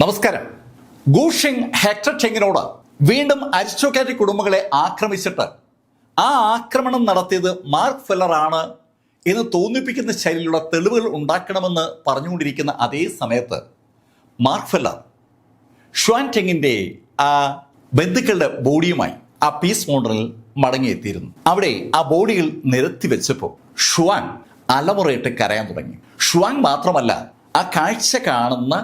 നമസ്കാരം. ഗൂഷിങ് ഹെക്ടർ ചെങ്ങിനോട് വീണ്ടും അരിസ്റ്റോക്രാറ്റിക് കുടുംബങ്ങളെ ആക്രമിച്ചിട്ട് ആ ആക്രമണം നടത്തിയത് മാർക്ക് ഫെല്ലർ ആണ് എന്ന് തോന്നിപ്പിക്കുന്ന ശൈലിയിലുള്ള തെളിവുകൾ ഉണ്ടാക്കണമെന്ന് പറഞ്ഞുകൊണ്ടിരിക്കുന്ന അതേ സമയത്ത് മാർക്ക് ഫെല്ലർ ഷ്വാൻ ടെങ്ങിൻ്റെ ആ ബന്ധുക്കളുടെ ബോഡിയുമായി ആ പീസ് മൗണ്ടനിൽ മടങ്ങിയെത്തിയിരുന്നു. അവിടെ ആ ബോഡികൾ നിരത്തി വെച്ചപ്പോൾ ഷ്വാൻ അലമുറയിട്ട് കരയാൻ തുടങ്ങി. ഷ്വാൻ മാത്രമല്ല, ആ കാഴ്ച കാണുന്ന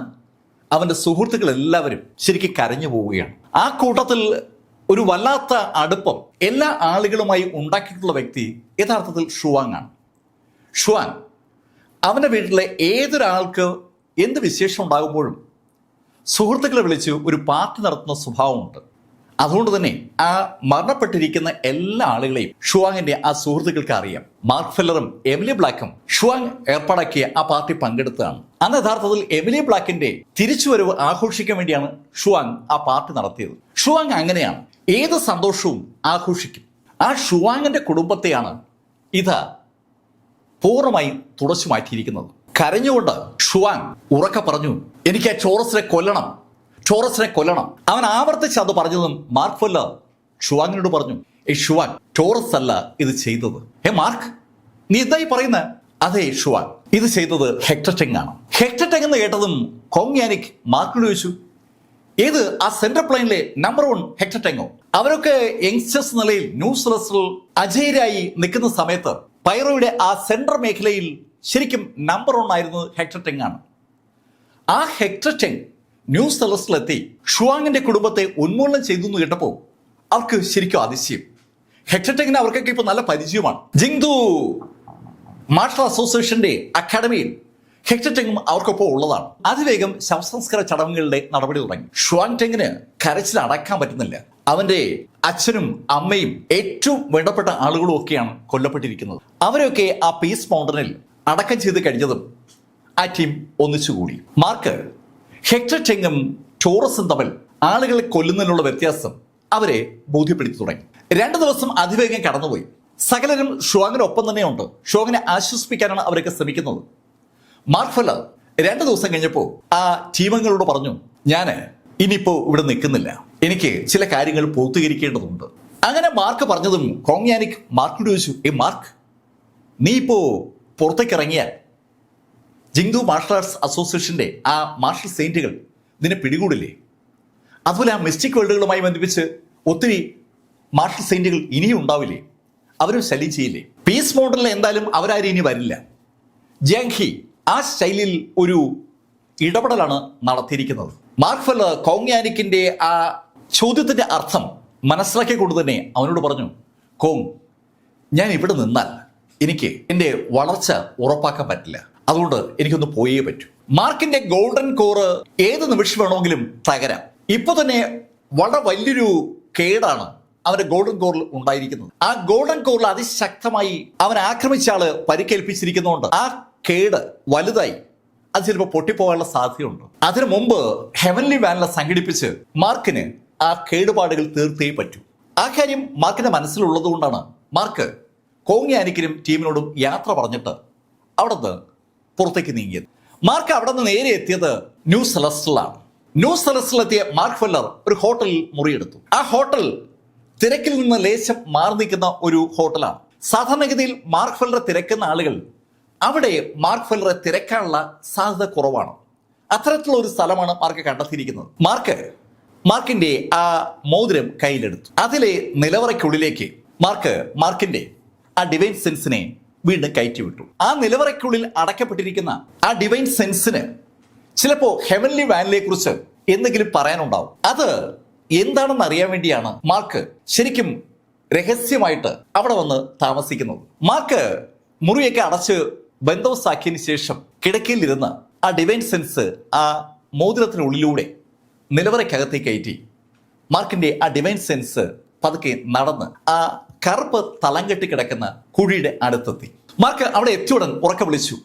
അവൻ്റെ സുഹൃത്തുക്കൾ എല്ലാവരും ശരിക്കും കരഞ്ഞു പോവുകയാണ്. ആ കൂട്ടത്തിൽ ഒരു വല്ലാത്ത അടുപ്പം എല്ലാ ആളുകളുമായി ഉണ്ടാക്കിയിട്ടുള്ള വ്യക്തി യഥാർത്ഥത്തിൽ ഷുവാങ് ആണ്. ഷുവാങ് അവൻ്റെ വീട്ടിലെ ഏതൊരാൾക്ക് എന്ത് വിശേഷം ഉണ്ടാകുമ്പോഴും സുഹൃത്തുക്കളെ വിളിച്ച് ഒരു പാർട്ടി നടത്തുന്ന സ്വഭാവമുണ്ട്. അതുകൊണ്ട് തന്നെ ആ മരണപ്പെട്ടിരിക്കുന്ന എല്ലാ ആളുകളെയും ഷുവാങ്ങിന്റെ ആ സുഹൃത്തുക്കൾക്ക് അറിയാം. മാർക്ക് ഫെല്ലറും എമിലി ബ്ലാക്കും ഷുവാങ് ഏർപ്പാടാക്കിയ ആ പാർട്ടി പങ്കെടുത്തതാണ്. അന്ന് യഥാർത്ഥത്തിൽ എമിലി ബ്ലാക്കിന്റെ തിരിച്ചുവരവ് ആഘോഷിക്കാൻ വേണ്ടിയാണ് ഷുവാങ് ആ പാർട്ടി നടത്തിയത്. ഷുവാങ് അങ്ങനെയാണ്, ഏത് സന്തോഷവും ആഘോഷിക്കും. ആ ഷുവാങ്ങിന്റെ കുടുംബത്തെയാണ് ഇത് പൂർണ്ണമായും തുടച്ചു മാറ്റിയിരിക്കുന്നത്. കരഞ്ഞുകൊണ്ട് ഷുവാങ് ഉറക്കെ പറഞ്ഞു, എനിക്ക് ആ ചോറസിനെ കൊല്ലണം. അവൻ ആവർത്തിച്ച് അത് പറഞ്ഞതും മാർക്ക് ഫെല്ലർ ഷുവാങ്ങിനോട് പറഞ്ഞു, ഷുവാങ്, ടോറസ് അല്ല ഇത് ചെയ്തത്. മാർക്ക്, നീ എന്തായി പറയുന്നത്? അതെ ഷുവാങ്, ഇത് ചെയ്തത് ഹെക്ടർ ടെങ് ആണ്. ഹെക്ടർ ടെങ് എന്ന് കേട്ടതും കോങ് യാനിക് മാർക്കിനോട് ചോദിച്ചു, ഏത് ആ സെൻട്രൽ പ്ലെയിനിലെ നമ്പർ 1 ഹെക്ടർ ടെങ്ങോ? അവരൊക്കെ യങ്സ്റ്റേഴ്സ് നിലയിൽ ന്യൂ സെലസ്റ്റിൽ അജയരായി നിൽക്കുന്ന സമയത്ത് പൈറോയുടെ ആ സെൻട്രൽ മേഖലയിൽ ശരിക്കും നമ്പർ 1 ആയിരുന്നത് ഹെക്ടർ ടെങ് ആണ്. ആ ഹെക്ടർ ടെങ് ന്യൂ സെലസ്റ്റിലെത്തി ഷുവാങ്ങിന്റെ കുടുംബത്തെ ഉന്മൂലനം ചെയ്തു എന്ന് കേട്ടപ്പോൾ അവർക്ക് ശരിക്കും അതിശയം. ഹെക്ടർ ടെങ്ങിന് അവർക്കൊക്കെ ഇപ്പൊ നല്ല പരിചയമാണ്. ജിങ്ദു മാർഷൽ അസോസിയേഷന്റെ അക്കാഡമിയിൽ ഹെക്ടർ ടെങ്ങും അവർക്കൊപ്പം ഉള്ളതാണ്. അതിവേഗം ശവസംസ്കാര ചടങ്ങുകളുടെ നടപടി തുടങ്ങി. ഷ്വാൻ ടെങ്ങിന് കരച്ചിൽ അടക്കാൻ പറ്റുന്നില്ല. അവന്റെ അച്ഛനും അമ്മയും ഏറ്റവും വേണ്ടപ്പെട്ട ആളുകളും ഒക്കെയാണ് കൊല്ലപ്പെട്ടിരിക്കുന്നത്. അവരെയൊക്കെ ആ പീസ് മൗണ്ടനിൽ അടക്കം ചെയ്ത് കഴിഞ്ഞതും ആ ടീം ഒന്നിച്ചുകൂടി. മാർക്ക് ഹെക്ടർ ടെങ്ങും ടോറസും തമ്മിൽ ആളുകളെ കൊല്ലുന്നതിനുള്ള വ്യത്യാസം അവരെ ബോധ്യപ്പെടുത്തി തുടങ്ങി. 2 ദിവസം അതിവേഗം കടന്നുപോയി. സകലരും ഷുവാങ്ങിനൊപ്പം തന്നെയുണ്ട്. ഷുവാങ്ങിനെ ആശ്വസിപ്പിക്കാനാണ് അവരൊക്കെ ശ്രമിക്കുന്നത്. മാർക്ക് ഫെല്ലർ 2 ദിവസം കഴിഞ്ഞപ്പോൾ ആ ടീമംഗങ്ങളോട് പറഞ്ഞു, ഞാൻ ഇനിയിപ്പോൾ ഇവിടെ നിൽക്കുന്നില്ല, എനിക്ക് ചില കാര്യങ്ങൾ പൂർത്തീകരിക്കേണ്ടതുണ്ട്. അങ്ങനെ മാർക്ക് പറഞ്ഞതും കോങ് യാനിക് മാർക്കിനോട് ചോദിച്ചു, മാർക്ക്, നീ ഇപ്പോൾ പുറത്തേക്ക് ഇറങ്ങിയാൽ ജിങ്ദു മാർഷൽ ആർട്സ് അസോസിയേഷന്റെ ആ മാർഷൽ സെയിന്റുകൾ നിന്നെ പിടികൂടില്ലേ? അതുപോലെ ആ മിസ്റ്റിക് വേൾഡുകളുമായി ബന്ധിപ്പിച്ച് ഒത്തിരി മാർഷൽ സെയിന്റുകൾ ഇനിയും ഉണ്ടാവില്ലേ? അവരും ശല്യം ചെയ്യില്ലേ? പീസ് മോഡലിൽ എന്തായാലും അവരാരും ഇനി വരില്ല. ജാങ്ഹി ആ ശൈലിയിൽ ഒരു ഇടപെടലാണ് നടത്തിയിരിക്കുന്നത്. മാർക്ക് ഫെല്ലർ കോങ് യാനിക്കിന്റെ ആ ചോദ്യത്തിന്റെ അർത്ഥം മനസ്സിലാക്കിക്കൊണ്ട് തന്നെ അവനോട് പറഞ്ഞു, കോങ്, ഞാൻ ഇവിടെ നിന്നാൽ എനിക്ക് എൻ്റെ വളർച്ച ഉറപ്പാക്കാൻ പറ്റില്ല. അതുകൊണ്ട് എനിക്കൊന്ന് പോയേ പറ്റൂ. മാർക്കിന്റെ ഗോൾഡൻ കോറ് ഏത് നിമിഷം വേണമെങ്കിലും തകരാം. ഇപ്പൊ തന്നെ വളരെ വലിയൊരു കേടാണ് അവന്റെ ഗോൾഡൻ കോറിൽ ഉണ്ടായിരിക്കുന്നത്. ആ ഗോൾഡൻ കോറിൽ അതിശക്തമായി അവൻ ആക്രമിച്ച ആള് പരിക്കേൽപ്പിച്ചിരിക്കുന്നതുകൊണ്ട് ആ കേട് വലുതായി അത് ചിലപ്പോൾ പൊട്ടിപ്പോകാനുള്ള സാധ്യതയുണ്ട്. അതിനു മുമ്പ് ഹെവൻലി വാനില സംഘടിപ്പിച്ച് മാർക്കിന് ആ കേടുപാടുകൾ തീർത്തേ പറ്റൂ. ആ കാര്യം മാർക്കിന്റെ മനസ്സിലുള്ളത് കൊണ്ടാണ് മാർക്ക് കോങ് യാനിക്കിനും ടീമിനോടും യാത്ര പറഞ്ഞിട്ട് അവിടെ നിന്ന് പുറത്തേക്ക് നീങ്ങിയത്. മാർക്ക് അവിടെ നിന്ന് നേരെ എത്തിയത് ന്യൂ സെലസ്റ്റിലാണ്. ന്യൂ സെലസ്റ്റിലെത്തിയ മാർക്ക് ഫെല്ലർ ഒരു ഹോട്ടലിൽ മുറിയെടുത്തു. ആ ഹോട്ടൽ തിരക്കിൽ നിന്ന് ലേശം മാറി നിൽക്കുന്ന ഒരു ഹോട്ടലാണ്. സാധാരണഗതിയിൽ മാർക്ക് ഫെല്ലറെ തിരക്കുന്ന ആളുകൾ അവിടെ മാർക്ക് ഫെല്ലറെ തിരക്കാനുള്ള സാധ്യത കുറവാണ്. അത്തരത്തിലുള്ള ഒരു സ്ഥലമാണ് മാർക്ക് കണ്ടെത്തിയിരിക്കുന്നത്. മാർക്കിന്റെ ആ മോതിരം കയ്യിലെടുത്തു. അതിലെ നിലവറയ്ക്കുള്ളിലേക്ക് മാർക്കിന്റെ ആ ഡിവൈൻ സെൻസിനെ വീണ്ടും കയറ്റി വിട്ടു. ആ നിലവറയ്ക്കുള്ളിൽ അടക്കപ്പെട്ടിരിക്കുന്ന ആ ഡിവൈൻ സെൻസിന് ചിലപ്പോ ഹെവൻലി വാനിലെ കുറിച്ച് എന്തെങ്കിലും പറയാനുണ്ടാവും. അത് എന്താണെന്ന് അറിയാൻ വേണ്ടിയാണ് മാർക്ക് ശരിക്കും രഹസ്യമായിട്ട് അവിടെ വന്ന് താമസിക്കുന്നത്. മാർക്ക് മുറിയൊക്കെ അടച്ച് ബന്ദോബസ്താക്കിയതിന് ശേഷം കിടക്കയിലിരുന്ന് ആ ഡിവൈൻ സെൻസ് ആ മോതിരത്തിനുള്ളിലൂടെ നിലവറയ്ക്കകത്തേക്ക് കയറ്റി മാർക്കിന്റെ ആ ഡിവൈൻ സെൻസ് പതുക്കെ നടന്ന് ആ കറുപ്പ് തളം കെട്ടി കിടക്കുന്ന കുഴിയുടെ അടുത്തെത്തി. മാർക്ക് അവിടെ എത്തിയുടൻ ഉറക്കെ വിളിച്ചു,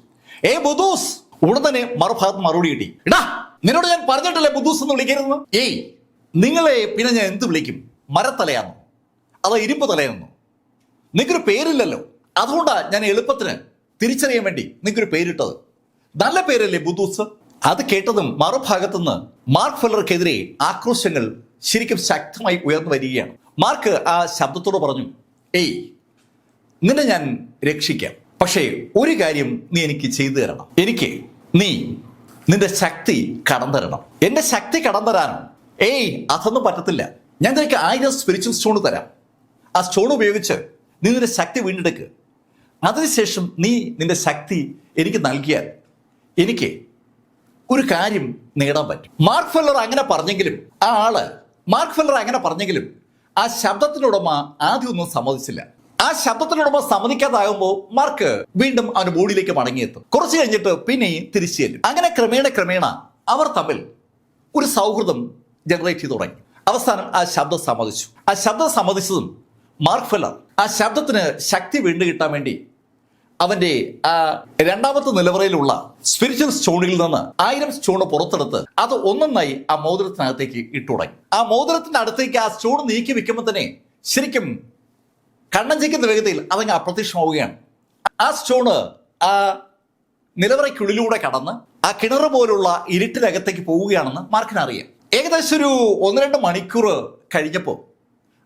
ബുദൂസ്! ഉടൻ തന്നെ മറുഭാഗത്ത് മറുപടി കിട്ടി, നിന്നോട് ഞാൻ പറഞ്ഞിട്ടല്ലേ ബുദൂസ് എന്ന് വിളിക്കരുതെന്ന്? നിങ്ങളെ പിന്നെ ഞാൻ എന്ത് വിളിക്കും? മരത്തലയാണോ അതോ ഇരുമ്പ് തലയാണോ? നിങ്ങൾക്കൊരു പേരില്ലല്ലോ. അതുകൊണ്ടാണ് ഞാൻ എളുപ്പത്തിന് തിരിച്ചറിയാൻ വേണ്ടി നിങ്ങൾക്കൊരു പേരിട്ടത്. നല്ല പേരല്ലേ ബുദൂസ്? അത് കേട്ടതും മറുഭാഗത്തുനിന്ന് മാർക്ക് ഫെല്ലർക്കെതിരെ ആക്രോശങ്ങൾ ശരിക്കും ശക്തമായി ഉയർന്നു വരികയാണ്. മാർക്ക് ആ ശബ്ദത്തോട് പറഞ്ഞു, ഏയ്, നിന്നെ ഞാൻ രക്ഷിക്കാം, പക്ഷേ ഒരു കാര്യം നീ എനിക്ക് ചെയ്തു തരണം. നീ നിന്റെ ശക്തി കടം തരണം. എന്റെ ശക്തി കടം തരാനോ? ഏയ്, അതൊന്നും പറ്റത്തില്ല. ഞാൻ നിനക്ക് 1000 സ്പിരിച്വൽ സ്റ്റോൺ തരാം. ആ സ്റ്റോൺ ഉപയോഗിച്ച് നീ നിന്റെ ശക്തി വീണ്ടെടുക്കുക. അതിനുശേഷം നീ നിന്റെ ശക്തി എനിക്ക് നൽകിയാൽ എനിക്ക് ഒരു കാര്യം നേടാൻ പറ്റും. മാർക്ക് ഫെല്ലർ അങ്ങനെ പറഞ്ഞെങ്കിലും ആ ശബ്ദത്തിനുടമ ആദ്യം ഒന്നും സമ്മതിച്ചില്ല. ആ ശബ്ദത്തിനുടമ സമ്മതിക്കാതാകുമ്പോൾ മാർക്ക് വീണ്ടും അവന്റെ ബോഡിയിലേക്ക് മടങ്ങിയെത്തും. കുറച്ച് കഴിഞ്ഞിട്ട് പിന്നെയും തിരിച്ചു ചെല്ലും. അങ്ങനെ ക്രമേണ അവർ തമ്മിൽ ഒരു സൗഹൃദം ജനറേറ്റ് ചെയ്ത് തുടങ്ങി. അവസാനം ആ ശബ്ദം സമ്മതിച്ചു. ആ ശബ്ദം സമ്മതിച്ചതും മാർക്ക് ഫെല്ലർ ആ ശബ്ദത്തിന് ശക്തി വീണ്ടും കിട്ടാൻ വേണ്ടി അവന്റെ ആ രണ്ടാമത്തെ നിലവറയിലുള്ള സ്പിരിച്വൽ സ്റ്റോണിൽ നിന്ന് 1000 സ്റ്റോൺ പുറത്തെടുത്ത് അത് ഒന്നൊന്നായി ആ മോതിരത്തിനകത്തേക്ക് ഇട്ടു തുടങ്ങി. ആ മോതിരത്തിന്റെ അടുത്തേക്ക് ആ സ്റ്റോൺ നീക്കി വെക്കുമ്പോൾ തന്നെ ശരിക്കും കണ്ണഞ്ചിക്കുന്ന വേഗതയിൽ അതങ്ങ് അപ്രത്യക്ഷമാവുകയാണ്. ആ സ്റ്റോണ് ആ നിലവറയ്ക്കുള്ളിലൂടെ കടന്ന് ആ കിണർ പോലുള്ള ഇരുട്ടിനകത്തേക്ക് പോവുകയാണെന്ന് മാർക്കിന് അറിയാം. ഏകദേശം ഒരു 1-2 മണിക്കൂർ കഴിഞ്ഞപ്പോൾ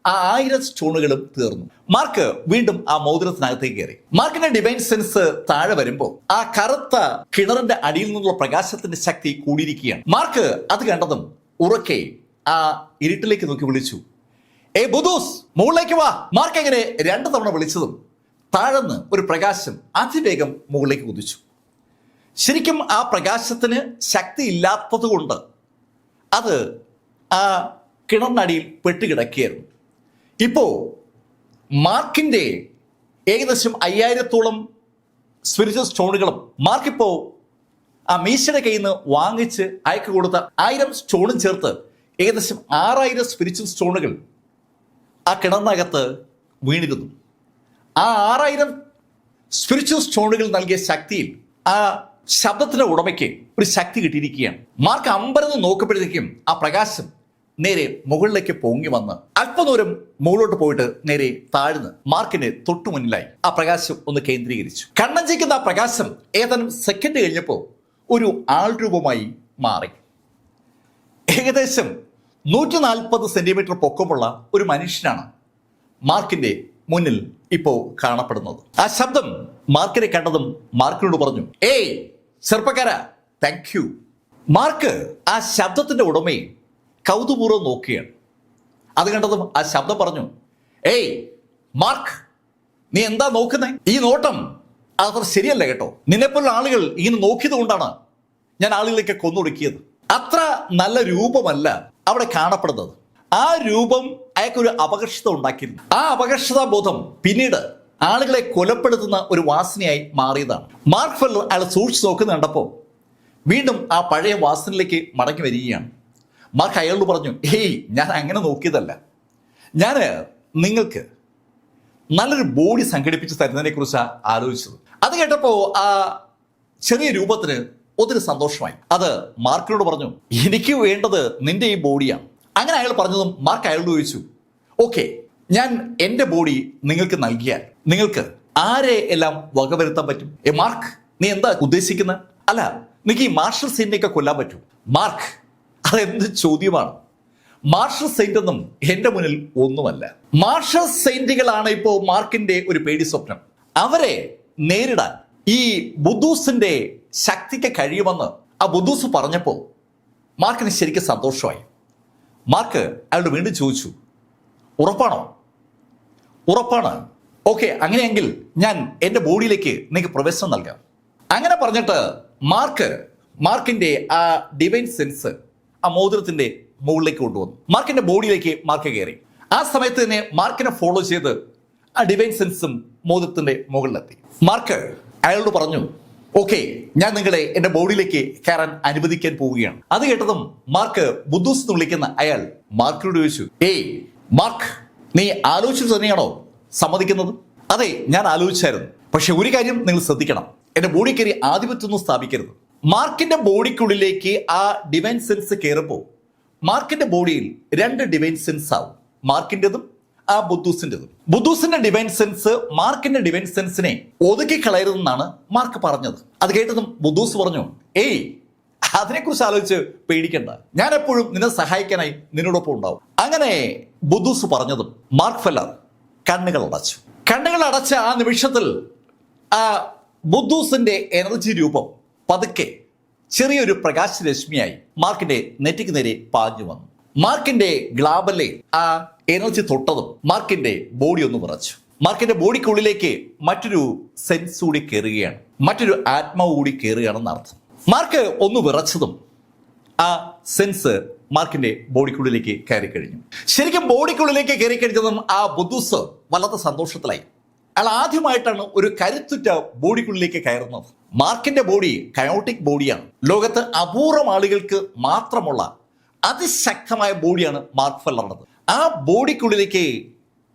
ആ 1000 സ്റ്റോണുകളും തീർന്നു. മാർക്ക് വീണ്ടും ആ മോതിരത്തിനകത്തേക്ക് കയറി. മാർക്കിന്റെ ഡിവൈൻ സെൻസ് താഴെ വരുമ്പോൾ ആ കറുത്ത കിണറിന്റെ അടിയിൽ നിന്നുള്ള പ്രകാശത്തിന്റെ ശക്തി കൂടിയിരിക്കുകയാണ്. മാർക്ക് അത് കണ്ടതും ഉറക്കെ ആ ഇരുട്ടിലേക്ക് നോക്കി വിളിച്ചു, ഏ ബുദൂസ്, മുകളിലേക്ക് വാ. മാർക്ക് എങ്ങനെ 2 തവണ വിളിച്ചതും താഴെന്ന് ഒരു പ്രകാശം അതിവേഗം മുകളിലേക്ക് കുതിച്ചു. ശരിക്കും ആ പ്രകാശത്തിന് ശക്തി ഇല്ലാത്തത് കൊണ്ട് അത് ആ കിണറിനടിയിൽ പെട്ടുകിടക്കുകയായിരുന്നു. ഇപ്പോ മാർക്കിന്റെ ഏകദേശം 5000-ഓളം സ്പിരിച്വൽ സ്റ്റോണുകളും മാർക്കിപ്പോ ആ മീശയുടെ കയ്യിൽ നിന്ന് വാങ്ങിച്ച് അയക്ക് കൊടുത്ത 1000 സ്റ്റോണും ചേർത്ത് ഏകദേശം 6000 സ്പിരിച്വൽ സ്റ്റോണുകൾ ആ കിണറിനകത്ത് വീണിരുന്നു. ആ 6000 സ്പിരിച്വൽ സ്റ്റോണുകൾ നൽകിയ ശക്തിയിൽ ആ ശബ്ദത്തിന്റെ ഉടമയ്ക്ക് ഒരു ശക്തി കിട്ടിയിരിക്കുകയാണ്. മാർക്ക് അമ്പരന്ന് നോക്കപ്പോഴത്തേക്കും ആ പ്രകാശം നേരെ മുകളിലേക്ക് പൊങ്ങി വന്ന് അല്പദൂരം മുകളിലോട്ട് പോയിട്ട് നേരെ താഴ്ന്ന് മാർക്കിന് തൊട്ടു മുന്നിലായി ആ പ്രകാശം ഒന്ന് കേന്ദ്രീകരിച്ചു. കണ്ണഞ്ചിക്കുന്ന ആ പ്രകാശം ഏതാനും സെക്കൻഡ് കഴിഞ്ഞപ്പോൾ ഒരു ആൾ രൂപമായി മാറി. ഏകദേശം 140 സെന്റിമീറ്റർ പൊക്കമുള്ള ഒരു മനുഷ്യനാണ് മാർക്കിന്റെ മുന്നിൽ ഇപ്പോ കാണപ്പെടുന്നത്. ആ ശബ്ദം മാർക്കിനെ കണ്ടതും മാർക്കിനോട് പറഞ്ഞു, ഏയ് ചെറുപ്പക്കാരാ, താങ്ക് യു. മാർക്ക് ആ ശബ്ദത്തിന്റെ ഉടമയെ കൗതുപൂർവ്വം നോക്കുകയാണ്. അത് കണ്ടതും ആ ശബ്ദം പറഞ്ഞു, ഏയ് മാർക്ക്, നീ എന്താ നോക്കുന്നേ? ഈ നോട്ടം അത്ര ശരിയല്ല കേട്ടോ. നിന്നെപ്പോലുള്ള ആളുകൾ ഇങ്ങനെ നോക്കിയത് കൊണ്ടാണ് ഞാൻ ആളുകളെയൊക്കെ കൊന്നൊടുക്കിയത്. അത്ര നല്ല രൂപമല്ല അവിടെ കാണപ്പെടുന്നത്. ആ രൂപം അയാൾക്കൊരു അപകർഷത ഉണ്ടാക്കിയിരുന്നു. ആ അപകർഷതാ ബോധം പിന്നീട് ആളുകളെ കൊലപ്പെടുത്തുന്ന ഒരു വാസനയായി മാറിയതാണ്. മാർക്ക് ഫെല്ലർ അയാൾ സൂക്ഷിച്ചു നോക്കുന്ന കണ്ടപ്പോൾ വീണ്ടും ആ പഴയ വാസനയിലേക്ക് മടങ്ങി വരികയാണ്. മാർക്ക് അയാളോട് പറഞ്ഞു, ഏയ് ഞാൻ അങ്ങനെ നോക്കിയതല്ല, ഞാൻ നിങ്ങൾക്ക് നല്ലൊരു ബോഡി സംഘടിപ്പിച്ച് തരുന്നതിനെ കുറിച്ചാണ് ആലോചിച്ചത്. അത് കേട്ടപ്പോൾ ആ ചെറിയ രൂപത്തിന് ഒത്തിരി സന്തോഷമായി. അത് മാർക്കിനോട് പറഞ്ഞു, എനിക്ക് വേണ്ടത് നിന്റെ ഈ ബോഡിയാണ്. അങ്ങനെ അയാൾ പറഞ്ഞതും മാർക്ക് അയാളോട് ചോദിച്ചു, ഓക്കെ, ഞാൻ എൻ്റെ ബോഡി നിങ്ങൾക്ക് നൽകിയാൽ നിങ്ങൾക്ക് ആരെ എല്ലാം വകവരുത്താൻ പറ്റും? മാർക്ക്, നീ എന്താ ഉദ്ദേശിക്കുന്നത്? അല്ല, നിനക്ക് ഈ മാർഷൽ സെയിന്റിനെയൊക്കെ കൊല്ലാൻ പറ്റും? മാർക്ക്, അതെന്ത് ചോദ്യമാണ്? മാർഷൽ സെയിന്റ് ഒന്നും എൻ്റെ മുന്നിൽ ഒന്നുമല്ല. മാർഷൽ സെയിന്റുകളാണ് ഇപ്പോൾ മാർക്കിന്റെ ഒരു പേടി സ്വപ്നം. അവരെ നേരിടാൻ ഈ ബുദ്ധൂസിന്റെ ശക്തിക്ക് കഴിയുമെന്ന് ആ ബുദ്ധൂസ് പറഞ്ഞപ്പോൾ മാർക്കിന് ശരിക്കും സന്തോഷമായി. മാർക്ക് അയാളോട് വീണ്ടും ചോദിച്ചു, ഉറപ്പാണോ? ഉറപ്പാണ്. ഓക്കെ, അങ്ങനെയെങ്കിൽ ഞാൻ എൻ്റെ ബോഡിയിലേക്ക് നിങ്ങൾക്ക് പ്രവേശനം നൽകാം. അങ്ങനെ പറഞ്ഞിട്ട് മാർക്കിന്റെ ആ ഡിവൈൻ സെൻസ് ആ മോതിരത്തിന്റെ മുകളിലേക്ക് കൊണ്ടുവന്നു. മാർക്കിന്റെ ബോഡിയിലേക്ക് മാർക്ക് കയറി. ആ സമയത്ത് തന്നെ മാർക്കിനെ ഫോളോ ചെയ്ത് ആ ഡിവൈൻ സെൻസും മോതിരത്തിന്റെ മുകളിലെത്തി. മാർക്ക് അയാളോട് പറഞ്ഞു, ഓക്കെ, ഞാൻ നിങ്ങളെ എൻ്റെ ബോഡിയിലേക്ക് കയറാൻ അനുവദിക്കാൻ പോവുകയാണ്. അത് കേട്ടതും മാർക്ക് ബുദ്ധൂസ് എന്ന് വിളിക്കുന്ന അയാൾ മാർക്കിനോട് ചോദിച്ചു, ഏയ് മാർക്ക്, നീ ആലോചിച്ചു തന്നെയാണോ സമ്മതിക്കുന്നത്? അതെ, ഞാൻ ആലോചിച്ചായിരുന്നു. പക്ഷെ ഒരു കാര്യം നിങ്ങൾ ശ്രദ്ധിക്കണം, എൻ്റെ ബോഡി കയറി ആധിപത്യമൊന്നും സ്ഥാപിക്കരുത്. മാർക്കിന്റെ ബോഡിക്കുള്ളിലേക്ക് ആ ഡിവൈൻ സെൻസ് കയറുമ്പോൾ മാർക്കിന്റെ ബോഡിയിൽ 2 ഡിവൈൻ സെൻസ് ആവും, മാർക്കിൻ്റെതും ആ ബുദ്ധൂസിൻ്റെതും. ബുദ്ധൂസിന്റെ ഡിവൈൻ സെൻസ് മാർക്കിന്റെ ഡിവൈൻ സെൻസിനെ ഒതുക്കി കളയരുതെന്നാണ് മാർക്ക് പറഞ്ഞത്. അത് കേട്ടതും ബുദ്ധൂസ് പറഞ്ഞു, ഏയ് അതിനെക്കുറിച്ച് ആലോചിച്ച് പേടിക്കണ്ട, ഞാൻ എപ്പോഴും നിന്നെ സഹായിക്കാനായി നിന്നോടൊപ്പം ഉണ്ടാവും. അങ്ങനെ ബുദ്ധൂസ് പറഞ്ഞതും മാർക്ക് ഫെല്ലർ കണ്ണുകൾ അടച്ചു. കണ്ണുകൾ അടച്ച ആ നിമിഷത്തിൽ ആ ബുദ്ധൂസിന്റെ എനർജി രൂപം പതുക്കെ ചെറിയൊരു പ്രകാശരശ്മിയായി മാർക്കിന്റെ നെറ്റിക്ക് നേരെ പാഞ്ഞു വന്നു. മാർക്കിന്റെ ഗ്ലാബല്ലേ ആ എനർജി തൊട്ടതും മാർക്കിന്റെ ബോഡി ഒന്ന് വിറച്ചു. മാർക്കിന്റെ ബോഡിക്കുള്ളിലേക്ക് മറ്റൊരു സെൻസ് കൂടി കയറുകയാണ്, മറ്റൊരു ആത്മാവ് കൂടി കയറുകയാണെന്ന് അർത്ഥം. മാർക്ക് ഒന്ന് വിറച്ചതും ആ സെൻസ് മാർക്കിന്റെ ബോഡിക്കുള്ളിലേക്ക് കയറി കഴിഞ്ഞു. ശരിക്കും ബോഡിക്കുള്ളിലേക്ക് കയറി കഴിഞ്ഞതും ആ ബുദ്ധൂസ് വല്ലാത്ത സന്തോഷത്തിലായി. അയാൾ ആദ്യമായിട്ടാണ് ഒരു കരുത്തുറ്റ ബോഡിക്കുള്ളിലേക്ക് കയറുന്നത്. മാർക്കിന്റെ ബോഡി കയോട്ടിക് ബോഡിയാണ്. ലോകത്ത് അപൂർവം ആളുകൾക്ക് മാത്രമുള്ള അതിശക്തമായ ബോഡിയാണ് മാർക്ക് ഫെല്ലറുടേത്. ആ ബോഡിക്കുള്ളിലേക്ക്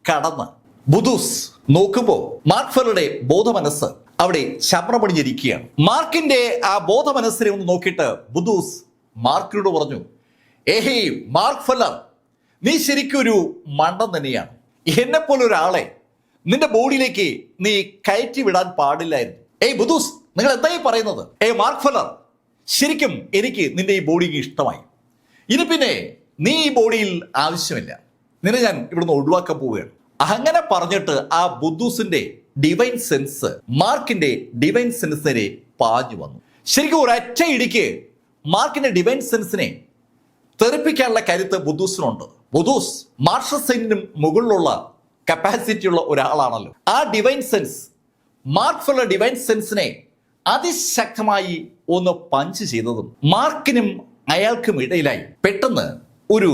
കടന്ന് ബുദ്ധൂസ് നോക്കുമ്പോൾ മാർക്ക് ഫെല്ലറുടെ ബോധമനസ്സ് അവിടെ ശബ്ദമണിഞ്ഞിരിക്കുകയാണ്. മാർക്കിന്റെ ആ ബോധമനസ്സിനെ ഒന്ന് നോക്കിയിട്ട് ബുദ്ധൂസ് മാർക്കിനോട് പറഞ്ഞു, ഏഹേ മാർക്ക് ഫെല്ലർ, നീ ശരിക്കും ഒരു മണ്ടൻ തന്നെയാണ്. എന്നെ പോലെ ഒരാളെ നിന്റെ ബോഡിയിലേക്ക് നീ കയറ്റി വിടാൻ പാടില്ലായിരുന്നു. ഏയ് ബുദ്ധൂസ്, നിങ്ങൾ എന്തായി പറയുന്നത്? മാർക്ക് ഫെല്ലർ, ശരിക്കും എനിക്ക് നിന്റെ ഈ ബോഡി ഇഷ്ടമായി. ഇനി പിന്നെ നീ ഈ ബോഡിയിൽ ആവശ്യമില്ല, നിന്നെ ഞാൻ ഇവിടുന്ന് ഒഴിവാക്കാൻ പോവുകയാണ്. അങ്ങനെ പറഞ്ഞിട്ട് ആ ബുദ്ധൂസിന്റെ ഡിവൈൻ സെൻസ് മാർക്കിന്റെ ഡിവൈൻ സെൻസിനെ പാഞ്ഞു വന്നു. ശരിക്കും ഒരൊറ്റ ഇടിക്ക് മാർക്കിന്റെ ഡിവൈൻ സെൻസിനെ തെറിപ്പിക്കാനുള്ള കരുത്ത് ബുദ്ധൂസിനുണ്ട്. ബുദ്ധൂസ് മാർഷൽ സൈന്റിനും മുകളിലുള്ള കപ്പാസിറ്റി ഉള്ള ഒരാളാണല്ലോ. ആ divine sense Mark Feller divine സെൻസിനെ അതിശക്തമായി ഒന്ന് പഞ്ച് ചെയ്തതും മാർക്കിനും അയാൾക്കും ഇടയിലായി പെട്ടെന്ന് ഒരു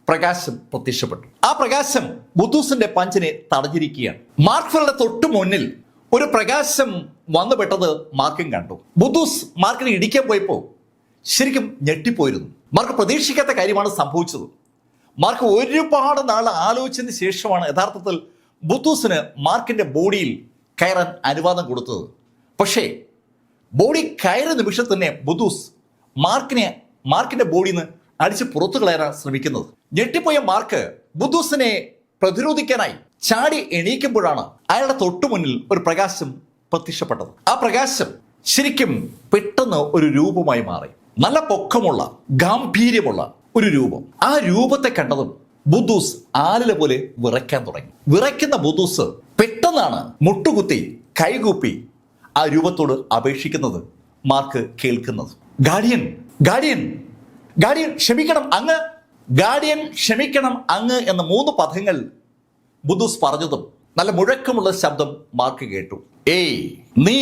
പ്രകാശം പ്രത്യക്ഷപ്പെട്ടു. ആ പ്രകാശം ബുദ്ധൂസിന്റെ പഞ്ചിനെ തടഞ്ഞിരിക്കുകയാണ്. മാർക്ക് ഫെല്ലറുടെ തൊട്ടു മുന്നിൽ ഒരു പ്രകാശം വന്നുപെട്ടത് മാർക്കും കണ്ടു. ബുദ്ധൂസ് മാർക്കിനെ ഇടിക്കാൻ പോയപ്പോൾ ശരിക്കും ഞെട്ടിപ്പോയിരുന്നു. മാർക്ക് പ്രതീക്ഷിക്കാത്ത കാര്യമാണ് സംഭവിച്ചത്. മാർക്ക് ഒരുപാട് നാൾ ആലോചിച്ചതിന് ശേഷമാണ് യഥാർത്ഥത്തിൽ ബുദ്ധൂസിന് മാർക്കിന്റെ ബോഡിയിൽ കയറാൻ അനുവാദം കൊടുത്തത്. പക്ഷേ ബോഡി കയറിയ നിമിഷം തന്നെ ബുദ്ധൂസ് മാർക്കിന്റെ ബോഡിയിൽ നിന്ന് അടിച്ച് പുറത്തു കളയാൻ ശ്രമിക്കുന്നത്. ഞെട്ടിപ്പോയ മാർക്ക് ബുദ്ധൂസിനെ പ്രതിരോധിക്കാനായി ചാടി എണീക്കുമ്പോഴാണ് അയാളുടെ തൊട്ടു മുന്നിൽ ഒരു പ്രകാശം പ്രത്യക്ഷപ്പെട്ടത്. ആ പ്രകാശം ശരിക്കും പെട്ടെന്ന് ഒരു രൂപമായി മാറി. നല്ല പൊക്കമുള്ള ഗാംഭീര്യമുള്ള ഒരു രൂപം. ആ രൂപത്തെ കണ്ടതും ബുദ്ധൂസ് ആലില പോലെ വിറയ്ക്കാൻ തുടങ്ങി. വിറയ്ക്കുന്ന ബുദ്ധൂസ് പെട്ടെന്നാണ് മുട്ടുകുത്തി കൈകൂപ്പി ആ രൂപത്തോട് അപേക്ഷിക്കുന്നത് മാർക്ക് കേൾക്കുന്നത്. ഗാർഡിയൻ, ഗാർഡിയൻ, ഗാർഡിയൻ ക്ഷമിക്കണം അങ്ങ്, ഗാർഡിയൻ ക്ഷമിക്കണം അങ്ങ് എന്ന 3 പദങ്ങൾ ബുദ്ധൂസ് പറഞ്ഞതും നല്ല മുഴക്കമുള്ള ശബ്ദം മാർക്ക് കേട്ടു. ഏയ്, നീ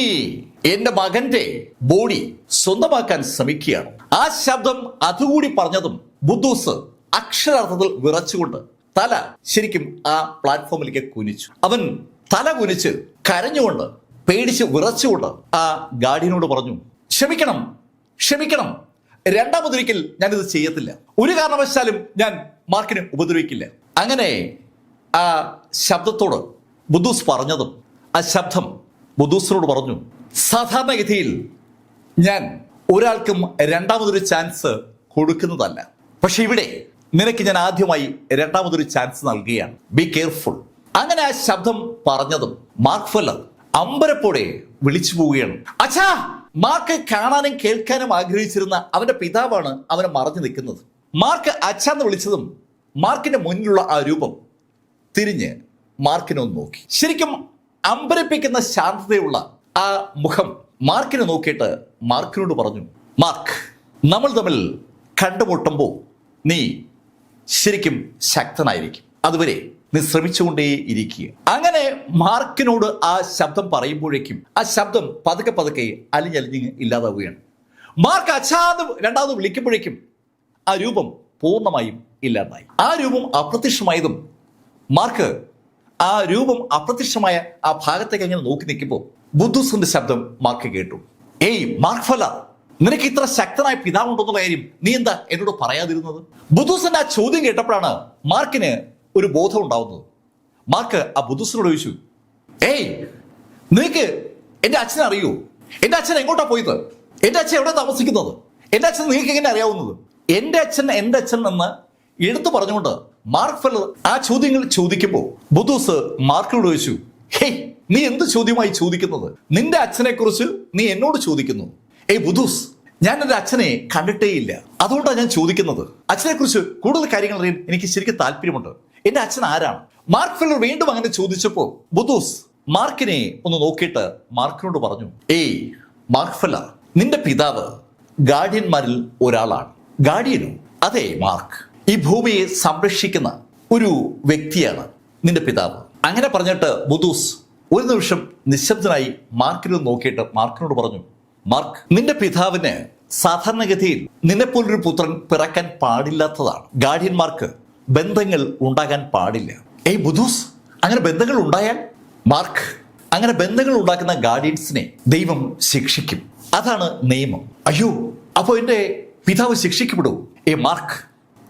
എന്റെ മകന്റെ ബോഡി സ്വന്തമാക്കാൻ ശ്രമിക്കുകയാണ്. ആ ശബ്ദം അതുകൂടി പറഞ്ഞതും ബുദ്ധൂസ് അക്ഷരാർത്ഥത്തിൽ വിറച്ചുകൊണ്ട് തല ശരിക്കും ആ പ്ലാറ്റ്ഫോമിലേക്ക് കുനിച്ചു. അവൻ തല കുനിച്ച് കരഞ്ഞുകൊണ്ട് പേടിച്ച് വിറച്ചുകൊണ്ട് ആ ഗാർഡിയനോട് പറഞ്ഞു, ക്ഷമിക്കണം, ക്ഷമിക്കണം, രണ്ടാമതൊരിക്കൽ ഞാനിത് ചെയ്യത്തില്ല. ഒരു കാരണവശാലും ഞാൻ മാർക്കിനെ ഉപദ്രവിക്കില്ല. അങ്ങനെ ആ ശബ്ദത്തോട് ബുദ്ധൂസ് പറഞ്ഞതും ആ ശബ്ദം ബുദ്ധൂസിനോട് പറഞ്ഞു, സാധാരണഗതിയിൽ ഞാൻ ഒരാൾക്കും രണ്ടാമതൊരു ചാൻസ് കൊടുക്കുന്നതല്ല, പക്ഷെ ഇവിടെ നിനക്ക് ഞാൻ ആദ്യമായി രണ്ടാമതൊരു ചാൻസ് നൽകുകയാണ്. Be careful. അങ്ങനെ ആ ശബ്ദം പറഞ്ഞതും മാർക്ക് ഫെല്ലർ അമ്പരപ്പോടെ വിളിച്ചു പോവുകയാണ്. അച്ഛാ! മാർക്ക് കാണാനും കേൾക്കാനും ആഗ്രഹിച്ചിരുന്ന അവന്റെ പിതാവാണ് അവനെ മറഞ്ഞു നിൽക്കുന്നത്. മാർക്ക് അച്ഛാന്ന് വിളിച്ചതും മാർക്കിന്റെ മുന്നിലുള്ള ആ രൂപം തിരിഞ്ഞ് മാർക്കിനൊന്ന് നോക്കി. ശരിക്കും അമ്പരപ്പിക്കുന്ന ശാന്തതയുള്ള ആ മുഖം മാർക്കിനെ നോക്കിയിട്ട് മാർക്കിനോട് പറഞ്ഞു, മാർക്ക്, നമ്മൾ തമ്മിൽ കണ്ടുമുട്ടുമ്പോൾ നീ ശരിക്കും ശക്തനായിരിക്കും, അതുവരെ നീ ശ്രമിച്ചുകൊണ്ടേ ഇരിക്കുക. അങ്ങനെ മാർക്കിനോട് ആ ശബ്ദം പറയുമ്പോഴേക്കും ആ ശബ്ദം പതുക്കെ പതുക്കെ അലിഞ്ഞലിഞ്ഞ് ഇല്ലാതാവുകയാണ്. മാർക്ക് അച്ഛാന്ന് രണ്ടാമത് വിളിക്കുമ്പോഴേക്കും ആ രൂപം പൂർണ്ണമായും ഇല്ലാതായി. ആ രൂപം അപ്രത്യക്ഷമായതും മാർക്ക് ആ രൂപം അപ്രത്യക്ഷമായ ആ ഭാഗത്തേക്ക് അങ്ങനെ നോക്കി നിൽക്കുമ്പോൾ ബുദ്ധൂസിന്റെ ശബ്ദം മാർക്ക് കേട്ടു. ഏയ് മാർക്ക് ഫെല്ലർ, നിനക്ക് ഇത്ര ശക്തനായ പിതാവുണ്ടെന്നുള്ള കാര്യം നീ എന്താ എന്നോട് പറയാതിരുന്നത്? ബുദ്ധൂസിന്റെ ആ ചോദ്യം കേട്ടപ്പോഴാണ് മാർക്കിന് ഒരു ബോധം ഉണ്ടാവുന്നത്. മാർക്ക് ആ ബുദ്ധൂസിനോട് ചോദിച്ചു, ഏയ്, നിനക്ക് എന്റെ അച്ഛനെ അറിയൂ? എന്റെ അച്ഛൻ എങ്ങോട്ടാ പോയത്? എന്റെ അച്ഛൻ എവിടെ താമസിക്കുന്നത്? എന്റെ അച്ഛൻ നിങ്ങൾക്ക് എങ്ങനെ അറിയാവുന്നത്? എന്റെ അച്ഛൻ എന്ന് എടുത്തു പറഞ്ഞുകൊണ്ട് മാർക്ക് ഫെല്ലർ ആ ചോദ്യങ്ങൾ ചോദിക്കുമ്പോൾ ബുദ്ധൂസ് മാർക്കിനോട് ചോദിച്ചു, ഹേയ്, നീ എന്ത് ചോദ്യമായി ചോദിക്കുന്നത്? നിന്റെ അച്ഛനെ കുറിച്ച് നീ എന്നോട് ചോദിക്കുന്നു. ഏയ് ബുദ്ധൂസ്, ഞാൻ എൻ്റെ അച്ഛനെ കണ്ടിട്ടേയില്ല. അതുകൊണ്ടാണ് ഞാൻ ചോദിക്കുന്നത്. അച്ഛനെ കുറിച്ച് കൂടുതൽ കാര്യങ്ങൾ അറിയാൻ എനിക്ക് ശരിക്കും താല്പര്യമുണ്ട്. എന്റെ അച്ഛൻ ആരാണ്? മാർക്ക് ഫെല്ലർ വീണ്ടും അങ്ങനെ ചോദിച്ചപ്പോൾ ബുദൂസ് മാർക്കിനെ ഒന്ന് നോക്കിയിട്ട് മാർക്കിനോട് പറഞ്ഞു, ഏയ് മാർക്ക് ഫെല്ലർ, നിന്റെ പിതാവ് ഗാർഡിയന്മാരിൽ ഒരാളാണ്. ഗാർഡിയനോ? അതെ മാർക്ക്, ഈ ഭൂമിയെ സംരക്ഷിക്കുന്ന ഒരു വ്യക്തിയാണ് നിന്റെ പിതാവ്. അങ്ങനെ പറഞ്ഞിട്ട് ബുദൂസ് ഒരു നിമിഷം നിശബ്ദനായി മാർക്കിനെ നോക്കിയിട്ട് മാർക്കിനോട് പറഞ്ഞു, മാർക്ക്, നിന്റെ പിതാവിന് സാധാരണഗതിയിൽ നിന്നെപ്പോലൊരു പുത്രൻ പിറക്കാൻ പാടില്ലാത്തതാണ്. ഗാർഡിയന്മാർക്ക് ബന്ധങ്ങൾ ഉണ്ടാകാൻ പാടില്ല. ഏയ് ബുദൂസ്, അങ്ങനെ ബന്ധങ്ങൾ ഉണ്ടായാൽ? മാർക്ക്, അങ്ങനെ ബന്ധങ്ങൾ ഉണ്ടാക്കുന്ന ഗാർഡിയൻസിനെ ദൈവം ശിക്ഷിക്കും. അതാണ് നിയമം. അയ്യോ, അപ്പോൾ എന്റെ പിതാവ് ശിക്ഷിക്കപ്പെടൂ? മാർക്ക്,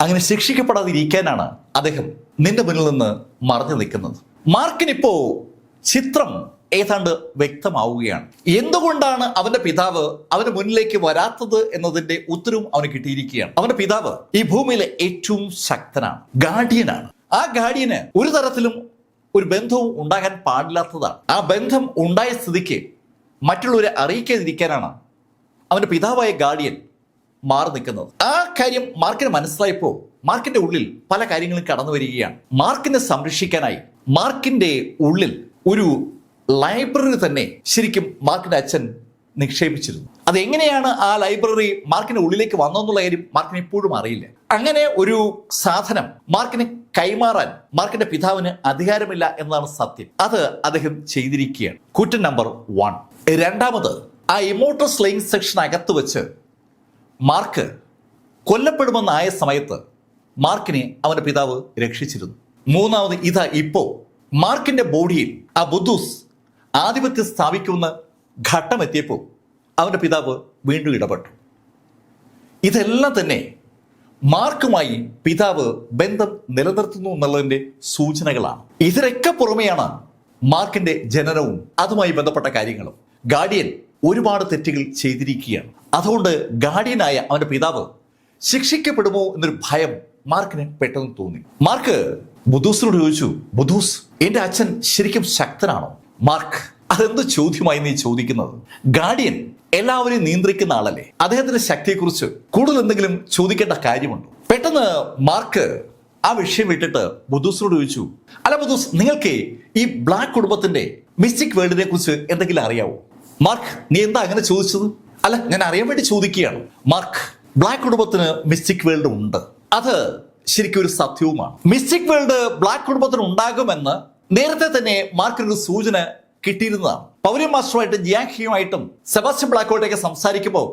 അങ്ങനെ ശിക്ഷിക്കപ്പെടാതിരിക്കാനാണ് അദ്ദേഹം നിന്റെ മുന്നിൽ നിന്ന് മറഞ്ഞു നിൽക്കുന്നത്. മാർക്കിനിപ്പോ ചിത്രം ഏതാണ്ട് വ്യക്തമാവുകയാണ്. എന്തുകൊണ്ടാണ് അവന്റെ പിതാവ് അവന്റെ മുന്നിലേക്ക് വരാത്തത് എന്നതിന്റെ ഉത്തരവും അവന് കിട്ടിയിരിക്കുകയാണ്. അവന്റെ പിതാവ് ഈ ഭൂമിയിലെ ഏറ്റവും ശക്തനാണ്, ഗാർഡിയനാണ്. ആ ഗാർഡിയന് ഒരു തരത്തിലും ഒരു ബന്ധവും ഉണ്ടാകാൻ പാടില്ലാത്തതാണ്. ആ ബന്ധം ഉണ്ടായ സ്ഥിതിക്ക് മറ്റുള്ളവരെ അറിയിക്കാതിരിക്കാനാണ് അവന്റെ പിതാവായ ഗാർഡിയൻ മാറി നിൽക്കുന്നത്. ആ കാര്യം മാർക്കിന് മനസ്സിലായപ്പോൾ മാർക്കിന്റെ ഉള്ളിൽ പല കാര്യങ്ങളും കടന്നു വരികയാണ്. മാർക്കിനെ സംരക്ഷിക്കാനായി മാർക്കിന്റെ ഉള്ളിൽ ഒരു ലൈബ്രറി തന്നെ ശരിക്കും മാർക്കിന്റെ അച്ഛൻ നിക്ഷേപിച്ചിരുന്നു. അതെങ്ങനെയാണ് ആ ലൈബ്രറി മാർക്കിന്റെ ഉള്ളിലേക്ക് വന്നെന്നുള്ള കാര്യം മാർക്കിന് ഇപ്പോഴും അറിയില്ല. അങ്ങനെ ഒരു സാധനം മാർക്കിന് കൈമാറാൻ മാർക്കിന്റെ പിതാവിന് അധികാരമില്ല എന്നതാണ് സത്യം. അത് അദ്ദേഹം ചെയ്തിരിക്കുകയാണ്. കുറ്റം നമ്പർ 1. രണ്ടാമത്, ആ ഇമോർട്ടൽ സ്ലേയിങ് സെക്ഷൻ അകത്ത് വെച്ച് മാർക്ക് കൊല്ലപ്പെടുമെന്നായ സമയത്ത് മാർക്കിനെ അവന്റെ പിതാവ് രക്ഷിച്ചിരുന്നു. മൂന്നാമത്, ഇതാ ഇപ്പോ മാർക്കിന്റെ ബോഡിയിൽ ആ ബുദൂസ് ആധിപത്യം സ്ഥാപിക്കുന്ന ഘട്ടം എത്തിയപ്പോൾ അവന്റെ പിതാവ് വീണ്ടും ഇടപെട്ടു. ഇതെല്ലാം തന്നെ മാർക്കുമായി പിതാവ് ബന്ധം നിലനിർത്തുന്നു എന്നുള്ളതിന്റെ സൂചനകളാണ്. ഇതിനൊക്കെ പുറമെയാണ് മാർക്കിന്റെ ജനനവും അതുമായി ബന്ധപ്പെട്ട കാര്യങ്ങളും. ഗാർഡിയൻ ഒരുപാട് തെറ്റുകൾ ചെയ്തിരിക്കുകയാണ്. അതുകൊണ്ട് ഗാർഡിയനായ അവന്റെ പിതാവ് ശിക്ഷിക്കപ്പെടുമോ എന്നൊരു ഭയം മാർക്കിന് പെട്ടെന്ന് തോന്നി. മാർക്ക് ബുദൂസിനോട് ചോദിച്ചു, ബുദൂസ്, എന്റെ അച്ഛൻ ശരിക്കും ശക്തനാണോ? മാർക്ക്, അതെന്ത് ചോദ്യമായി നീ ചോദിക്കുന്നത്? ഗാർഡിയൻ എല്ലാവരെയും നിയന്ത്രിക്കുന്ന ആളല്ലേ. അദ്ദേഹത്തിന്റെ ശക്തിയെക്കുറിച്ച് കൂടുതൽ എന്തെങ്കിലും ചോദിക്കേണ്ട കാര്യമുണ്ടോ? പെട്ടെന്ന് മാർക്ക് ആ വിഷയം വിട്ടിട്ട് ബുദൂസിനോട് ചോദിച്ചു, അല്ല ബുദൂസ്, നിങ്ങൾക്ക് ഈ ബ്ലാക്ക് കുടുംബത്തിന്റെ മിസ്റ്റിക് വേൾഡിനെ കുറിച്ച് എന്തെങ്കിലും അറിയാവോ? മാർക്ക്, നീ എന്താ അങ്ങനെ ചോദിച്ചത്? അല്ല, ഞാൻ അറിയാൻ വേണ്ടി ചോദിക്കുകയാണ്. മാർക്ക്, ബ്ലാക്ക് കുടുംബത്തിന് മിസ്റ്റിക് വേൾഡ് ഉണ്ട്. അത് ശരിക്കും ഒരു സത്യവുമാണ്. മിസ്റ്റിക് വേൾഡ് ബ്ലാക്ക് കുടുംബത്തിന് ഉണ്ടാകുമെന്ന് നേരത്തെ തന്നെ മാർക്കിനൊരു സൂചന കിട്ടിയിരുന്നതാണ്. പൗരൻ മാസ്റ്ററുമായിട്ടും ജിയാങ്ഹിയുമായിട്ടും സെബാസ്റ്റ്യൻ ബ്ലാക്കോട്ടൊക്കെ സംസാരിക്കുമ്പോൾ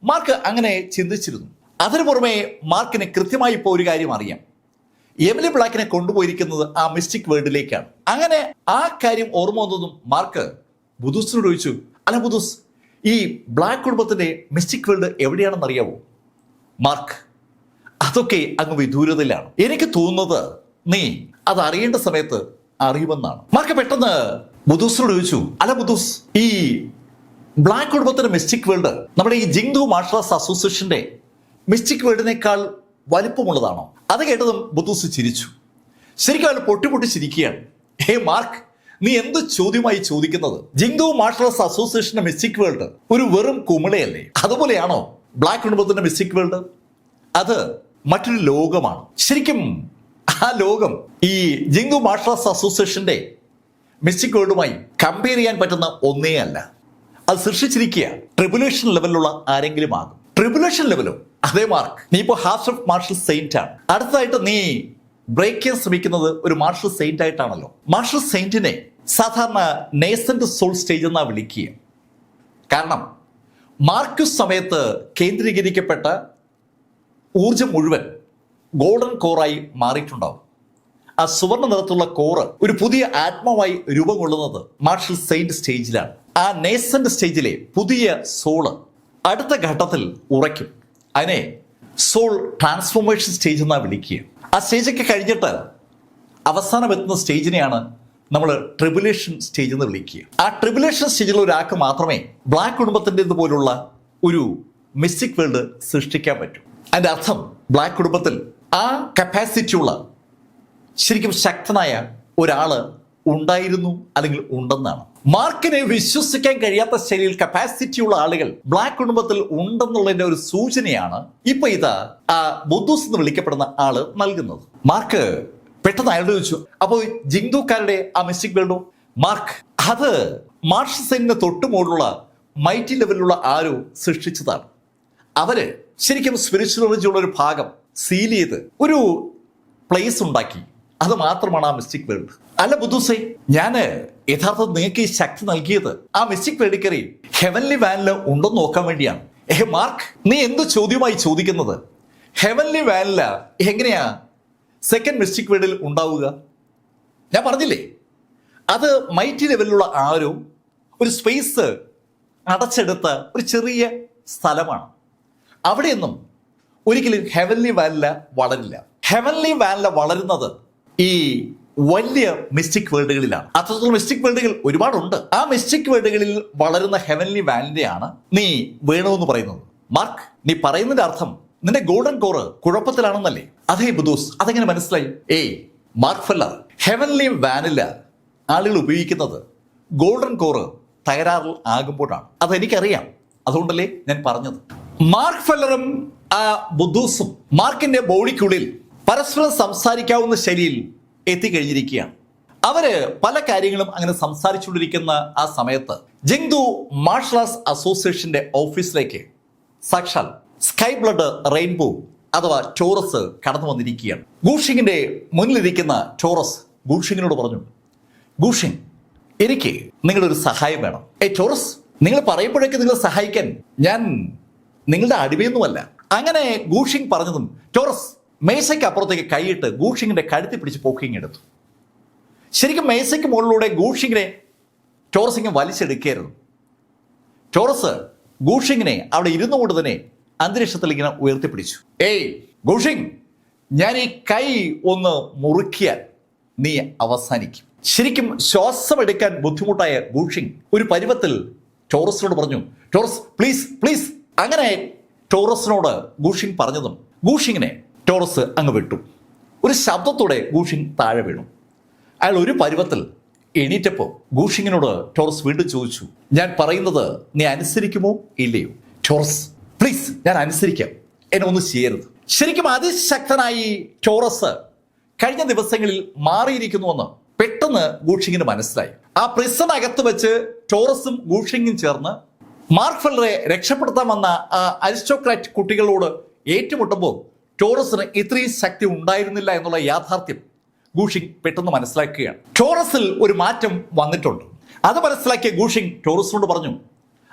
മാർക്ക് അങ്ങനെ ചിന്തിച്ചിരുന്നു. അതിനു പുറമെ മാർക്കിന് കൃത്യമായി ഇപ്പോൾ ഒരു കാര്യം അറിയാം, എമിലി ബ്ലാക്കിനെ കൊണ്ടുപോയിരിക്കുന്നത് ആ മിസ്റ്റിക് വേൾഡിലേക്കാണ്. അങ്ങനെ ആ കാര്യം ഓർമ്മ വന്നതും മാർക്ക് ബുദൂസിനോട് ചോദിച്ചു, അല്ല ബുദൂസ്, ഈ ബ്ലാക്ക് കുടുംബത്തിന്റെ മിസ്റ്റിക് വേൾഡ് എവിടെയാണെന്ന് അറിയാവോ? മാർക്ക്, അതൊക്കെ അങ്ങ് വിദൂരതയിലാണ്. എനിക്ക് തോന്നുന്നത് നീ അത് അറിയേണ്ട സമയത്ത് അറിയുമെന്നാണ്. മാർക്ക് പെട്ടെന്ന് ബുദൂസിനോട് ചോദിച്ചു, അല്ല ബുദൂസ്, ഈ ബ്ലാക്ക് കുടുംബത്തിന്റെ മിസ്റ്റിക് വേൾഡ് നമ്മുടെ ഈ ജിങ്ദു മാർഷൽ ആർട്സ് അസോസിയേഷന്റെ മിസ്റ്റിക് വേൾഡിനേക്കാൾ വലിപ്പമുള്ളതാണോ? അത് കേട്ടതും ബുദൂസ് ചിരിച്ചു. ശരിക്കും അയാൾ പൊട്ടി ചിരിക്കുകയാണ്. മാർക്ക്, നീ എന്ത് ചോദ്യമായി ചോദിക്കുന്നത്? ജിങ്ദു മാർഷൽ ആർട്സ് അസോസിയേഷന്റെ മിസ്റ്റിക് വേൾഡ് ഒരു വെറും കുമിളയല്ലേ? അതുപോലെയാണോ ബ്ലാക്ക് കുടുംബത്തിന്റെ മിസ്റ്റിക് വേൾഡ്? അത് മറ്റൊരു ലോകമാണ്. ശരിക്കും ആ ലോകം ഈ ജിങ്ദു മാർഷൽ ആർട്സ് അസോസിയേഷന്റെ മിസ്റ്റിക് വേൾഡുമായി കമ്പയർ ചെയ്യാൻ പറ്റുന്ന ഒന്നേ അല്ല. അത് സൃഷ്ടിച്ചിരിക്കുക ട്രിബുലേഷൻ ലെവലിലുള്ള ആരെങ്കിലും ആകും. ട്രിബുലേഷൻ ലെവലോ? അതേ മാർക്ക്, നീ ഇപ്പോൾ ഹാഫ് ഓഫ് മാർഷൽ സെയിന്റ് ആണ്. അടുത്തതായിട്ട് നീ ബ്രേക്ക് ചെയ്യാൻ ശ്രമിക്കുന്നത് ഒരു മാർഷൽ സെയിന്റ് ആയിട്ടാണല്ലോ. മാർഷൽ സെയിന്റിനെ സാധാരണ നേസന്റ് സോൾ സ്റ്റേജ് എന്നാ വിളിക്കുക. കാരണം മാർക്യൂസ് സമയത്ത് കേന്ദ്രീകരിക്കപ്പെട്ട ഊർജം മുഴുവൻ ഗോൾഡൻ കോറായി മാറിയിട്ടുണ്ടാവും. ആ സുവർണ്ണ നിറത്തുള്ള കോറ് ഒരു പുതിയ ആത്മാവായി രൂപം കൊള്ളുന്നത് മാർഷൽ സെയിന്റ് സ്റ്റേജിലാണ്. ആ നേസന്റ് സ്റ്റേജിലെ പുതിയ സോള് അടുത്ത ഘട്ടത്തിൽ ഉറയ്ക്കും. അതിനെ സോൾ ട്രാൻസ്ഫോർമേഷൻ സ്റ്റേജ് എന്നാ വിളിക്കുക. ആ സ്റ്റേജൊക്കെ കഴിഞ്ഞിട്ട് അവസാനം എത്തുന്ന സ്റ്റേജിനെയാണ് നമ്മൾ ട്രിബുലേഷൻ സ്റ്റേജ് എന്ന് വിളിക്കുക. ആ ട്രിബുലേഷൻ സ്റ്റേജിൽ ഒരാൾക്ക് മാത്രമേ ബ്ലാക്ക് കുടുംബത്തിൻ്റെത് പോലുള്ള ഒരു മിസ്റ്റിക് വേൾഡ് സൃഷ്ടിക്കാൻ പറ്റൂ. അതിൻ്റെ അർത്ഥം ബ്ലാക്ക് കുടുംബത്തിൽ ആ കപ്പാസിറ്റി ഉള്ള ശരിക്കും ശക്തനായ ഒരാള് ഉണ്ടായിരുന്നു അല്ലെങ്കിൽ ഉണ്ടെന്നാണ്. മാർക്കിനെ വിശ്വസിക്കാൻ കഴിയാത്ത ശൈലിയിൽ കപ്പാസിറ്റിയുള്ള ആളുകൾ ബ്ലാക്ക് കുടുംബത്തിൽ ഉണ്ടെന്നുള്ളതിന്റെ ഒരു സൂചനയാണ് ഇപ്പൊ ഇതാ ബുദ്ധൂസ് എന്ന് വിളിക്കപ്പെടുന്ന ആള് നൽകുന്നത്. മാർക്ക് പെട്ടെന്ന് അയാളോട് ചോദിച്ചു, അപ്പോൾ ജിങ്ദുക്കാരുടെ ആ മിസ്റ്റിക് വേൾഡോ? മാർക്ക്, അത് മാർഷസൈനിന് തൊട്ട് മുകളിലുള്ള മൈറ്റി ലെവലിലുള്ള ആരോ സൃഷ്ടിച്ചതാണ്. അവര് ശരിക്കും സ്പിരിച്വലോജിയുള്ള ഒരു ഭാഗം സീൽ ചെയ്ത് ഒരു പ്ലേസ് ഉണ്ടാക്കി. അത് മാത്രമാണ് ആ മിസ്റ്റിക് വേൾഡ്. അല്ല ബുദ്ധൂസേ, ഞാന് യഥാർത്ഥത്തിൽ നിങ്ങൾക്ക് ഈ ശക്തി നൽകിയത് ആ മിസ്റ്റിക് വേൾഡിൽ കയറി ഹെവൻലി വാനില് ഉണ്ടെന്ന് നോക്കാൻ വേണ്ടിയാണ്. മാർക്ക്, നീ എന്ത് ചോദ്യമായി ചോദിക്കുന്നത്? ഹെവൻലി വാനില എങ്ങനെയാ സെക്കൻഡ് മിസ്റ്റിക് വേൾഡിൽ ഉണ്ടാവുക? ഞാൻ പറഞ്ഞില്ലേ, അത് മൈറ്റി ലെവലിലുള്ള ആരോ ഒരു സ്പേസ് അടച്ചെടുത്ത ഒരു ചെറിയ സ്ഥലമാണ്. അവിടെയൊന്നും ഒരിക്കലും ഹെവൻലി വാനില വളരില്ല. ഹെവൻലി വാനില വളരുന്നത് ഈ വലിയ മിസ്റ്റിക് വേൾഡുകളിലാണ്. അത്തരത്തിലുള്ള മിസ്റ്റിക് വേൾഡുകൾ ഒരുപാടുണ്ട്. ആ മിസ്റ്റിക് വേൾഡുകളിൽ വളരുന്ന ഹെവൻലി വാനിലയാണ് നീ വേണമെന്ന് പറയുന്നത്. മാർക്ക്, നീ പറയുന്നതിന്റെ അർത്ഥം നിന്റെ ഗോൾഡൻ കോറ് കുഴപ്പത്തിലാണെന്നല്ലേ? അതേ ബുദ്ധൂസ്, അതെങ്ങനെ മനസ്സിലായി? മാർക്ക് ഫെല്ലർ, ഹെവൻലി വാനില ആളുകൾ ഉപയോഗിക്കുന്നത് ഗോൾഡൻ കോറ് തകരാറിൽ ആകുമ്പോഴാണ്. അതെനിക്കറിയാം, അതുകൊണ്ടല്ലേ ഞാൻ പറഞ്ഞത്. മാർക്ക് ഫെല്ലറും ബുദ്ധൂസും മാർക്കിന്റെ ബോഡിക്കുള്ളിൽ പരസ്പരം സംസാരിക്കാവുന്ന ശൈലിയിൽ എത്തിക്കഴിഞ്ഞിരിക്കുകയാണ്. അവര് പല കാര്യങ്ങളും അങ്ങനെ സംസാരിച്ചുകൊണ്ടിരിക്കുന്ന ആ സമയത്ത് ജിങ്ദു മാർഷൽ ആർട്സ് അസോസിയേഷന്റെ ഓഫീസിലേക്ക് സാക്ഷാൽ സ്കൈ ബ്ലഡ് റെയിൻബോ അഥവാ ടോറസ് കടന്നു വന്നിരിക്കുകയാണ്. ഗൂഷിങ്ങിന്റെ മുന്നിലിരിക്കുന്ന ടോറസ് ഗൂഷിങ്ങിനോട് പറഞ്ഞു, ഗൂഷിങ്, എനിക്ക് നിങ്ങളൊരു സഹായം വേണം. ടോറസ്, നിങ്ങൾ പറയുമ്പോഴേക്ക് നിങ്ങളെ സഹായിക്കാൻ ഞാൻ നിങ്ങളുടെ അടിമയൊന്നുമല്ല. അങ്ങനെ ഗൂഷിങ് പറഞ്ഞതും ടോറസ് മേശയ്ക്ക് അപ്പുറത്തേക്ക് കൈയിട്ട് ഗൂഷിങ്ങിന്റെ കഴുത്തി പിടിച്ച് പോക്കിങ് എടുത്തു. ശരിക്കും മേശയ്ക്ക് മുകളിലൂടെ ഗൂഷിങ്ങിനെ ടോറസിങ് വലിച്ചെടുക്കുകയായിരുന്നു. ടോറസ് ഗൂഷിങ്ങിനെ അവിടെ ഇരുന്നു കൊണ്ട് തന്നെ അന്തരീക്ഷത്തിൽ ഇങ്ങനെ ഉയർത്തിപ്പിടിച്ചു. ഗൂഷിങ്, ഞാൻ ഈ കൈ ഒന്ന് മുറുക്കിയാൽ നീ അവസാനിക്കും. ശരിക്കും ശ്വാസം എടുക്കാൻ ബുദ്ധിമുട്ടായ ഗൂഷിങ് ഒരു പരുവത്തിൽ ടോറസിനോട് പറഞ്ഞു, ടോറസ് പ്ലീസ് പ്ലീസ്. അങ്ങനെ ടോറസിനോട് ഗൂഷിങ് പറഞ്ഞതും ഗൂഷിങ്ങിനെ ടോറസ് അങ്ങ് വിട്ടു. ഒരു ശബ്ദത്തോടെ ഗൂഷിങ് താഴെ വീണു. അയാൾ ഒരു പരുവത്തിൽ എണീറ്റപ്പോൾ ഗൂഷിങ്ങിനോട് ടോറസ് വീണ്ടും ചോദിച്ചു, ഞാൻ പറയുന്നത് നീ അനുസരിക്കുമോ ഇല്ലയോ? ടോറസ്, പ്ലീസ്, ഞാൻ അനുസരിക്കാം, എന്നെ ഒന്നും ചെയ്യരുത്. ശരിക്കും അതിശക്തനായി ടോറസ് കഴിഞ്ഞ ദിവസങ്ങളിൽ മാറിയിരിക്കുന്നുവെന്ന് പെട്ടെന്ന് ഗൂഷിങ്ങിന് മനസ്സിലായി. ആ പ്രിസണകത്ത് വെച്ച് ടോറസും ഗൂഷിങ്ങും ചേർന്ന് മാർക്ക് ഫെല്ലറെ രക്ഷപ്പെടുത്താൻ വന്ന ആ അരിസ്റ്റോക്രാറ്റ് കുട്ടികളോട് ഏറ്റുമുട്ടുമ്പോൾ ടോറസിന് ഇത്രയും ശക്തി ഉണ്ടായിരുന്നില്ല എന്നുള്ള യാഥാർത്ഥ്യം ഗൂഷിങ് പെട്ടെന്ന് മനസ്സിലാക്കുകയാണ്. ടോറസിൽ ഒരു മാറ്റം വന്നിട്ടുണ്ട്. അത് മനസ്സിലാക്കിയ ഗൂഷിങ് ടോറസിനോട് പറഞ്ഞു,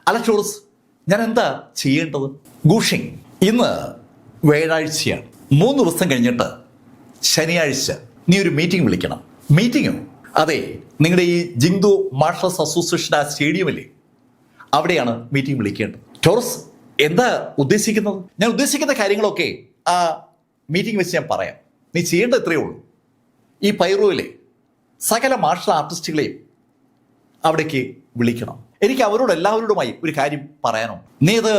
അല്ല ടോറസ്, ഞാൻ എന്താ ചെയ്യേണ്ടത്? ഗൂഷിങ്, ഇന്ന് വ്യാഴാഴ്ചയാണ്. 3 ദിവസം കഴിഞ്ഞിട്ട് ശനിയാഴ്ച നീ ഒരു മീറ്റിംഗ് വിളിക്കണം. മീറ്റിംഗോ? അതെ, നിങ്ങളുടെ ഈ ജിങ്ദു മാർഷൽ ആർട്സ് അസോസിയേഷൻ ആ സ്റ്റേഡിയമില്ലേ, അവിടെയാണ് മീറ്റിംഗ് വിളിക്കേണ്ടത്. ടോറസ്, എന്താ ഉദ്ദേശിക്കുന്നത്? ഞാൻ ഉദ്ദേശിക്കുന്ന കാര്യങ്ങളൊക്കെ ആ മീറ്റിംഗ് വെച്ച് ഞാൻ പറയാം. നീ ചെയ്യേണ്ടത് ഇത്രയേ ഉള്ളൂ. ഈ പൈറോയിലെ സകല മാർഷൽ ആർട്ടിസ്റ്റുകളെയും അവിടേക്ക് വിളിക്കണം. എനിക്ക് അവരോട് എല്ലാവരോടുമായി ഒരു കാര്യം പറയാനുണ്ട്. നീ അത്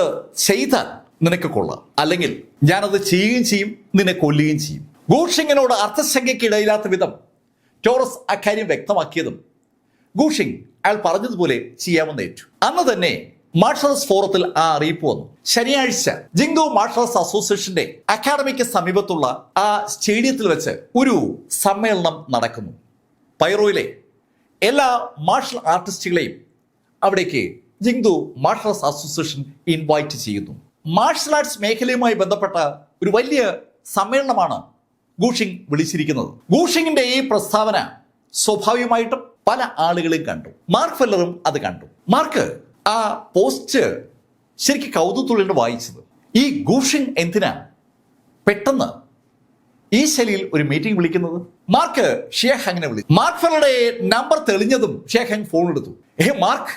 ചെയ്താൽ നിനക്ക് കൊള്ളാം, അല്ലെങ്കിൽ ഞാനത് ചെയ്യുകയും ചെയ്യും, നിന്നെ കൊല്ലുകയും ചെയ്യും. ഗൂഷിങ്ങിനോട് അർത്ഥശങ്കയ്ക്ക് ഇടയില്ലാത്ത വിധം ടോറസ് അക്കാര്യം വ്യക്തമാക്കിയതും ഗൂഷിങ് അയാൾ പറഞ്ഞതുപോലെ ചെയ്യാമെന്ന് ഏറ്റു. അന്ന് തന്നെ മാർഷൽ ആർട്സ് ഫോറത്തിൽ ആ അറിയിപ്പ് വന്നു. ശനിയാഴ്ച ജിങ്ദു മാർഷൽ ആർട്സ് അസോസിയേഷന്റെ അക്കാഡമിക്ക് സമീപത്തുള്ള ആ സ്റ്റേഡിയത്തിൽ വെച്ച് ഒരു സമ്മേളനം നടക്കുന്നു. പൈറോയിലെ എല്ലാ മാർഷൽ ആർട്ടിസ്റ്റുകളെയും അവിടേക്ക് ജിങ്ദു മാർഷൽ ആർട്സ് അസോസിയേഷൻ ഇൻവൈറ്റ് ചെയ്യുന്നു. മാർഷൽ ആർട്സ് മേഖലയുമായി ബന്ധപ്പെട്ട ഒരു വലിയ സമ്മേളനമാണ് ഗൂഷിങ് വിളിച്ചിരിക്കുന്നത്. ഗൂഷിങ്ങിന്റെ ഈ പ്രസ്താവന സ്വാഭാവികമായിട്ടും പല ആളുകളും കണ്ടു. മാർക്ക് ഫെല്ലറും അത് കണ്ടു. മാർക്ക് ആ പോസ്റ്റ് ശരിക്കും കൗതുകത്തോടെ വായിച്ചത്. ഈ ഗൂഷിങ് എന്തിനാ പെട്ടെന്ന് ഈ ശൈലിയിൽ ഒരു മീറ്റിംഗ് വിളിക്കുന്നത്? മാർക്ക് ഷിയാഹാങ്ങിനെ വിളിച്ചു. മാർക്ക് ഫെല്ലറുടെ നമ്പർ തെളിഞ്ഞതും ഷിയാഹാങ് ഫോൺ എടുത്തു. മാർക്ക്,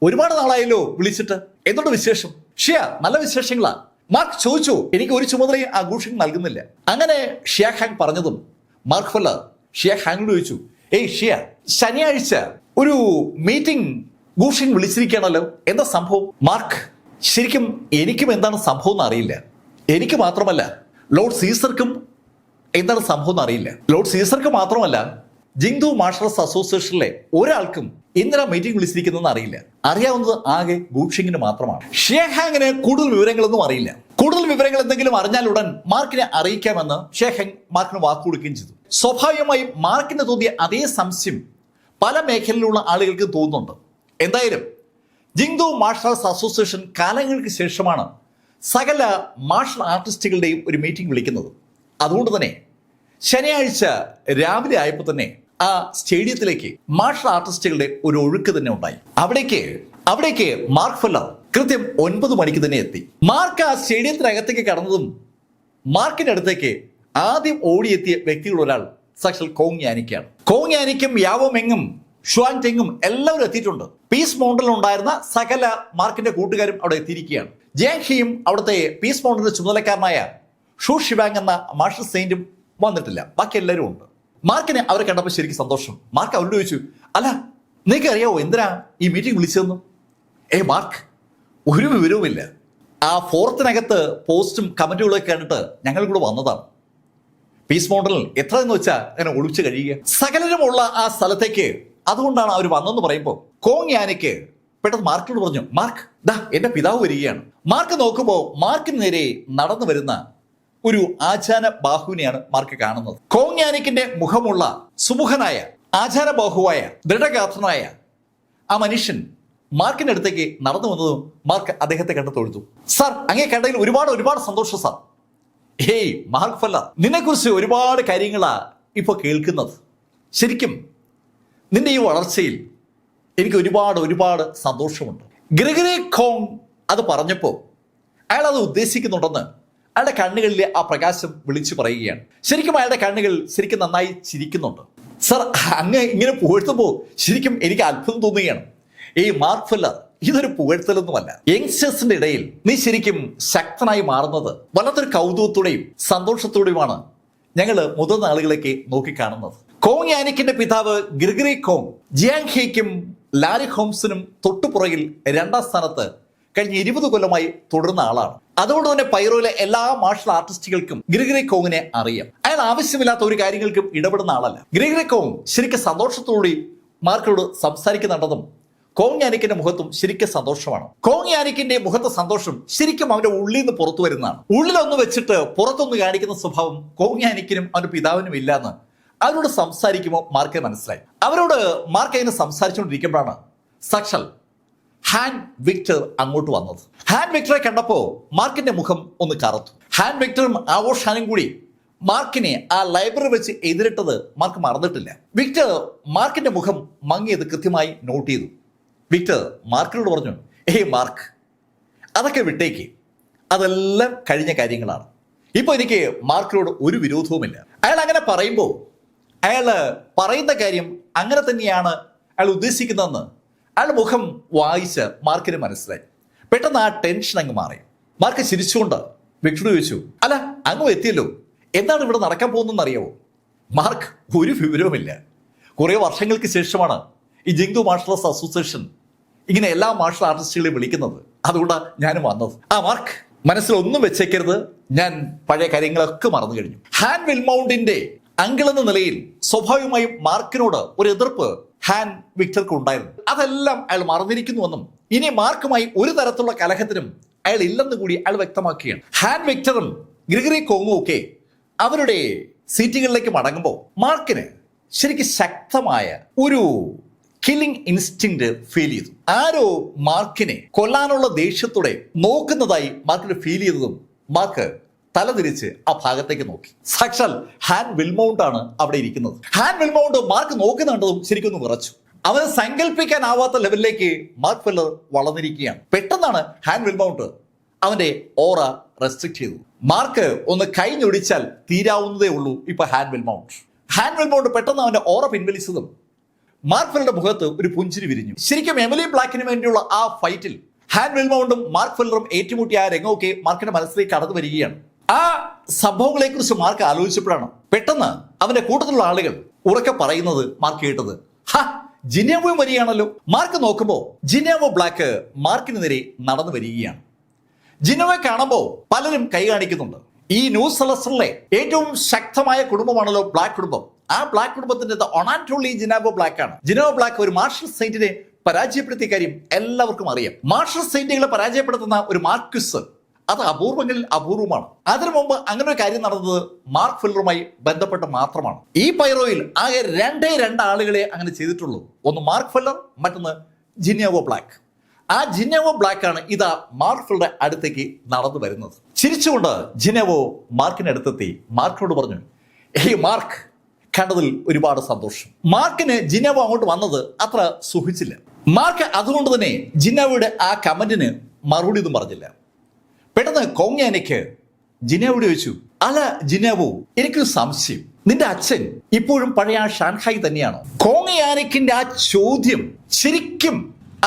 ഒരുപാട് നാളായല്ലോ വിളിച്ചിട്ട്, എന്തുകൊണ്ട് വിശേഷം? ഷിയ, നല്ല വിശേഷങ്ങളാ. മാർക്ക് ചോദിച്ചു, എനിക്ക് ഒരു ചുമതലയും ആ ഗൂഷിങ് നൽകുന്നില്ല. അങ്ങനെ ഷിയാഹാങ് പറഞ്ഞതും മാർക്ക് ഫെല്ലർ ഷിയാഹാങ്ങിനോട് ചോദിച്ചു, ഷിയ, ശനിയാഴ്ച ഒരു മീറ്റിംഗ് ഗൂഷിങ് വിളിച്ചിരിക്കുകയാണല്ലോ, എന്താ സംഭവം? മാർക്ക്, ശരിക്കും എനിക്കും എന്താണ് സംഭവം എന്ന് അറിയില്ല. എനിക്ക് മാത്രമല്ല, ലോർഡ് സീസർക്കും എന്താണ് സംഭവം എന്ന് അറിയില്ല. ലോർഡ് സീസർക്ക് മാത്രമല്ല, ജിങ്ദു മാർഷൽ ആർട്സ് അസോസിയേഷനിലെ ഒരാൾക്കും എന്തിനാ മീറ്റിംഗ് വിളിച്ചിരിക്കുന്നതെന്ന് അറിയില്ല. അറിയാവുന്നത് ആകെ ഗൂഷിങ്ങിന് മാത്രമാണ്. ഷേഹാങ്ങിന് കൂടുതൽ വിവരങ്ങളൊന്നും അറിയില്ല. കൂടുതൽ വിവരങ്ങൾ എന്തെങ്കിലും അറിഞ്ഞാൽ ഉടൻ മാർക്കിനെ അറിയിക്കാമെന്ന് ഷേഹാങ് മാർക്കിന് വാക്ക് കൊടുക്കുകയും ചെയ്തു. സ്വാഭാവികമായും മാർക്കിന് തോന്നിയ അതേ സംശയം പല മേഖലയിലുള്ള ആളുകൾക്ക് തോന്നുന്നുണ്ട്. എന്തായാലും ജിങ്ദു മാർഷൽ ആർട്സ് അസോസിയേഷൻ കാലങ്ങൾക്ക് ശേഷമാണ് സകല മാർഷൽ ആർട്ടിസ്റ്റുകളുടെയും ഒരു മീറ്റിംഗ് വിളിക്കുന്നത്. അതുകൊണ്ട് തന്നെ ശനിയാഴ്ച രാവിലെ ആയപ്പോൾ തന്നെ ആ സ്റ്റേഡിയത്തിലേക്ക് മാർഷൽ ആർട്ടിസ്റ്റുകളുടെ ഒരു ഒഴുക്ക് തന്നെ ഉണ്ടായി. അവിടേക്ക് മാർക്ക് ഫെല്ലർ കൃത്യം 9 മണിക്ക് തന്നെ എത്തി. മാർക്ക് ആ സ്റ്റേഡിയത്തിനകത്തേക്ക് കടന്നതും മാർക്കിന്റെ അടുത്തേക്ക് ആദ്യം ഓടിയെത്തിയ വ്യക്തികളിൽ ഒരാൾ സാക്ഷാൽ കോങ് യാനിക്കാണ്. കോങ് യാനിക്കും യാവോ മെങ്ങും ഷുവാൻ ടെങ്ങും എല്ലാവരും എത്തിയിട്ടുണ്ട്. പീസ് മൗണ്ടനിൽ ഉണ്ടായിരുന്ന സകല മാർക്കിന്റെ കൂട്ടുകാരും അവിടെ എത്തിയിരിക്കുകയാണ്. ജിയാങ് ഹിയും അവിടുത്തെ പീസ് മൗണ്ടന്റെ ചുമതലക്കാരനായ ഷൂ ഷിവാങ് എന്ന മാർഷൽ സെയിന്റും വന്നിട്ടില്ല. ബാക്കി എല്ലാവരും ഉണ്ട്. മാർക്കിനെ അവരെ കണ്ടപ്പോൾ ശരിക്കും സന്തോഷം. മാർക്ക് അവരോട് ചോദിച്ചു, അല്ല നിങ്ങൾക്ക് അറിയാവോ എന്തിനാ ഈ മീറ്റിംഗ് വിളിച്ചതെന്ന്? മാർക്ക്, ഒരു വിവരവുമില്ല. ആ ഫോറത്തിനകത്ത് പോസ്റ്റും കമന്റുകളൊക്കെ കണ്ടിട്ട് ഞങ്ങൾ കൂടെ വന്നതാണ്. പീസ് മൗണ്ടനിൽ എത്ര എന്ന് വെച്ചാൽ അങ്ങനെ ഒളിച്ചു കഴിയുക. സകലരുമുള്ള ആ സ്ഥലത്തേക്ക് അതുകൊണ്ടാണ് അവർ വന്നെന്ന് പറയുമ്പോൾ കോങ് യാനിക്ക് പെട്ടെന്ന് മാർക്കിനോട് പറഞ്ഞു, മാർക്ക് ദാ എന്റെ പിതാവ് വരികയാണ്. മാർക്ക് നോക്കുമ്പോൾ മാർക്കിന് നേരെ നടന്നു വരുന്ന ഒരു ആചാര ബാഹുവിനെയാണ് മാർക്ക് കാണുന്നത്. കോങ് യാനിക്കിന്റെ മുഖമുള്ള സുമുഖനായ ആചാര ബാഹുവായ ദൃഢഗാത്രനായ ആ മനുഷ്യൻ മാർക്കിന്റെ അടുത്തേക്ക് നടന്നു വന്നതും മാർക്ക് അദ്ദേഹത്തെ കണ്ടു തൊഴുതു. സാർ, അങ്ങേ കണ്ടതിൽ ഒരുപാട് സന്തോഷം സാർ. മാർക്ക് ഫെല്ലർ, നിന്നെക്കുറിച്ച് ഒരുപാട് കാര്യങ്ങളാ ഇപ്പൊ കേൾക്കുന്നത്. ശരിക്കും നിന്റെ ഈ വളർച്ചയിൽ എനിക്ക് ഒരുപാട് സന്തോഷമുണ്ട്. ഗ്രിഗറി കോങ് അത് പറഞ്ഞപ്പോൾ അയാൾ അത് ഉദ്ദേശിക്കുന്നുണ്ടെന്ന് അയാളുടെ കണ്ണുകളിലെ ആ പ്രകാശം വിളിച്ചു പറയുകയാണ്. ശരിക്കും അയാളുടെ കണ്ണുകൾ ശരിക്കും നന്നായി ചിരിക്കുന്നുണ്ട്. സർ, അങ്ങ് ഇങ്ങനെ പുകഴ്ത്തുമ്പോൾ ശരിക്കും എനിക്ക് അത്ഭുതം തോന്നുകയാണ്. മാർക്ക് ഫെല്ലർ, ഇതൊരു പുകഴ്ത്തലൊന്നുമല്ല. യങ്സ്റ്റേഴ്സിന്റെ ഇടയിൽ നീ ശരിക്കും ശക്തനായി മാറുന്നത് വല്ലാത്തൊരു കൗതുകത്തോടെയും സന്തോഷത്തോടെയുമാണ് ഞങ്ങൾ മുതിർന്ന ആളുകളേക്ക് നോക്കിക്കാണുന്നത്. കോങ് യാനിക്കിന്റെ പിതാവ് ഗ്രിഗറി കോങ് ജിയാങ് ഹേയ്ക്കും ലാരി ഹോംസിനും തൊട്ടുപുറകിൽ 2ാം സ്ഥാനത്ത് കഴിഞ്ഞ 20 കൊല്ലമായി തുടരുന്ന ആളാണ്. അതുകൊണ്ട് തന്നെ പൈറോയിലെ എല്ലാ മാർഷൽ ആർട്ടിസ്റ്റുകൾക്കും ഗ്രിഗറി കോങ്ങിനെ അറിയാം. അയാൾ ആവശ്യമില്ലാത്ത ഒരു കാര്യങ്ങൾക്കും ഇടപെടുന്ന ആളല്ല. ഗ്രിഗറി കോങ് ശരിക്കും സന്തോഷത്തോടെ മാർക്കിനോട് സംസാരിക്കുന്നുണ്ടെന്നും കോങ് യാനിക്കിന്റെ മുഖത്തും ശരിക്കും സന്തോഷമാണ്. കോങ് യാനിക്കിന്റെ മുഖത്തെ സന്തോഷം ശരിക്കും അവന്റെ ഉള്ളിൽ നിന്ന് പുറത്തു വരുന്നതാണ്. ഉള്ളിലൊന്ന് വെച്ചിട്ട് പുറത്തൊന്ന് കാണിക്കുന്ന സ്വഭാവം കോങ് യാനിക്കിനും അവന്റെ പിതാവിനും ഇല്ലാന്ന് അവരോട് സംസാരിക്കുമ്പോൾ മാർക്ക് മനസ്സിലായി. അവരോട് മാർക്ക് അതിനെ സംസാരിച്ചുകൊണ്ടിരിക്കുമ്പോഴാണ് സാക്ഷാൽ ഹാൻ വിക്ടർ അങ്ങോട്ട് വന്നത്. ഹാൻ വിക്ടറെ കണ്ടപ്പോ മാർക്കിന്റെ മുഖം ഒന്ന് കറുത്തു. ഹാൻ വിക്ടറും ആഘോഷാനും കൂടി മാർക്കിനെ ആ ലൈബ്രറി വെച്ച് എതിരിട്ടത് മാർക്ക് മറന്നിട്ടില്ല. വിക്ടർ മാർക്കിന്റെ മുഖം മങ്ങിയത് കൃത്യമായി നോട്ട് ചെയ്തു. വിക്ടർ മാർക്കിനോട് പറഞ്ഞു, മാർക്ക്, അതൊക്കെ വിട്ടേക്ക്, അതെല്ലാം കഴിഞ്ഞ കാര്യങ്ങളാണ്. ഇപ്പൊ എനിക്ക് മാർക്കിനോട് ഒരു വിരോധവുമില്ല. അയാൾ അങ്ങനെ പറയുമ്പോൾ അയാൾ പറയുന്ന കാര്യം അങ്ങനെ തന്നെയാണ് അയാൾ ഉദ്ദേശിക്കുന്നതെന്ന് അയാളുടെ മുഖം വായിച്ച് മാർക്കിന് മനസ്സിലായി. പെട്ടെന്ന് ആ ടെൻഷൻ അങ്ങ് മാറി. മാർക്ക് ചിരിച്ചുകൊണ്ട് വിക്ടറോട് ചോദിച്ചു, അല്ല അങ്ങ് എത്തിയല്ലോ, എന്താണ് ഇവിടെ നടക്കാൻ പോകുന്നതെന്ന് അറിയാവോ? മാർക്ക്, ഒരു വിവരവുമില്ല. കുറെ വർഷങ്ങൾക്ക് ശേഷമാണ് ഈ ജിങ്ദു മാർഷൽ ആർട്സ് അസോസിയേഷൻ ഇങ്ങനെ എല്ലാ മാർഷൽ ആർട്ടിസ്റ്റുകളെയും വിളിക്കുന്നത്. അതുകൊണ്ടാണ് ഞാനും വന്നത്. മാർക്ക്, മനസ്സിലൊന്നും വെച്ചേക്കരുത്, ഞാൻ പഴയ കാര്യങ്ങളൊക്കെ മറന്നു കഴിഞ്ഞു. ഹാൻ വിൽമൗണ്ടിന്റെ അങ്കിൾ എന്ന നിലയിൽ സ്വാഭാവികമായും മാർക്കിനോട് ഒരു എതിർപ്പ് ഹാൻ വിക്ടർക്ക് ഉണ്ടായിരുന്നു. അതെല്ലാം അയാൾ മറന്നിരിക്കുന്നുവെന്നും ഇനി മാർക്കുമായി ഒരു തരത്തിലുള്ള കലഹത്തിനും അയാൾ ഇല്ലെന്ന് കൂടി അയാൾ വ്യക്തമാക്കുകയാണ്. ഹാൻ വിക്ടറും ഗ്രിഗറി കോങ്ങും ഒക്കെ അവരുടെ സീറ്റുകളിലേക്ക് മടങ്ങുമ്പോൾ മാർക്കിന് ശരിക്കും ശക്തമായ ഒരു കില്ലിംഗ് ഇൻസ്റ്റിങ്ക്ട് ഫീൽ ചെയ്തു. ആരോ മാർക്കിനെ കൊല്ലാനുള്ള ദേഷ്യത്തോടെ നോക്കുന്നതായി മാർക്കിന് ഫീൽ ചെയ്തതും മാർക്ക് തലതിരിച്ച് ആ ഭാഗത്തേക്ക് നോക്കി. സാക്ഷാൽ ഹാൻ വിൽമൗണ്ട് ആണ് അവിടെ ഇരിക്കുന്നത്. ഹാൻ വിൽമൗണ്ട് മാർക്ക് നോക്കുന്നുണ്ടതും ശരിക്കൊന്ന് വിറച്ചു. അവന് സങ്കല്പിക്കാനാവാത്ത ലെവലിലേക്ക് മാർക്ക് ഫെല്ലർ വളർന്നിരിക്കുകയാണ്. പെട്ടെന്നാണ് ഹാൻ വിൽമൗണ്ട് അവന്റെ ഓറ റെസ്ട്രിക്ട് ചെയ്തു. മാർക്ക് ഒന്ന് കൈഞ്ഞൊടിച്ചാൽ തീരാവുന്നതേ ഉള്ളൂ ഇപ്പൊ ഹാൻ വിൽമൗണ്ട് പെട്ടെന്ന് അവന്റെ ഓറ പിൻവലിച്ചതും മാർക്ക് ഫെല്ലറുടെ മുഖത്ത് ഒരു പുഞ്ചിരി വിരിഞ്ഞു. ശരിക്കും എമിലി ബ്ലാക്കിന് വേണ്ടിയുള്ള ആ ഫൈറ്റിൽ ഹാൻ വിൽമൗണ്ടും മാർക്ക് ഫെല്ലറും ഏറ്റുമുട്ടിയ ആ രംഗമൊക്കെ മാർക്കിന്റെ മനസ്സിലേക്ക് കടന്നു വരികയാണ്. ആ സംഭവങ്ങളെ കുറിച്ച് മാർക്ക് ആലോചിച്ചപ്പോഴാണ് പെട്ടെന്ന് അവന്റെ കൂട്ടത്തിലുള്ള ആളുകൾ ഉറക്കെ പറയുന്നത് മാർക്ക് കേട്ടത്. ജിനേവോയും വരികയാണല്ലോ. മാർക്ക് നോക്കുമ്പോൾ ജിനേവോ ബ്ലാക്ക് മാർക്കിന് നേരെ നടന്നു വരികയാണ്. ജിനോവെ കാണുമ്പോൾ പലരും കൈ കാണിക്കുന്നുണ്ട്. ഈ ന്യൂ സെലസ്റ്ററിലെ ഏറ്റവും ശക്തമായ കുടുംബമാണല്ലോ ബ്ലാക്ക് കുടുംബം. ആ ബ്ലാക്ക് കുടുംബത്തിന്റെ ഒണാൻറ്റോളി ജിനാവോ ബ്ലാക്ക് ആണ്. ജിനാവോ ബ്ലാക്ക് ഒരു മാർഷൽ സെയിന്റിനെ പരാജയപ്പെടുത്തിയ കാര്യം എല്ലാവർക്കും അറിയാം. മാർഷൽ സെയിന്റുകളെ പരാജയപ്പെടുത്തുന്ന ഒരു മാർക്വിസ് അത് അപൂർവങ്ങളിൽ അപൂർവമാണ്. അതിനു മുമ്പ് അങ്ങനെ ഒരു കാര്യം നടന്നത് മാർക്ക് ഫില്ലറുമായി ബന്ധപ്പെട്ട് മാത്രമാണ്. ഈ പൈറോയിൽ ആകെ രണ്ട് ആളുകളെ അങ്ങനെ ചെയ്തിട്ടുള്ളൂ. ഒന്ന് മാർക്ക് ഫില്ലർ, മറ്റൊന്ന് ജിനാവോ ബ്ലാക്ക്. ആ ജിനാവോ ബ്ലാക്ക് ആണ് ഇതാ മാർക്ക് ഫില്ലറുടെ അടുത്തേക്ക് നടന്നു വരുന്നത്. ചിരിച്ചുകൊണ്ട് ജിനാവോ മാർക്കിന്റെ അടുത്തെത്തി മാർക്കിനോട് പറഞ്ഞു, ഏയ് മാർക്ക്, കണ്ടതിൽ ഒരുപാട് സന്തോഷം. മാർക്കിന് ജിനാവോ അങ്ങോട്ട് വന്നത് അത്ര സുഖിച്ചില്ല. മാർക്ക് അതുകൊണ്ട് തന്നെ ജിനാവോയുടെ ആ കമന്റിന് മറുപടി ഒന്നും പറഞ്ഞില്ല. പെട്ടെന്ന് കോങ്യാനിക്ക് ജിനാവോട് ചോദിച്ചു, അല്ല ജിനാവോ, എനിക്കൊരു സംശയം, നിന്റെ അച്ഛൻ ഇപ്പോഴും പഴയ ആ ഷാൻഹായ് തന്നെയാണോ? കോങ്യാനിക്കിന്റെ ആ ചോദ്യം ശരിക്കും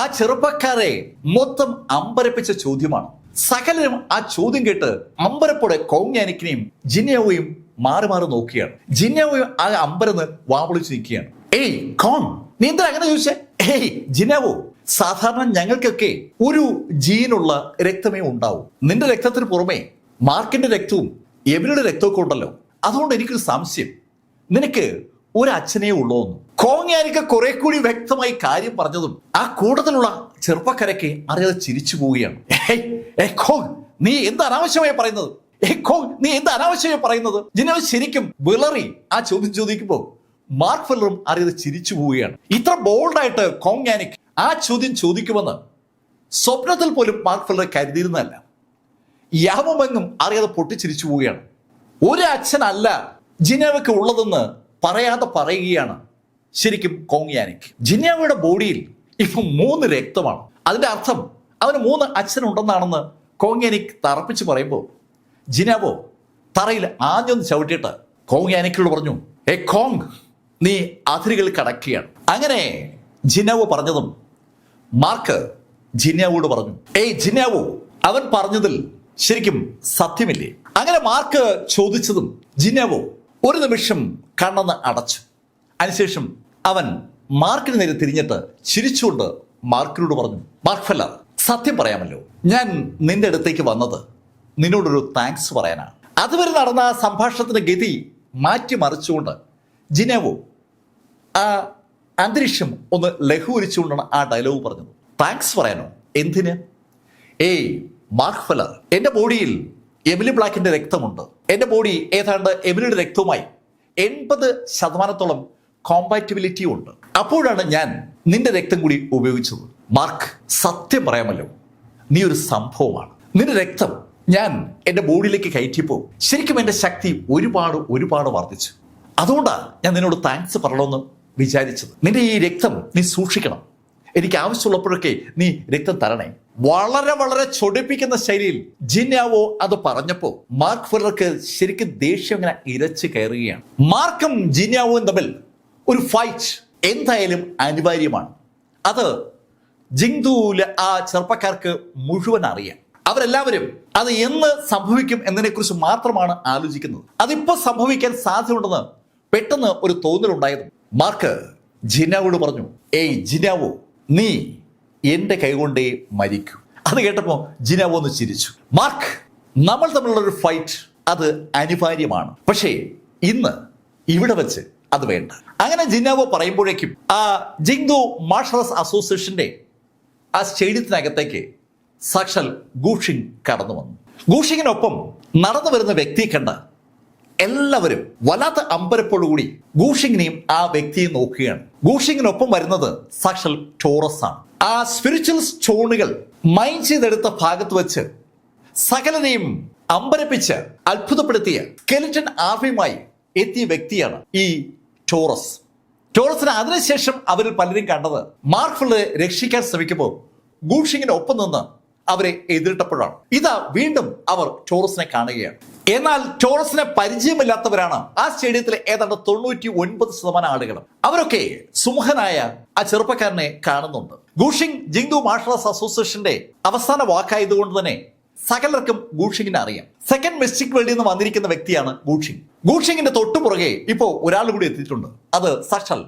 ആ ചെറുപ്പക്കാരെ മൊത്തം അമ്പരപ്പിച്ച ചോദ്യമാണ്. സകലരും ആ ചോദ്യം കേട്ട് അമ്പരപ്പോടെ കോങ്യാനിക്കിനെയും ജിനാവോയും മാറി മാറി നോക്കുകയാണ്. ജിനാവോയും ആ അമ്പരന്ന് വാവിളിച്ച് നിൽക്കുകയാണ്. ഏയ് കോങ്, നീ എന്താ അങ്ങനെ ചോദിച്ചേ? ഏയ് ജിനാവോ, സാധാരണ ഞങ്ങൾക്കൊക്കെ ഒരു ജീനുള്ള രക്തമേ ഉണ്ടാവൂ. നിന്റെ രക്തത്തിന് പുറമെ മാർക്കിന്റെ രക്തവും എവരുടെ രക്തമൊക്കെ ഉണ്ടല്ലോ. അതുകൊണ്ട് എനിക്കൊരു സംശയം, നിനക്ക് ഒരു അച്ഛനേ ഉള്ളൂ എന്ന്. കോങ്യാനിക്ക് കുറെ കൂടി വ്യക്തമായി കാര്യം പറഞ്ഞതും ആ കൂട്ടത്തിലുള്ള ചെറുപ്പക്കാരൊക്കെ അറിയാതെ ചിരിച്ചു പോവുകയാണ്. നീ എന്താ അനാവശ്യമായി പറയുന്നത്? നീ എന്താ അനാവശ്യമായി പറയുന്നത്? ജിനാവോ ശരിക്കും വിളറി ആ ചോദ്യം ചോദിക്കുമ്പോൾ മാർക്ക് ഫില്ലറും അറിയാതെ ചിരിച്ചു പോവുകയാണ്. ഇത്ര ബോൾഡായിട്ട് കോങ്യാനിക് ആ ചോദ്യം ചോദിക്കുമെന്ന് സ്വപ്നത്തിൽ പോലും മാർക്ക് ഫില്ലർ കരുതിയിരുന്നതല്ല. യാമമെങ്ങും അറിയാതെ പൊട്ടിച്ചിരിച്ചു പോവുകയാണ്. ഒരു അച്ഛനല്ല ജിനാവോയ്ക്ക് ഉള്ളതെന്ന് പറയാതെ പറയുകയാണ് ശരിക്കും കോങ്യാനിക്. ജിനാവോയുടെ ബോഡിയിൽ ഇപ്പൊ 3 രക്തമാണ്. അതിന്റെ അർത്ഥം അവന് 3 അച്ഛനുണ്ടെന്നാണെന്ന് കോങ്യാനിക് തറപ്പിച്ച് പറയുമ്പോൾ ജിനാവോ തറയിൽ ആഞ്ഞൊന്ന് ചവിട്ടിയിട്ട് കോങ്യാനിക്കിനോട് പറഞ്ഞു, കോങ്, നീ അതിരുകൾ കടക്കുകയാണ്. അങ്ങനെ ജിനാവോ പറഞ്ഞതും മാർക്ക് ജിനാവോട് പറഞ്ഞു, ജിനാവോ, അവൻ പറഞ്ഞതിൽ ശരിക്കും സത്യമില്ലേ? അങ്ങനെ മാർക്ക് ചോദിച്ചതും ജിനാവോ ഒരു നിമിഷം കണ്ണെന്ന് അടച്ചു. അതിനുശേഷം അവൻ മാർക്കിന് നേരെ തിരിഞ്ഞിട്ട് ചിരിച്ചുകൊണ്ട് മാർക്കിനോട് പറഞ്ഞു, മാർക്ക് ഫില്ലർ, സത്യം പറയാമല്ലോ, ഞാൻ നിന്റെ അടുത്തേക്ക് വന്നത് നിന്നോടൊരു താങ്ക്സ് പറയാനാണ്. അതുവരെ നടന്ന ആ സംഭാഷണത്തിന്റെ ഗതി മാറ്റിമറിച്ചുകൊണ്ട് ജിനാവോ ആ അന്തരീക്ഷം ഒന്ന് ലഘൂകരിച്ചുകൊണ്ടാണ് ആ ഡയലോഗ് പറഞ്ഞത്. താങ്ക്സ് പറയാനോ? എന്തിന്? മാർക്ക് ഫില്ലർ, എന്റെ ബോഡിയിൽ എമിലി ബ്ലാക്കിന്റെ രക്തമുണ്ട്. എന്റെ ബോഡി ഏതാണ്ട് എമിലിയുടെ രക്തവുമായി 80% കോമ്പാറ്റിബിലിറ്റി ഉണ്ട്. അപ്പോഴാണ് ഞാൻ നിന്റെ രക്തം കൂടി ഉപയോഗിച്ചത്. മാർക്ക്, സത്യം പറയാമല്ലോ, നീ ഒരു സംഭവമാണ്. നിന്റെ രക്തം ഞാൻ എന്റെ ബോഡിയിലേക്ക് കയറ്റിയപ്പോൾ ശരിക്കും എന്റെ ശക്തി ഒരുപാട് വർദ്ധിച്ചു. അതുകൊണ്ടാണ് ഞാൻ നിന്നോട് താങ്ക്സ് പറയണമെന്ന് വിചാരിച്ചത്. നിന്റെ ഈ രക്തം നീ സൂക്ഷിക്കണം. എനിക്ക് ആവശ്യമുള്ളപ്പോഴൊക്കെ നീ രക്തം തരണേ. വളരെ ചൊടിപ്പിക്കുന്ന ശൈലിയിൽ ജിനാവോ അത് പറഞ്ഞപ്പോ മാർക്ക് ഫില്ലർക്ക് ശരിക്കും ദേഷ്യം ഇങ്ങനെ ഇരച്ചു കയറുകയാണ്. മാർക്കും ജിനാവോയും തമ്മിൽ ഒരു ഫൈറ്റ് എന്തായാലും അനിവാര്യമാണ്. അത് ജിങ്ദുവിലെ ആ ചെറുപ്പക്കാർക്ക് മുഴുവൻ അറിയാം. അവരെല്ലാവരും അത് എന്ന് സംഭവിക്കും എന്നതിനെ കുറിച്ച് മാത്രമാണ് ആലോചിക്കുന്നത്. അതിപ്പോ സംഭവിക്കാൻ സാധ്യതയുണ്ടെന്ന് പെട്ടെന്ന് ഒരു തോന്നലുണ്ടായത്. മാർക്ക് ജിനാവോട് പറഞ്ഞു, ജിനാവോ, നീ എന്റെ കൈകൊണ്ടേ മരിക്കൂ. അത് കേട്ടപ്പോ ജിനാവോ ഒന്ന് ചിരിച്ചു. മാർക്ക്, നമ്മൾ തമ്മിലുള്ള ഒരു ഫൈറ്റ് അത് അനിവാര്യമാണ്, പക്ഷേ ഇന്ന് ഇവിടെ വെച്ച് അത് വേണ്ട. അങ്ങനെ ജിനാവോ പറയുമ്പോഴേക്കും ആ ജിങ്ദു മാർഷൽ ആർട്സ് അസോസിയേഷന്റെ ആ സ്റ്റേഡിയത്തിനകത്തേക്ക് സാക്ഷാൽ ഗൂഷിങ് കടന്നു വന്നു. ഗൂഷിങ്ങിനൊപ്പം നടന്നു വരുന്ന വ്യക്തിയെ കണ്ട് എല്ലാവരും വല്ലാത്ത അമ്പരപ്പോടുകൂടി ഗൂഷിങ്ങിനെയും ആ വ്യക്തിയെ നോക്കുകയാണ്. ഗൂഷിങ്ങിനൊപ്പം വരുന്നത് സാക്ഷാൽ ടോറസ് ആണ്. ആ സ്പിരിച്വൽ സ്റ്റോണുകൾ മൈൻ ചെയ്തെടുത്ത ഭാഗത്ത് വെച്ച് സകലരെയും അമ്പരപ്പിച്ച് അത്ഭുതപ്പെടുത്തിയ സ്കെലിറ്റൻ ആർമിയുമായി എത്തിയ വ്യക്തിയാണ് ഈ ടോറസ്. ടോറസിന് അതിനുശേഷം അവരിൽ പലരും കണ്ടത് മാർക്ക് ഫില്ലറെ രക്ഷിക്കാൻ ശ്രമിക്കുമ്പോൾ ഗൂഷിങ്ങിന് ഒപ്പം നിന്ന് അവരെ എതിരിട്ടപ്പോഴാണ്. ഇതാ വീണ്ടും അവർ ടോറസിനെ കാണുകയാണ്. എന്നാൽ ടോറസിനെ പരിചയമില്ലാത്തവരാണ് ആ സ്റ്റേഡിയത്തിലെ ഏതാണ്ട് 99% ആളുകളും. അവരൊക്കെ സുമുഖനായ ആ ചെറുപ്പക്കാരനെ കാണുന്നുണ്ട്. ഗൂഷിങ് ജിങ്ദു മാർഷൽ ആർട്സ് അസോസിയേഷന്റെ അവസാന വാക്കായതുകൊണ്ട് തന്നെ സകലർക്കും ഗൂഷിങ്ങിനെ അറിയാം. സെക്കൻഡ് മിസ്റ്റിക് വേൾഡിൽ നിന്ന് വന്നിരിക്കുന്ന വ്യക്തിയാണ് ഗൂഷിങ്. ഗൂഷിങ്ങിന്റെ തൊട്ടുപുറകെ ഇപ്പോ ഒരാൾ കൂടി എത്തിയിട്ടുണ്ട്. അത് സാക്ഷാൽ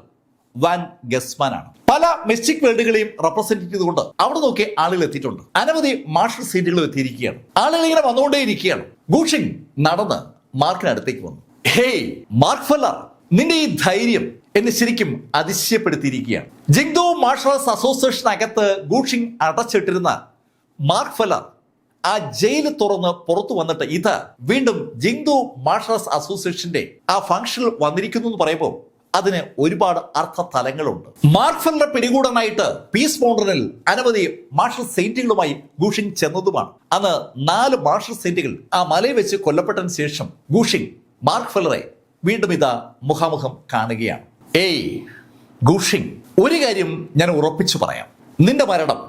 വാൻ ഗസ്മാൻ ആണ്. പല മിസ്റ്റിക് വേൾഡുകളെയും റെപ്രസെന്റ് ചെയ്തുകൊണ്ട് അവിടെ നോക്കി ആളുകൾ എത്തിയിട്ടുണ്ട്. അനവധി മാർഷൽ സീറ്റുകളും എത്തിയിരിക്കുകയാണ്. ആളുകൾ ഇങ്ങനെ വന്നുകൊണ്ടേയിരിക്കുകയാണ്. ഗൂഷിങ് നടന്ന് മാർക്കിനടുത്തേക്ക് വന്നു. ഹേയ് മാർക്ക് ഫെല്ലർ, നിന്റെ ഈ ധൈര്യം എന്നെ ശരിക്കും അതിശയപ്പെടുത്തിയിരിക്കുകയാണ്. ജിങ്ദോ മാർഷൽ ആർട്സ് അസോസിയേഷനകത്ത് ഗൂഷിങ് അടച്ചിട്ടിരുന്ന മാർക്ക് ഫെല്ലർ ആ ജയിൽ തുറന്ന് പുറത്തു വന്നിട്ട് ഇത് വീണ്ടും ജിങ്ദോ മാർഷൽ ആർട്സ് അസോസിയേഷന്റെ ആ ഫംഗ്ഷനിൽ വന്നിരിക്കുന്നു എന്ന് പറയുമ്പോൾ അതിന് ഒരുപാട് അർത്ഥ തലങ്ങളുണ്ട്. മാർക്ക് ഫെല്ലറെ പിടികൂടാനായിട്ട് പീസ് മൗണ്ടനിൽ അനവധി മാർഷൽ സെയിന്റുകളുമായി ഗൂഷിങ് ചെന്നതുമാണ്. അന്ന് 4 മാർഷൽ സെയിന്റുകൾ ആ മലയിൽ വെച്ച് കൊല്ലപ്പെട്ടതിന് ശേഷം ഗൂഷിങ് മാർക്ക് ഫെല്ലറെ വീണ്ടും ഇതാ മുഖാമുഖം കാണുകയാണ്. ഏയ് ഗൂഷിങ്, ഒരു കാര്യം ഞാൻ ഉറപ്പിച്ചു പറയാം, നിന്റെ മരണം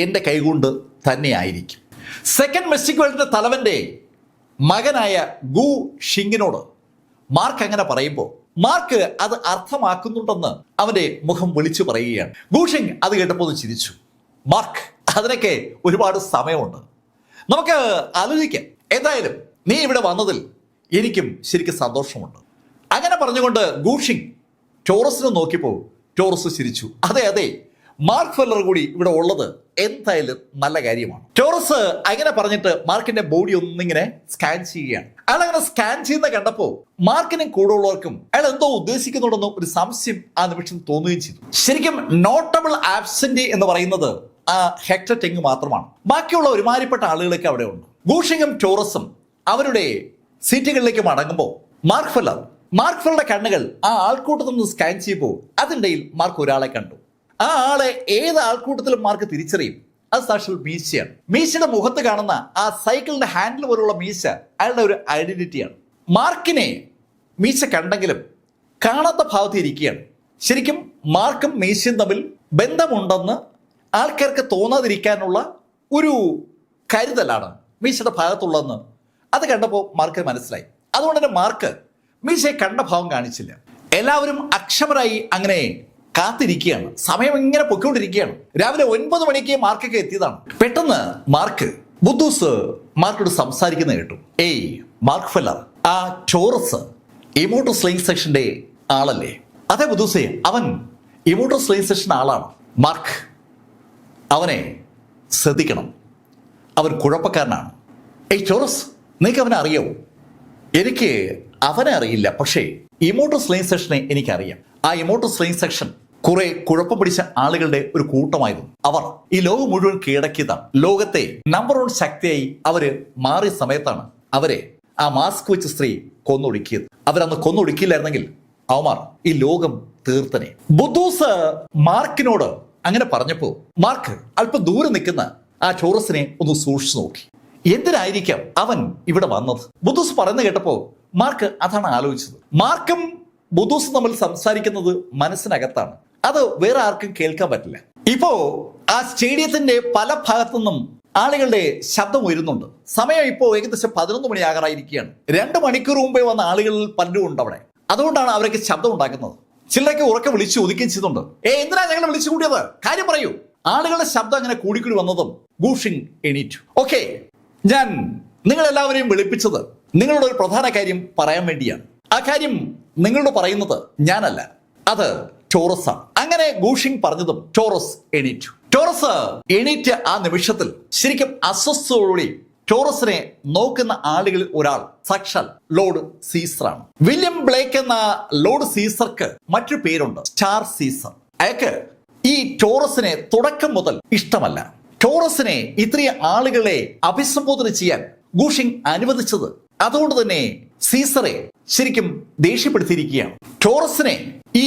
എന്റെ കൈകൊണ്ട് തന്നെയായിരിക്കും. സെക്കൻഡ് മെസ്റ്റിക് വേൾഡിന്റെ തലവന്റെ മകനായ ഗു ഷിങ്ങിനോട് മാർക്ക് അങ്ങനെ പറയുമ്പോൾ മാർക്ക് അത് അർത്ഥമാക്കുന്നുണ്ടെന്ന് അവന്റെ മുഖം വിളിച്ചു പറയുകയാണ്. ഗൂഷിങ് അത് കേട്ടപ്പോൾ ഒന്ന് ചിരിച്ചു. മാർക്ക്, അതിനൊക്കെ ഒരുപാട് സമയമുണ്ട്, നമുക്ക് ആലോചിക്കാം. എന്തായാലും നീ ഇവിടെ വന്നതിൽ എനിക്കും ശരിക്കും സന്തോഷമുണ്ട്. അങ്ങനെ പറഞ്ഞുകൊണ്ട് ഗൂഷിങ് ടോറസിനെ നോക്കിയപ്പോൾ ടോറസ് ചിരിച്ചു. അതെ അതെ, മാർക്ക് ഫെല്ലർ കൂടി ഇവിടെ ഉള്ളത് എന്തായാലും നല്ല കാര്യമാണ്. ടോറസ് അങ്ങനെ പറഞ്ഞിട്ട് മാർക്കിന്റെ ബോഡി ഒന്നിങ്ങനെ സ്കാൻ ചെയ്യുകയാണ്. അയാൾ അങ്ങനെ സ്കാൻ ചെയ്യുന്ന കണ്ടപ്പോൾ മാർക്കിനും കൂടെ ഉള്ളവർക്കും അയാൾ എന്തോ ഉദ്ദേശിക്കുന്നുണ്ടെന്ന് ഒരു സംശയം ആ നിമിഷം തോന്നുകയും ചെയ്തു. ശരിക്കും നോട്ടബിൾ ആബ്സെന്റ് എന്ന് പറയുന്നത് ആ ഹെക്ടർ ടെങ് മാത്രമാണ്. ബാക്കിയുള്ള ഒരുമാതിരിപ്പെട്ട ആളുകളൊക്കെ അവിടെ ഉണ്ട്. ഗൂഷിങ്ങും ടോറസും അവരുടെ സീറ്റുകളിലേക്ക് മടങ്ങുമ്പോൾ മാർക്ക് ഫെല്ലറുടെ കണ്ണുകൾ ആ ആൾക്കൂട്ടത്തിൽ നിന്ന് സ്കാൻ ചെയ്യുമ്പോൾ അതിനിടയിൽ മാർക്ക് ഒരാളെ കണ്ടു. ആ ആളെ ഏത് ആൾക്കൂട്ടത്തിലും മാർക്ക് തിരിച്ചറിയും. അത് സാക്ഷാൽ മീശയാണ്. മീശയുടെ മുഖത്ത് കാണുന്ന ആ സൈക്കിളിന്റെ ഹാൻഡിൽ പോലുള്ള മീശ അയാളുടെ ഒരു ഐഡന്റിറ്റിയാണ്. മാർക്കിനെ മീശ കണ്ടെങ്കിലും കാണാത്ത ഭാവത്തിൽ ഇരിക്കുകയാണ്. ശരിക്കും മാർക്കും മീശയും തമ്മിൽ ബന്ധമുണ്ടെന്ന് ആൾക്കാർക്ക് തോന്നാതിരിക്കാനുള്ള ഒരു കരുതലാണ് മീശയുടെ ഭാഗത്തുള്ളതെന്ന് അത് കണ്ടപ്പോൾ മാർക്ക് മനസ്സിലായി. അതുകൊണ്ട് തന്നെ മാർക്ക് മീശയെ കണ്ട ഭാവം കാണിച്ചില്ല. എല്ലാവരും അക്ഷമരായി അങ്ങനെ കാത്തിരിക്കുകയാണ്. സമയം ഇങ്ങനെ പൊയ്ക്കൊണ്ടിരിക്കുകയാണ്. രാവിലെ 9 മണിക്ക് മാർക്കൊക്കെ എത്തിയതാണ്. പെട്ടെന്ന് മാർക്ക് ബുദ്ധൂസ് മാർക്കോട് സംസാരിക്കുന്ന കേട്ടു. ഏയ് മാർക്ക് ഫെല്ലർ, ആ ടോറസ് ഇമോട്ടോ സ്ലിംഗ് സെക്ഷന്റെ ആളല്ലേ? അതെ ബുദ്ധൂസേ, അവൻ ഇമോട്ടോ സ്ലിംഗ് സെക്ഷൻ ആളാണ്. മാർക്ക്, അവനെ ശ്രദ്ധിക്കണം, അവൻ കുഴപ്പക്കാരനാണ്. ഏയ് ടോറസ്, നിനക്ക് അവനെ അറിയാവോ? എനിക്ക് അവനെ അറിയില്ല, പക്ഷേ ഇമോട്ടോ സ്ലിംഗ് സെക്ഷനെ എനിക്കറിയാം. ആ ഇമോട്ടോ സ്ലിംഗ് സെക്ഷൻ കുറെ കുഴപ്പം പിടിച്ച ആളുകളുടെ ഒരു കൂട്ടമായിരുന്നു. അവർ ഈ ലോകം മുഴുവൻ കീഴടക്കിയതാണ്. ലോകത്തെ നമ്പർ 1 ശക്തിയായി അവര് മാറിയ സമയത്താണ് അവരെ ആ മാസ്ക് വെച്ച് സ്ത്രീ കൊന്നൊടുക്കിയത്. അവരന്ന് കൊന്നൊടുക്കിയില്ലായിരുന്നെങ്കിൽ അവന്മാർ ഈ ലോകം തീർത്തനെ. ബുദ്ധൂസ് മാർക്കിനോട് അങ്ങനെ പറഞ്ഞപ്പോ മാർക്ക് അല്പം ദൂരെ നിൽക്കുന്ന ആ ടോറസിനെ ഒന്ന് സൂക്ഷിച്ചു നോക്കി. എന്തിനായിരിക്കാം അവൻ ഇവിടെ വന്നത്? ബുദ്ധൂസ് പറയുന്നത് കേട്ടപ്പോ മാർക്ക് അതാണ് ആലോചിച്ചത്. മാർക്കും ബുദ്ധൂസും തമ്മിൽ സംസാരിക്കുന്നത് മനസ്സിനകത്താണ്. അത് വേറെ ആർക്കും കേൾക്കാൻ പറ്റില്ല. ഇപ്പോ ആ സ്റ്റേഡിയത്തിന്റെ പല ഭാഗത്തു നിന്നും ആളുകളുടെ ശബ്ദം ഉയരുന്നുണ്ട്. സമയം ഇപ്പോ ഏകദേശം 11 മണിയാകാറായിരിക്കുകയാണ്. 2 മണിക്കൂർ മുമ്പേ വന്ന ആളുകളിൽ പലരും ഉണ്ട് അവിടെ. അതുകൊണ്ടാണ് അവരൊക്കെ ശബ്ദം ഉണ്ടാക്കുന്നത്. ചിലരൊക്കെ ഉറക്കെ വിളിച്ചു ഒതുക്കുകയും ചെയ്തുണ്ട്. എന്തിനാ ഞങ്ങൾ വിളിച്ചു കൂടിയത്? കാര്യം പറയൂ. ആളുകളുടെ ശബ്ദം അങ്ങനെ കൂടിക്കൂടി വന്നതും ഗൂഷിങ് എണീറ്റു. ഓക്കെ, ഞാൻ നിങ്ങളെല്ലാവരെയും വിളിപ്പിച്ചത് നിങ്ങളുടെ ഒരു പ്രധാന കാര്യം പറയാൻ വേണ്ടിയാണ്. ആ കാര്യം നിങ്ങളോട് പറയുന്നത് ഞാനല്ല, അത് ടോറസാണ്. അങ്ങനെ ഗൂഷിങ് പറഞ്ഞതും ടോറസ് എണീറ്റു. ടോറസ് എണീറ്റ ആ നിമിഷത്തിൽ ശരിക്കും അസ്വസ്ഥതയോടെ ടോറസിനെ നോക്കുന്ന ആളുകളിൽ ഒരാൾ സാക്ഷാൽ ലോർഡ് സീസറാണ്. വില്യം ബ്ലേക്ക് എന്ന ലോർഡ് സീസർക്ക് മറ്റൊരു പേരുണ്ട്, സ്റ്റാർ സീസർ. അയാൾക്ക് ഈ ടോറസിനെ തുടക്കം മുതൽ ഇഷ്ടമല്ല. ടോറസിനെ ഇത്രയും ആളുകളെ അഭിസംബോധന ചെയ്യാൻ ഗൂഷിങ് അനുവദിച്ചത് അതുകൊണ്ട് തന്നെ സീസറെ ശരിക്കും ദേഷ്യപ്പെടുത്തിയിരിക്കുകയാണ്. ടോറസിനെ ഈ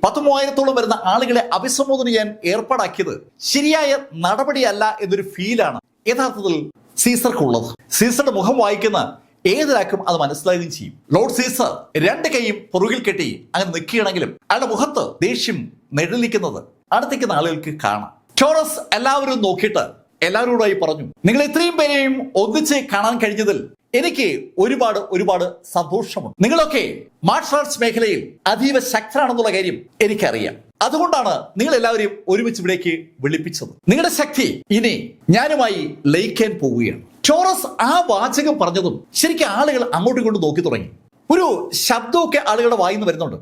10,000-ഓളം വരുന്ന ആളുകളെ അഭിസംബോധന ചെയ്യാൻ ഏർപ്പാടാക്കിയത് ശരിയായ നടപടിയല്ല എന്നൊരു ഫീലാണ് യഥാർത്ഥത്തിൽ സീസർക്കുള്ളത്. സീസറുടെ മുഖം വായിക്കുന്ന ഏതൊരാൾക്കും അത് മനസ്സിലാകുകയും ചെയ്യും. ലോർഡ് സീസർ 2 കൈയും പുറകിൽ കെട്ടി അങ്ങനെ നിൽക്കുകയാണെങ്കിലും അയാളുടെ മുഖത്ത് ദേഷ്യം നിഴലിക്കുന്നത് അടുത്തേക്കുന്ന ആളുകൾക്ക് കാണാം. ടോറസ് എല്ലാവരും നോക്കിയിട്ട് എല്ലാവരോടായി പറഞ്ഞു, നിങ്ങൾ ഇത്രയും പേരെയും ഒന്നിച്ച് കാണാൻ കഴിഞ്ഞതിൽ എനിക്ക് ഒരുപാട് സന്തോഷമുണ്ട്. നിങ്ങളൊക്കെ മാർഷൽ ആർട്സ് മേഖലയിൽ അതീവ ശക്തരാണെന്നുള്ള കാര്യം എനിക്കറിയാം. അതുകൊണ്ടാണ് നിങ്ങൾ എല്ലാവരെയും ഒരുമിച്ച് ഇവിടേക്ക് വിളിപ്പിച്ചത്. നിങ്ങളുടെ ശക്തി ഇനി ഞാനുമായി ലയിക്കാൻ പോവുകയാണ്. ടോറസ് ആ വാചകം പറഞ്ഞതും ശരിക്കും ആളുകൾ അങ്ങോട്ടും ഇങ്ങോട്ടും നോക്കി തുടങ്ങി. ഒരു ശബ്ദമൊക്കെ ആളുകളുടെ വായിന്ന് വരുന്നുണ്ട്.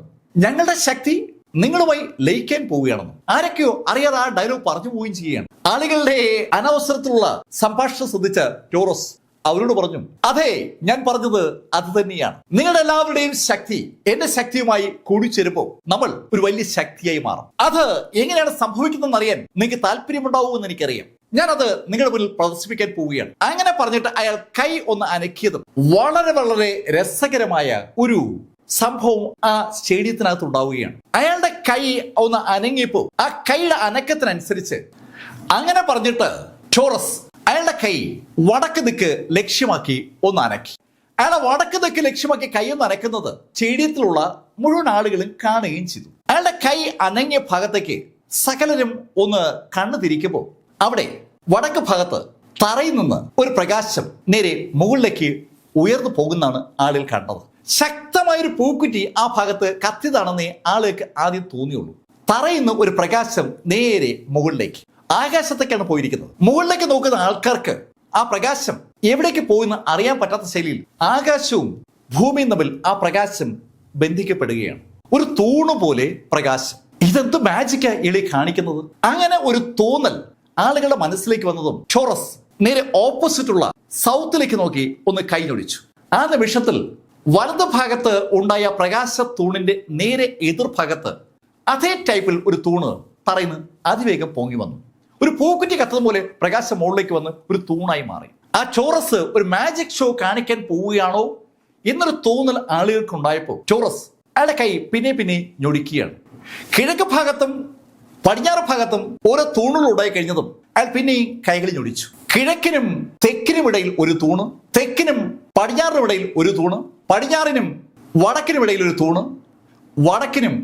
ഞങ്ങളുടെ ശക്തി നിങ്ങളുമായി ലയിക്കാൻ പോവുകയാണെന്ന് ആരൊക്കെയോ അറിയാതെ ആ ഡയലോഗ് പറഞ്ഞു പോവുകയും ചെയ്യുകയാണ്. ആളുകളുടെ അനവസരത്തിലുള്ള സംഭാഷണം ശ്രദ്ധിച്ച ടോറസ് അവരോട് പറഞ്ഞു, അതെ, ഞാൻ പറഞ്ഞത് അത് തന്നെയാണ്. നിങ്ങളുടെ എല്ലാവരുടെയും ശക്തി എന്റെ ശക്തിയുമായി കൂടിച്ചേരുമ്പോൾ നമ്മൾ ഒരു വലിയ ശക്തിയായി മാറും. അത് എങ്ങനെയാണ് സംഭവിക്കുന്നതെന്ന് അറിയാൻ നിങ്ങൾക്ക് താല്പര്യമുണ്ടാവുമെന്ന് എനിക്കറിയാം. ഞാനത് നിങ്ങളുടെ മുന്നിൽ പ്രദർശിപ്പിക്കാൻ പോവുകയാണ്. അങ്ങനെ പറഞ്ഞിട്ട് അയാൾ കൈ ഒന്ന് അനക്കിയതും വളരെ വളരെ രസകരമായ ഒരു സംഭവം ആ സ്റ്റേഡിയത്തിനകത്ത് ഉണ്ടാവുകയാണ്. അയാളുടെ കൈ ഒന്ന് അനങ്ങിയപ്പോൾ ആ കൈയുടെ അനക്കത്തിനനുസരിച്ച് അങ്ങനെ പറഞ്ഞിട്ട് ടോറസ് അയാളുടെ കൈ വടക്ക് ദിക്ക് ലക്ഷ്യമാക്കി ഒന്ന് അനക്കി. അയാളെ വടക്ക് ദിക്ക് ലക്ഷ്യമാക്കി കൈ ഒന്ന് അനക്കുന്നത് സ്റ്റേഡിയത്തിലുള്ള മുഴുവൻ ആളുകളും കാണുകയും ചെയ്തു. അയാളുടെ കൈ അനങ്ങിയ ഭാഗത്തേക്ക് സകലരും ഒന്ന് കണ്ണു തിരിക്കുമ്പോൾ അവിടെ വടക്ക് ഭാഗത്ത് തറയിൽ നിന്ന് ഒരു പ്രകാശം നേരെ മുകളിലേക്ക് ഉയർന്നു പോകുന്നതാണ് ആളുകൾ കണ്ടത്. ശക്തമായൊരു പൂക്കുറ്റി ആ ഭാഗത്ത് കത്തിയതാണെന്നേ ആളുകൾക്ക് ആദ്യം തോന്നിയുള്ളൂ. തറയിൽ നിന്ന് ഒരു പ്രകാശം നേരെ മുകളിലേക്ക് ആകാശത്തേക്കാണ് പോയിരിക്കുന്നത്. മുകളിലേക്ക് നോക്കുന്ന ആൾക്കാർക്ക് ആ പ്രകാശം എവിടേക്ക് പോകുന്ന അറിയാൻ പറ്റാത്ത ശൈലിയിൽ ആകാശവും ഭൂമിയും തമ്മിൽ ആ പ്രകാശം ബന്ധിക്കപ്പെടുകയാണ്. ഒരു തൂണ് പോലെ പ്രകാശം. ഇതെന്ത് മാജിക്കാ ഇളി കാണിക്കുന്നത്? അങ്ങനെ ഒരു തോന്നൽ ആളുകളുടെ മനസ്സിലേക്ക് വന്നതും ടോറസ് നേരെ ഓപ്പോസിറ്റുള്ള സൗത്തിലേക്ക് നോക്കി ഒന്ന് കൈഞ്ഞൊടിച്ചു. ആ നിമിഷത്തിൽ വലത് ഭാഗത്ത് ഉണ്ടായ പ്രകാശ തൂണിന്റെ നേരെ എതിർഭാഗത്ത് അതേ ടൈപ്പിൽ ഒരു തൂണ് തറയുന്ന അതിവേഗം പൊങ്ങി വന്നു. ഒരു പൂക്കുറ്റി കത്തുന്ന പോലെ പ്രകാശം മുകളിലേക്ക് വന്ന് ഒരു തൂണായി മാറി. ആ ടോറസ് ഒരു മാജിക് ഷോ കാണിക്കാൻ പോവുകയാണോ എന്നൊരു തോന്നൽ ആളുകൾക്കുണ്ടായപ്പോൾ ടോറസ് അയാളുടെ കൈ പിന്നെ ഞൊടിക്കുകയാണ്. കിഴക്ക് ഭാഗത്തും പടിഞ്ഞാറ് ഭാഗത്തും ഓരോ തൂണുകൾ ഉണ്ടായി കഴിഞ്ഞതും അയാൾ പിന്നെയും കൈകൾ ഞൊടിച്ചു. കിഴക്കിനും തെക്കിനും ഇടയിൽ ഒരു തൂണ്, തെക്കിനും പടിഞ്ഞാറിനും ഇടയിൽ ഒരു തൂണ്, പടിഞ്ഞാറിനും വടക്കിനും ഇടയിൽ ഒരു തൂണ്, വടക്കിനും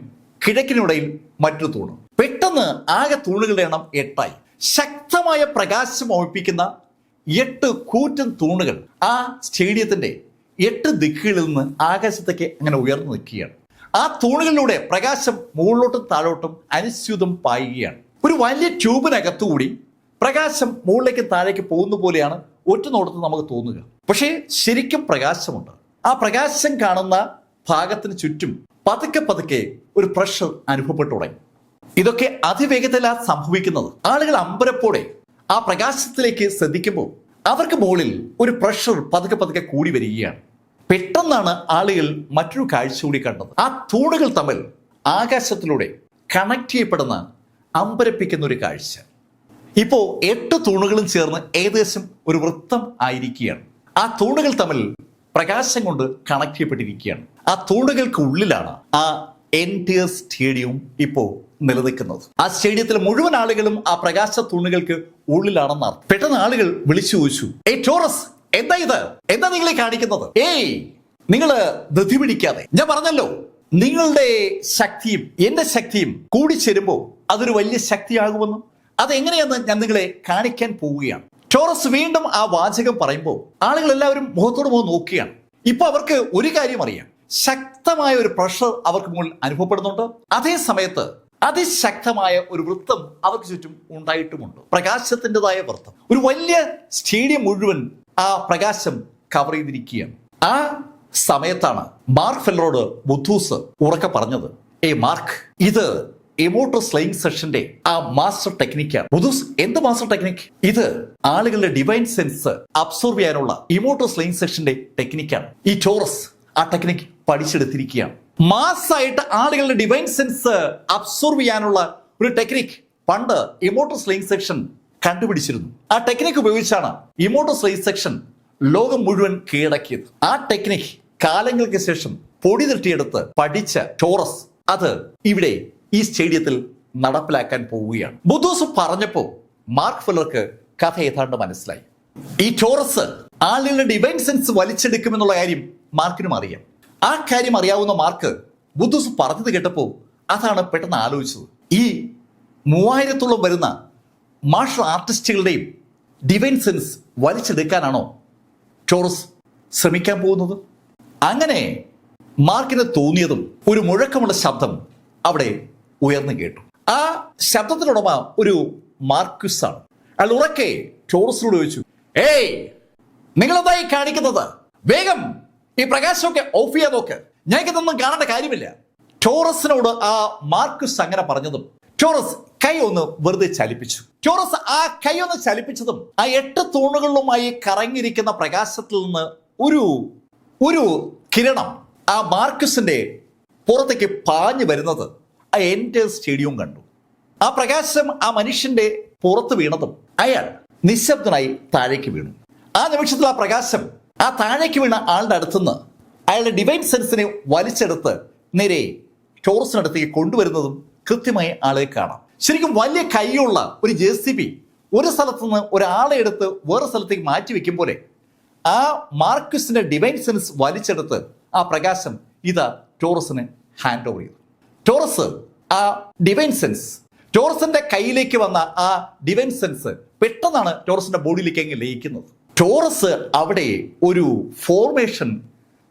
കിഴക്കിനും ഇടയിൽ മറ്റൊരു തൂണ്. പെട്ടെന്ന് ആകെ തൂണുകളുടെ എണ്ണം 8ആയി. ശക്തമായ പ്രകാശം ഒഴിപ്പിക്കുന്ന 8 കൂറ്റൻ തൂണുകൾ ആ സ്റ്റേഡിയത്തിന്റെ 8 ദിക്കുകളിൽ നിന്ന് ആകാശത്തേക്ക് അങ്ങനെ ഉയർന്നു നിൽക്കുകയാണ്. ആ തൂണുകളിലൂടെ പ്രകാശം മുകളിലോട്ടും താഴോട്ടും അനുസ്യൂതം പായുകയാണ്. ഒരു വലിയ ട്യൂബിനകത്തുകൂടി പ്രകാശം മുകളിലേക്ക് താഴേക്ക് പോകുന്ന പോലെയാണ് ഒറ്റ നോട്ടത്തിൽ നമുക്ക് തോന്നുക. പക്ഷേ ശരിക്കും പ്രകാശമുണ്ട്. ആ പ്രകാശം കാണുന്ന ഭാഗത്തിന് ചുറ്റും പതുക്കെ ഒരു പ്രഷർ അനുഭവപ്പെട്ടു തുടങ്ങി. ഇതൊക്കെ അതിവേഗത്തിലാണ് സംഭവിക്കുന്നത്. ആളുകൾ അമ്പരപ്പോടെ ആ പ്രകാശത്തിലേക്ക് ശ്രദ്ധിക്കുമ്പോൾ അവർക്ക് മുകളിൽ ഒരു പ്രഷർ പതുക്കെ കൂടി വരികയാണ്. പെട്ടെന്നാണ് ആളുകൾ മറ്റൊരു കാഴ്ച കൂടി കണ്ടത്. ആ തൂണുകൾ തമ്മിൽ ആകാശത്തിലൂടെ കണക്ട് ചെയ്യപ്പെടുന്ന അമ്പരപ്പിക്കുന്ന ഒരു കാഴ്ച. ഇപ്പോ 8 തൂണുകളും ചേർന്ന് ഏകദേശം ഒരു വൃത്തം ആയിരിക്കുകയാണ്. ആ തൂണുകൾ തമ്മിൽ പ്രകാശം കൊണ്ട് കണക്ട് ചെയ്യപ്പെട്ടിരിക്കുകയാണ്. ആ തൂണുകൾക്ക് ഉള്ളിലാണ് ആ എൻറ്റയർ സ്റ്റേഡിയം ഇപ്പോ നിലനിൽക്കുന്നത്. ആ സ്റ്റേഡിയത്തിലെ മുഴുവൻ ആളുകളും ആ പ്രകാശ തൂണുകൾക്ക് ഉള്ളിലാണെന്ന് അർത്ഥം. പെട്ടെന്ന് ആളുകൾ വിളിച്ചു ചോദിച്ചു, ടോറസ്, എന്താ ഇത്? എന്താ നിങ്ങളെ കാണിക്കുന്നത്? നിങ്ങള് ധൃതി പിടിക്കാതെ, ഞാൻ പറഞ്ഞല്ലോ, നിങ്ങളുടെ ശക്തിയും എന്റെ ശക്തിയും കൂടിച്ചേരുമ്പോൾ അതൊരു വലിയ ശക്തിയാകുമെന്നും അതെങ്ങനെയെന്ന് ഞാൻ നിങ്ങളെ കാണിക്കാൻ പോവുകയാണ്. ടോറസ് വീണ്ടും ആ വാചകം പറയുമ്പോൾ ആളുകൾ എല്ലാവരും മുഖത്തോട് മുഖം നോക്കുകയാണ്. ഇപ്പൊ അവർക്ക് ഒരു കാര്യം അറിയാം, ശക്തമായ ഒരു പ്രഷർ അവർക്ക് മുകളിൽ അനുഭവപ്പെടുന്നുണ്ട്. അതേ സമയത്ത് അതിശക്തമായ ഒരു വൃത്തം അവർക്ക് ചുറ്റും ഉണ്ടായിട്ടുമുണ്ട്. പ്രകാശത്തിൻ്റെതായ വൃത്തം. ഒരു വലിയ സ്റ്റേഡിയം മുഴുവൻ ആ പ്രകാശം കവർ ചെയ്തിരിക്കുകയാണ്. ആ സമയത്താണ് മാർക്ക് ഫെല്ലറോട് ബുദ്ധൂസ് ഉറക്കെ പറഞ്ഞത്, മാർക്ക്, ഇത് ഇമോട്ടോ സ്ലേയിങ് സെഷന്റെ ആ മാസ്റ്റർ ടെക്നിക്കാണ്. ബുദ്ധൂസ്, എന്ത് മാസ്റ്റർ ടെക്നിക്? ഇത് ആളുകളുടെ ഡിവൈൻ സെൻസ് അബ്സോർവ് ചെയ്യാനുള്ള ഇമോട്ടോ സ്ലേയിങ് സെഷന്റെ ടെക്നിക്കാണ്. ഈ ടോറസ് ആ ടെക്നിക് പഠിച്ചെടുത്തിരിക്കുകയാണ്. മാസ്സായിട്ട് ആളുകളുടെ ഡിവൈൻ സെൻസ് അബ്സോർവ് ചെയ്യാനുള്ള ഒരു ടെക്നിക് പണ്ട് ഇമോട്ടോ സ്ലേയിങ് സെക്ഷൻ കണ്ടുപിടിച്ചിരുന്നു. ആ ടെക്നിക് ഉപയോഗിച്ചാണ് ഇമോട്ടോ സ്ലേയിങ് സെക്ഷൻ ലോകം മുഴുവൻ കീഴടക്കിയത്. ആ ടെക്നിക് കാലങ്ങൾക്ക് ശേഷം പൊടി തട്ടിയെടുത്ത് പഠിച്ച ടോറസ് അത് ഇവിടെ ഈ സ്റ്റേഡിയത്തിൽ നടപ്പിലാക്കാൻ പോവുകയാണ്. ബുദ്ധൂസ് പറഞ്ഞപ്പോ മാർക്ക് ഫെല്ലർക്ക് കഥ ഏതാണ്ട് മനസ്സിലായി. ഈ ടോറസ് ആളുകളുടെ ഡിവൈൻ സെൻസ് വലിച്ചെടുക്കുമെന്നുള്ള കാര്യം മാർക്കിനും അറിയാം. ആ കാര്യം അറിയാവുന്ന മാർക്ക് ബുദ്ധൂസ് പറഞ്ഞത് കേട്ടപ്പോ അതാണ് പെട്ടെന്ന് ആലോചിച്ചത്. ഈ 3000-ഓളം വരുന്ന മാർഷൽ ആർട്ടിസ്റ്റുകളുടെയും ഡിവൈൻ സെൻസ് വലിച്ചെടുക്കാനാണോ ടോറസ് ശ്രമിക്കാൻ പോകുന്നത്? അങ്ങനെ മാർക്കിന് തോന്നിയതും ഒരു മുഴക്കമുള്ള ശബ്ദം അവിടെ ഉയർന്നു കേട്ടു. ആ ശബ്ദത്തിനുടമ ഒരു മാർക്യൂസ് ആണ്. അയാൾ ഉറക്കെ ടോറസിനോട് ചോദിച്ചു, നിങ്ങളെന്തായി കാണിക്കുന്നത്? വേഗം ഈ പ്രകാശമൊക്കെ ഓഫ് ചെയ്യാൻ നോക്ക്, ഞങ്ങൾക്ക് ഇതൊന്നും കാണേണ്ട കാര്യമില്ല. ടോറസിനോട് ആ മാർക്യൂസ് അങ്ങനെ പറഞ്ഞതും ടോറസ് കൈ ഒന്ന് വെറുതെ ചലിപ്പിച്ചു. ടോറസ് ആ കൈ ഒന്ന് ചലിപ്പിച്ചതും ആ 8 തൂണുകളിലുമായി കറങ്ങിയിരിക്കുന്ന പ്രകാശത്തിൽ നിന്ന് ഒരു കിരണം ആ മാർക്കസിന്റെ പുറത്തേക്ക് പാഞ്ഞു വരുന്നത് ആ എൻ്റെ സ്റ്റേഡിയം കണ്ടു. ആ പ്രകാശം ആ മനുഷ്യന്റെ പുറത്ത് വീണതും അയാൾ നിശബ്ദനായി താഴേക്ക് വീണു. ആ നിമിഷത്തിൽ ആ പ്രകാശം ആ താഴേക്ക് വീണ ആളുടെ അടുത്തുനിന്ന് അയാളുടെ ഡിവൈൻ സെൻസിനെ വലിച്ചെടുത്ത് നേരെ ടോറസിനടുത്തേക്ക് കൊണ്ടുവരുന്നതും കൃത്യമായി ആളെ കാണാം. ശരിക്കും വലിയ കൈയുള്ള ഒരു JCB ഒരു സ്ഥലത്ത് നിന്ന് ഒരാളെ എടുത്ത് വേറെ സ്ഥലത്തേക്ക് മാറ്റി വെക്കും പോലെ ആ മാർക്കസിന്റെ ഡിവൈൻ സെൻസ് വലിച്ചെടുത്ത് ആ പ്രകാശം ഇതാ ടോറസിന് ഹാൻഡ് ഓവർ ചെയ്തു. ടോറസ് ആ ഡിവൈൻ സെൻസ് ടോറസിന്റെ കയ്യിലേക്ക് വന്ന ആ ഡിവൈൻ സെൻസ് പെട്ടെന്നാണ് ടോറസിന്റെ ബോഡിയിലേക്ക് അങ്ങ് ലയിക്കുന്നത്. ടോറസ് അവിടെ ഒരു ഫോർമേഷൻ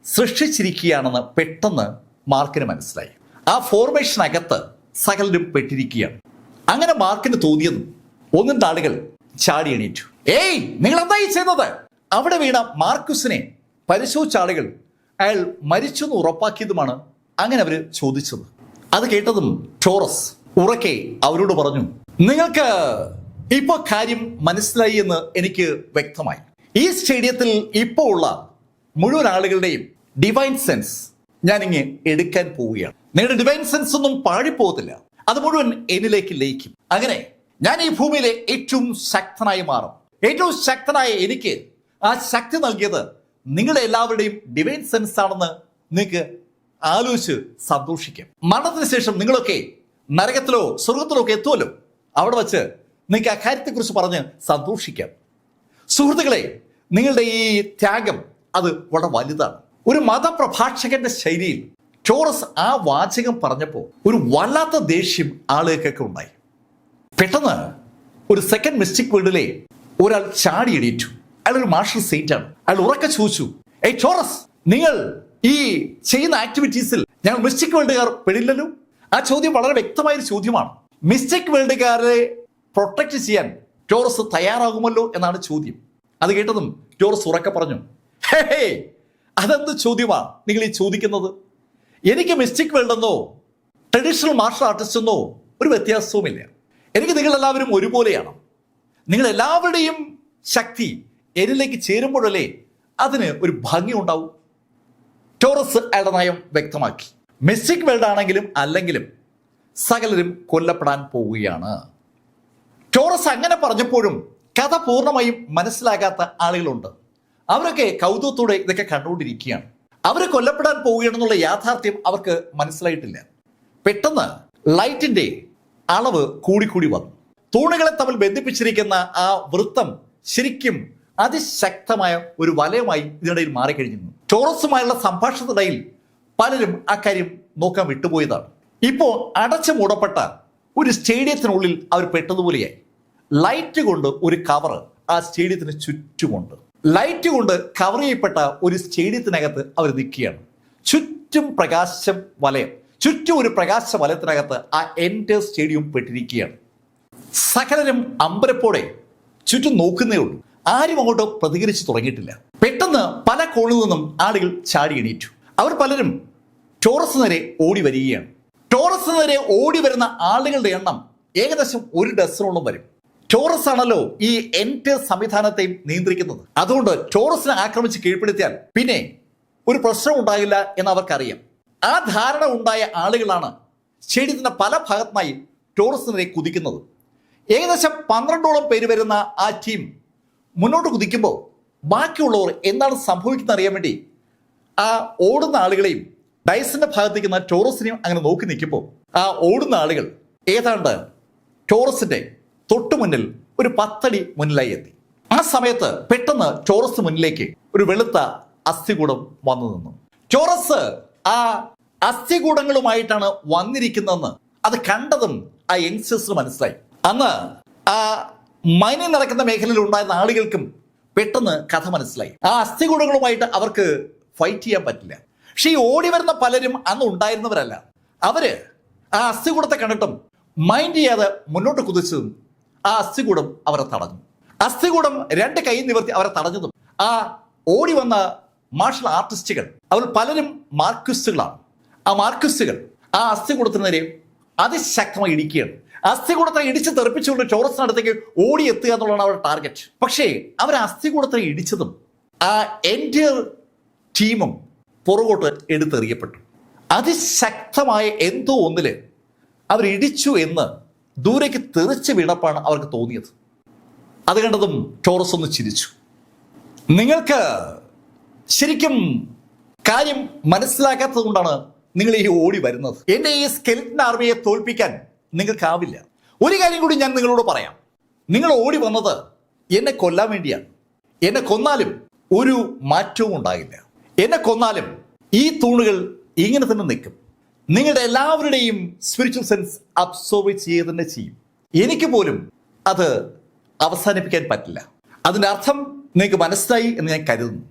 സൃഷ്ടിച്ചിരിക്കുകയാണെന്ന് പെട്ടെന്ന് മാർക്കിന് മനസ്സിലായി. ആ ഫോർമേഷനകത്ത് സകലരും പെട്ടിരിക്കുകയാണ്. അങ്ങനെ മാർക്കിന് തോന്നിയതും ഒന്നിന്റെ ആളുകൾ ചാടി എണീറ്റു. ഏയ്, നിങ്ങൾ എന്തായി ചെയ്യുന്നത്? അവിടെ വീണ മാർക്കുസിനെ പരിശോധിച്ച ആളുകൾ അയാൾ മരിച്ചു എന്ന് ഉറപ്പാക്കിയതുമാണ് അങ്ങനെ അവര് ചോദിച്ചത്. അത് കേട്ടതും ടോറസ് ഉറക്കെ അവരോട് പറഞ്ഞു, നിങ്ങൾക്ക് ഇപ്പൊ കാര്യം മനസ്സിലായി എന്ന് എനിക്ക് വ്യക്തമായി. ഈ സ്റ്റേഡിയത്തിൽ ഇപ്പോൾ ഉള്ള മുഴുവൻ ആളുകളുടെയും ഡിവൈൻ സെൻസ് ഞാൻ ഇങ്ങ് എടുക്കാൻ പോവുകയാണ്. നിങ്ങളുടെ ഡിവൈൻ സെൻസ് ഒന്നും പാഴിപ്പോകത്തില്ല, അത് മുഴുവൻ എന്നിലേക്ക് ലയിക്കും. അങ്ങനെ ഞാൻ ഈ ഭൂമിയിലെ ഏറ്റവും ശക്തനായി മാറും. ഏറ്റവും ശക്തനായ എനിക്ക് ആ ശക്തി നൽകിയത് നിങ്ങളുടെ എല്ലാവരുടെയും ഡിവൈൻ സെൻസ് ആണെന്ന് നിങ്ങൾക്ക് ആലോചിച്ച് സന്തോഷിക്കാം. മരണത്തിന് ശേഷം നിങ്ങളൊക്കെ നരകത്തിലോ സ്വർഗത്തിലോ ഒക്കെ എത്തുമല്ലോ. അവിടെ വച്ച് നിങ്ങൾക്ക് ആ കാര്യത്തെക്കുറിച്ച് പറഞ്ഞ് സന്തോഷിക്കാം. സുഹൃത്തുക്കളെ, നിങ്ങളുടെ ഈ ത്യാഗം അത് വളരെ വലുതാണ്. ഒരു മതപ്രഭാഷകന്റെ ശൈലിയിൽ ടോറസ് ആ വാചകം പറഞ്ഞപ്പോൾ ഒരു വല്ലാത്ത ദേഷ്യം ആളുകൾക്കൊക്കെ ഉണ്ടായി. പെട്ടെന്ന് ഒരു സെക്കൻഡ് മിസ്റ്റിക് വേൾഡിലെ ഒരാൾ ചാടി എണീറ്റു. അയാൾ ഒരു മാർഷൽ സെയിന്റ് ആണ്. അയാൾ ഉറക്കെ ചോദിച്ചു, ഏയ് ടോറസ്, നിങ്ങൾ ഈ ചെയ്യുന്ന ആക്ടിവിറ്റീസിൽ ഞങ്ങൾ മിസ്റ്റിക് വേൾഡുകാർ പെടില്ലല്ലോ? ആ ചോദ്യം വളരെ വ്യക്തമായൊരു ചോദ്യമാണ്. മിസ്റ്റിക് വേൾഡുകാരെ പ്രൊട്ടക്ട് ചെയ്യാൻ ടോറസ് തയ്യാറാകുമല്ലോ എന്നാണ് ചോദ്യം. അത് കേട്ടതും ടോറസ് ഉറക്കെ പറഞ്ഞു, ഹേ, അതെന്ത് ചോദ്യമാണ് നിങ്ങൾ ഈ ചോദിക്കുന്നത്? എനിക്ക് മിസ്റ്റിക് വേൾഡ് എന്നോ ട്രഡീഷണൽ മാർഷൽ ആർട്ടിസ്റ്റ് എന്നോ ഒരു വ്യത്യാസവുമില്ല. എനിക്ക് നിങ്ങളെല്ലാവരും ഒരുപോലെയാണ്. നിങ്ങളെല്ലാവരുടെയും ശക്തി എന്നിലേക്ക് ചേരുമ്പോഴല്ലേ അതിന് ഒരു ഭംഗി ഉണ്ടാവും. ടോറസ് അയാളുടെ നയം വ്യക്തമാക്കി. മിസ്റ്റിക് വേൾഡ് ആണെങ്കിലും അല്ലെങ്കിലും സകലരും കൊല്ലപ്പെടാൻ പോവുകയാണ്. ടോറസ് അങ്ങനെ പറഞ്ഞപ്പോഴും കഥ പൂർണ്ണമായും മനസ്സിലാകാത്ത ആളുകളുണ്ട്. അവരൊക്കെ കൗതുകത്തോടെ ഇതൊക്കെ കണ്ടുകൊണ്ടിരിക്കുകയാണ്. അവർ കൊല്ലപ്പെടാൻ പോവുകയാണെന്നുള്ള യാഥാർത്ഥ്യം അവർക്ക് മനസ്സിലായിട്ടില്ല. പെട്ടെന്ന് ലൈറ്റിന്റെ അളവ് കൂടിക്കൂടി വന്നു. തൂണുകളെ തമ്മിൽ ബന്ധിപ്പിച്ചിരിക്കുന്ന ആ വൃത്തം ശരിക്കും അതിശക്തമായ ഒരു വലയമായി ഇതിനിടയിൽ മാറിക്കഴിഞ്ഞിരുന്നു. ടോറസുമായുള്ള സംഭാഷണത്തിനിടയിൽ പലരും അക്കാര്യം നോക്കാൻ വിട്ടുപോയതാണ്. ഇപ്പോൾ അടച്ചു മൂടപ്പെട്ട ഒരു സ്റ്റേഡിയത്തിനുള്ളിൽ അവർ പെട്ടതുപോലെയായി. ലൈറ്റ് കൊണ്ട് ഒരു കവർ ആ സ്റ്റേഡിയത്തിന് ചുറ്റുമുണ്ട്. ലൈറ്റ് കൊണ്ട് കവർ ചെയ്യപ്പെട്ട ഒരു സ്റ്റേഡിയത്തിനകത്ത് അവർ നിൽക്കുകയാണ്. ചുറ്റും പ്രകാശം വലയം, ചുറ്റും ഒരു പ്രകാശ വലയത്തിനകത്ത് ആ എൻ്റെ സ്റ്റേഡിയം പെട്ടിരിക്കുകയാണ്. സകലരും അമ്പരപ്പോടെ ചുറ്റും നോക്കുന്നേ ഉള്ളൂ. ആരും അങ്ങോട്ട് പ്രതികരിച്ചു തുടങ്ങിയിട്ടില്ല. പെട്ടെന്ന് പല കോണിൽ നിന്നും ആളുകൾ ചാടി എണീറ്റു. അവർ പലരും ടോറസ് നേരെ ഓടി വരികയാണ്. ടോറസ് നേരെ ഓടി വരുന്ന ആളുകളുടെ എണ്ണം ഏകദേശം 1 ഡസനോളം വരും. ടോറസ് ആണല്ലോ ഈ എൻ്റെ സംവിധാനത്തെയും നിയന്ത്രിക്കുന്നത്. അതുകൊണ്ട് ടോറസിനെ ആക്രമിച്ച് കീഴ്പ്പെടുത്തിയാൽ പിന്നെ ഒരു പ്രശ്നം ഉണ്ടാകില്ല എന്ന് അവർക്കറിയാം. ആ ധാരണ ഉണ്ടായ ആളുകളാണ് സ്റ്റേഡിയത്തിന്റെ പല ഭാഗത്തുമായി ടോറസിനെ കുതിക്കുന്നത്. ഏകദേശം 12ഓളം പേര് വരുന്ന ആ ടീം മുന്നോട്ട് കുതിക്കുമ്പോൾ ബാക്കിയുള്ളവർ എന്താണ് സംഭവിക്കുന്നത് അറിയാൻ വേണ്ടി ആ ഓടുന്ന ആളുകളെയും ഡൈസിന്റെ ഭാഗത്തേക്ക് ടോറസിനെയും അങ്ങനെ നോക്കി നിൽക്കുമ്പോൾ ആ ഓടുന്ന ആളുകൾ ഏതാണ്ട് ടോറസിന്റെ തൊട്ടു മുന്നിൽ ഒരു 10 അടി മുന്നിലായി എത്തി. ആ സമയത്ത് പെട്ടെന്ന് ടോറസ് മുന്നിലേക്ക് ഒരു വെളുത്ത അസ്ഥികൂടം വന്നു നിന്നു. ടോറസ് ആ അസ്ഥികൂടങ്ങളുമായിട്ടാണ് വന്നിരിക്കുന്നതെന്ന് അത് കണ്ടതും ആ യങ്സ്റ്റേഴ്സിന് മനസ്സിലായി. അന്ന് ആ മൈനിങ് നടക്കുന്ന മേഖലയിൽ ഉണ്ടായിരുന്ന ആളുകൾക്കും പെട്ടെന്ന് കഥ മനസ്സിലായി. ആ അസ്ഥികൂടങ്ങളുമായിട്ട് അവർക്ക് ഫൈറ്റ് ചെയ്യാൻ പറ്റില്ല. പക്ഷെ ഈ ഓടി വരുന്ന പലരും അന്ന് ഉണ്ടായിരുന്നവരല്ല. അവര് ആ അസ്ഥികൂടത്തെ കണ്ടിട്ടും മൈൻഡ് ചെയ്യാതെ മുന്നോട്ട് കുതിച്ചതും ആ അസ്ഥികൂടം അവരെ തടഞ്ഞു. അസ്ഥികൂടം 2 കൈ നിവർത്തി അവരെ തടഞ്ഞതും ആ ഓടി വന്ന മാർഷൽ ആർട്ടിസ്റ്റുകൾ അവർ പലരും മാർക്വിസ്റ്റുകളാണ്. ആ മാർക്വിസ്റ്റുകൾ ആ അസ്ഥികൂടത്തിന് നേരെ അതിശക്തമായി ഇടിക്കുകയാണ്. അസ്ഥികൂടത്തെ ഇടിച്ച് തെറിപ്പിച്ചുകൊണ്ട് ടോറസിനടുത്തേക്ക് ഓടിയെത്തുക എന്നുള്ളതാണ് അവരുടെ ടാർഗറ്റ്. പക്ഷേ അവർ അസ്ഥികൂടത്തെ ഇടിച്ചതും ആ എൻറ്റയർ ടീമും പുറകോട്ട് എടുത്തെറിയപ്പെട്ടു. അതിശക്തമായ എന്തോ ഒന്നില് അവരിടിച്ചു എന്ന് ദൂരേക്ക് തെറിച്ച് വീണപ്പാണ് അവർക്ക് തോന്നിയത്. അത് കണ്ടതും ടോറസ് ഒന്ന് ചിരിച്ചു. നിങ്ങൾക്ക് ശരിക്കും കാര്യം മനസ്സിലാക്കാത്തത് കൊണ്ടാണ് നിങ്ങൾ ഈ ഓടി വരുന്നത്. എൻ്റെ ഈ സ്കെലിറ്റൻ ആർമിയെ തോൽപ്പിക്കാൻ നിങ്ങൾക്കാവില്ല. ഒരു കാര്യം കൂടി ഞാൻ നിങ്ങളോട് പറയാം. നിങ്ങൾ ഓടി വന്നത് എന്നെ കൊല്ലാൻ വേണ്ടിയാണ്. എന്നെ കൊന്നാലും ഒരു മാറ്റവും ഉണ്ടാകില്ല. എന്നെ കൊന്നാലും ഈ തൂണുകൾ ഇങ്ങനെ തന്നെ നിൽക്കും. നിങ്ങളുടെ എല്ലാവരുടെയും സ്പിരിച്വൽ സെൻസ് അബ്സോർവ് ചെയ്ത് തന്നെ ചെയ്യും. എനിക്ക് പോലും അത് അവസാനിപ്പിക്കാൻ പറ്റില്ല. അതിൻ്റെ അർത്ഥം നിങ്ങൾക്ക് മനസ്സിലായി എന്ന് ഞാൻ കരുതുന്നു.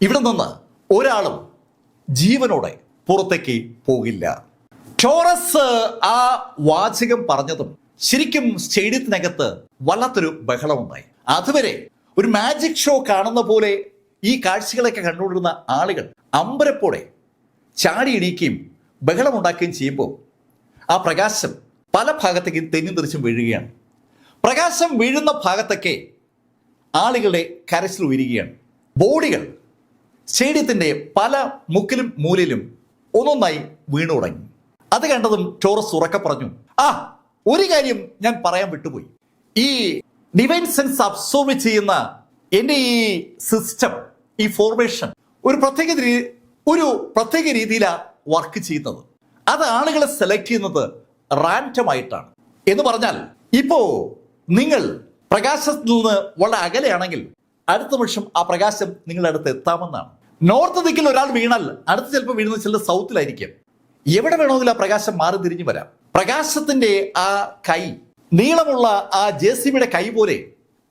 ഇവിടെ നിന്ന് ഒരാളും ജീവനോടെ പുറത്തേക്ക് പോകില്ല. ടോറസ് ആ വാചകം പറഞ്ഞതും ശരിക്കും സ്റ്റേഡിയത്തിനകത്ത് വല്ലാത്തൊരു ബഹളമുണ്ടായി. അതുവരെ ഒരു മാജിക് ഷോ കാണുന്ന പോലെ ഈ കാഴ്ചകളൊക്കെ കണ്ടുകൊണ്ടിരുന്ന ആളുകൾ അമ്പരപ്പോടെ ചാടിയിടിക്കുകയും ബഹളമുണ്ടാക്കുകയും ചെയ്യുമ്പോൾ ആ പ്രകാശം പല ഭാഗത്തേക്കും തെന്നും തെറിച്ചും വീഴുകയാണ്. പ്രകാശം വീഴുന്ന ഭാഗത്തൊക്കെ ആളുകളുടെ കരച്ചിൽ ഉയരുകയാണ്. ബോഡികൾ സ്റ്റേഡിയത്തിൻ്റെ പല മുക്കിലും മൂലയിലും ഒന്നൊന്നായി വീണു തുടങ്ങി. അത് കണ്ടതും ടോറസ് ഉറക്കെ പറഞ്ഞു, ഒരു കാര്യം ഞാൻ പറയാൻ വിട്ടുപോയി. ഈ ഡിവൈൻ സെൻസ് അബ്സോർവ് ചെയ്യുന്ന എൻ്റെ ഈ സിസ്റ്റം, ഈ ഫോർമേഷൻ ഒരു പ്രത്യേക രീതിയിലാണ് വർക്ക് ചെയ്യുന്നത്. അത് ആളുകളെ സെലക്ട് ചെയ്യുന്നത് റാൻഡം ആയിട്ടാണ്. എന്ന് പറഞ്ഞാൽ ഇപ്പോ നിങ്ങൾ പ്രകാശത്തിൽ നിന്ന് വളരെ അകലെയാണെങ്കിൽ അടുത്ത നിമിഷം ആ പ്രകാശം നിങ്ങളുടെ അടുത്ത് എത്താമെന്നാണ്. നോർത്ത് ദിക്കിൽ ഒരാൾ വീണാൽ അടുത്ത് ചിലപ്പോൾ വീഴുന്നത് ചില സൗത്തിലായിരിക്കും. എവിടെ വേണമെങ്കിലും ആ പ്രകാശം മാറി തിരിഞ്ഞു വരാം. പ്രകാശത്തിന്റെ ആ കൈ, നീളമുള്ള ആ JCBയുടെ കൈ പോലെ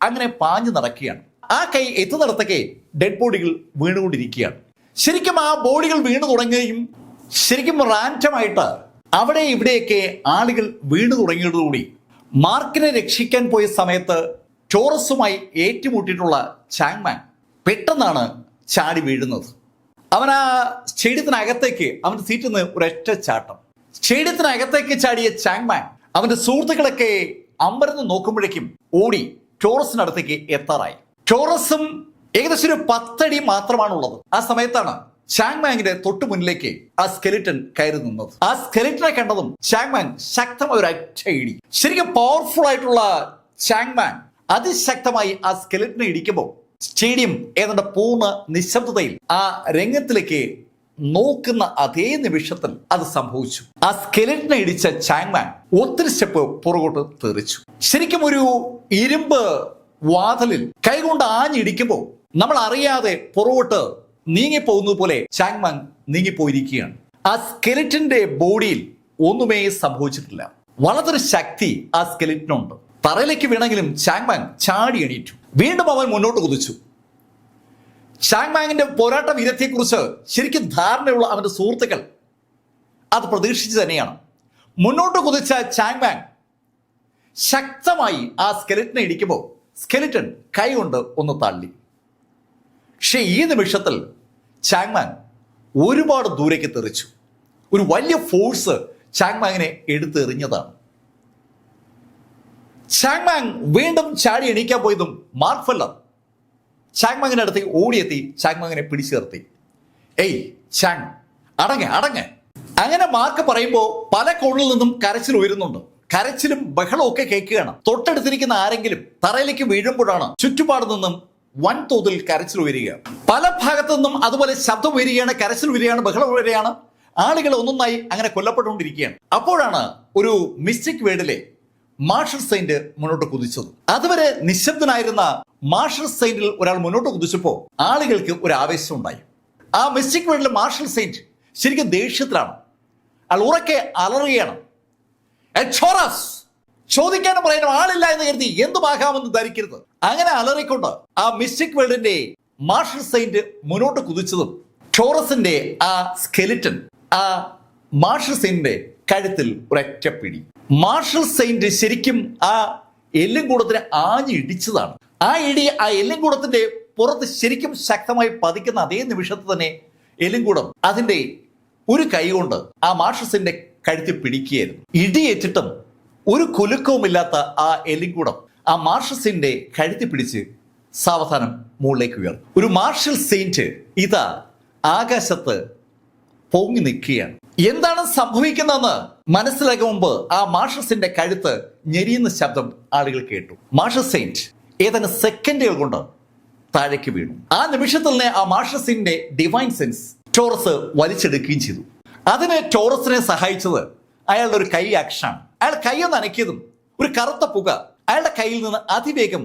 അങ്ങനെ പാഞ്ഞു നടക്കുകയാണ്. ആ കൈ എത്തുന്നിടത്തൊക്കെ ഡെഡ് ബോഡികൾ വീണുകൊണ്ടിരിക്കുകയാണ്. ശരിക്കും ആ ബോഡികൾ വീണു തുടങ്ങുകയും ശരിക്കും റാൻഡമായിട്ട് അവിടെ ഇവിടെയൊക്കെ ആളുകൾ വീണു തുടങ്ങിയതോടുകൂടി മാർക്കിനെ രക്ഷിക്കാൻ പോയ സമയത്ത് ടോറസുമായി ഏറ്റുമുട്ടിയിട്ടുള്ള ചാങ്മാൻ പെട്ടെന്നാണ് ചാടി വീഴുന്നത്. അവൻ ആ സ്റ്റേഡിയത്തിനകത്തേക്ക് അവന്റെ സീറ്റിൽ നിന്ന് ഒരൊറ്റ ചാട്ടം. സ്റ്റേഡിയത്തിനകത്തേക്ക് ചാടിയ ചാങ്മാൻ അവന്റെ സുഹൃത്തുക്കളൊക്കെ അമ്പരന്ന് നോക്കുമ്പോഴേക്കും ഓടി ടോറസിനടുത്തേക്ക് എത്താറായി. ടോറസും ഏകദേശം ഒരു 10 അടി മാത്രമാണുള്ളത്. ആ സമയത്താണ് ചാങ്മാങ്ങിന്റെ തൊട്ടു മുന്നിലേക്ക് ആ സ്കെലിറ്റൻ കയറി നിന്നത്. ആ സ്കെലിറ്റനെ കണ്ടതും ചാങ്മാൻ ശക്തമായ ഒരു ഇടി. ശരിക്കും പവർഫുൾ ആയിട്ടുള്ള ചാങ്മാൻ അതിശക്തമായി ആ സ്കെലിറ്റനെ ഇടിക്കുമ്പോൾ സ്റ്റേഡിയം ഏതാണ്ട് പൂർണ്ണ നിശബ്ദതയിൽ ആ രംഗത്തിലേക്ക് നോക്കുന്ന അതേ നിമിഷത്തിൽ അത് സംഭവിച്ചു. ആ സ്കെലിറ്റനെ ഇടിച്ച ചാങ്മാൻ ഒത്തിരി സ്റ്റെപ്പ് പുറകോട്ട് തെറിച്ചു. ശരിക്കും ഒരു ഇരുമ്പ് വാതിലിൽ കൈകൊണ്ട് ആഞ്ഞിടിക്കുമ്പോൾ നമ്മൾ അറിയാതെ പുറകോട്ട് നീങ്ങിപ്പോകുന്നത് പോലെ ചാങ്മാൻ നീങ്ങിപ്പോയിരിക്കുകയാണ്. ആ സ്കെലിറ്റന്റെ ബോഡിയിൽ ഒന്നുമേ സംഭവിച്ചിട്ടില്ല. വളരെ ശക്തി ആ സ്കെലിറ്റനുണ്ട്. തറയിലേക്ക് വീണെങ്കിലും ചാങ്മാൻ ചാടി എണീറ്റു. വീണ്ടും അവൻ മുന്നോട്ട് കുതിച്ചു. ചാങ്മാങ്ങിന്റെ പോരാട്ട വീരത്തെക്കുറിച്ച് ശരിക്കും ധാരണയുള്ള അവന്റെ സുഹൃത്തുക്കൾ അത് പ്രതീക്ഷിച്ചു തന്നെയാണ്. മുന്നോട്ട് കുതിച്ച ചാങ്മാൻ ശക്തമായി ആ സ്കെലിറ്റനെ ഇടിക്കുമ്പോൾ സ്കെലിറ്റൻ കൈ കൊണ്ട് ഒന്ന് തള്ളി. പക്ഷേ ഈ നിമിഷത്തിൽ ചാങ്മാൻ ഒരുപാട് ദൂരേക്ക് തെറിച്ചു. ഒരു വലിയ ഫോഴ്സ് ചാങ്മാങ്ങിനെ എടുത്തെറിഞ്ഞതാണ്. ചാങ്മാങ് വീണ്ടും ചാടി എണീക്കാൻ പോയതും മാർക്ക് ഫെല്ലർ ചാങ്മാങ്ങിന്റെ അടുത്തേക്ക് ഓടിയെത്തി ചാങ്മാങ്ങിനെ പിടിച്ചു നിർത്തി. ചാങ് അടങ്ങ്. അങ്ങനെ മാർക്ക് പറയുമ്പോൾ പല കോണിൽ നിന്നും കരച്ചിൽ ഉയരുന്നുണ്ട്. കരച്ചിലും ബഹളവും ഒക്കെ കേൾക്കുകയാണ്. തൊട്ടടുത്തിരിക്കുന്ന ആരെങ്കിലും തറയിലേക്ക് വീഴുമ്പോഴാണ് ചുറ്റുപാട് നിന്നും വൻതോതിൽ കരച്ചിൽ ഉയരുക. പല ഭാഗത്തു നിന്നും അതുപോലെ ശബ്ദം ഉയരുകയാണ്, കരച്ചിൽ ഉയരുകയാണ്, ബഹളം ഉയരുകയാണ്. ആളുകൾ ഒന്നൊന്നായി അങ്ങനെ കൊല്ലപ്പെട്ടുകൊണ്ടിരിക്കുകയാണ്. അപ്പോഴാണ് ഒരു മിസ്റ്റിക് വേർഡിലെ മാർഷൽ സെയിന്റ് മുന്നോട്ട് കുതിച്ചത്. അതുവരെ നിശബ്ദനായിരുന്ന മാർഷൽ സെയിന്റിൽ ഒരാൾ മുന്നോട്ട് കുതിച്ചപ്പോൾ ആളുകൾക്ക് ഒരു ആവേശം ഉണ്ടായി. ആ മിസ്റ്റിക് വേർഡിലെ മാർഷൽ സെയിന്റ് ശരിക്കും ദേഷ്യത്തിലാണ്. അയാൾ ഉറക്കെ അലറുകയാണ്, ചോദിക്കാനും പറയാനും ആളില്ല എന്ന് കരുതി എന്തുമാകാമെന്ന് ധരിക്കരുത്. അങ്ങനെ അലറിക്കൊണ്ട് ആ മിസ്റ്റിക് വേൾഡിന്റെ മാർഷൽ സെയിന്റ് മുന്നോട്ട് കുതിച്ചതും ടോറസിന്റെ ആ സ്കെലിറ്റൻ ആ മാർഷൽ സെയിന്റിന്റെ കഴുത്തിൽ ഒരൊറ്റ പിടി. മാർഷൽ സെയിന്റ് ശരിക്കും ആ എല്ലുംകൂടത്തിനെ ആഞ്ഞിടിച്ചതാണ്. ആ ഇടി ആ എല്ലുംകൂടത്തിന്റെ പുറത്ത് ശരിക്കും ശക്തമായി പതിക്കുന്ന അതേ നിമിഷത്തിൽ തന്നെ എല്ലുംകൂടം അതിന്റെ ഒരു കൈ കൊണ്ട് ആ മാർഷൽ സെയിന്റിന്റെ കഴുത്തിൽ പിടിക്കുകയായിരുന്നു. ഇടിയേറ്റിട്ടും ഒരു കുലുക്കവുമില്ലാത്ത ആ എലിങ്കൂടം ആ മാർഷൽ സെയിന്റിന്റെ കഴുത്തി പിടിച്ച് സാവധാനം മുകളിലേക്ക് ഉയർന്നു. ഒരു മാർഷൽ സെയിന്റ് ഇതാ ആകാശത്ത് പൊങ്ങി നിൽക്കുകയാണ്. എന്താണ് സംഭവിക്കുന്നതെന്ന് മനസ്സിലാക്കും മുമ്പ് ആ മാർഷൽ സെയിന്റിന്റെ കഴുത്ത് ഞെരിയുന്ന ശബ്ദം ആളുകൾ കേട്ടു. മാർഷൽ സെയിന്റ് ഏതാനും സെക്കൻഡുകൾ കൊണ്ട് താഴേക്ക് വീണു. ആ നിമിഷത്തിൽ തന്നെ ആ മാർഷൽ സെയിന്റിന്റെ ഡിവൈൻ സെൻസ് ടോറസ് വലിച്ചെടുക്കുകയും ചെയ്തു. അതിന് ടോറസിനെ സഹായിച്ചത് അയാളുടെ ഒരു കൈ ആക്ഷനാണ്. അയാൾ കൈയൊന്ന് അനക്കിയതും ഒരു കറുത്ത പുക അയാളുടെ കയ്യിൽ നിന്ന് അതിവേഗം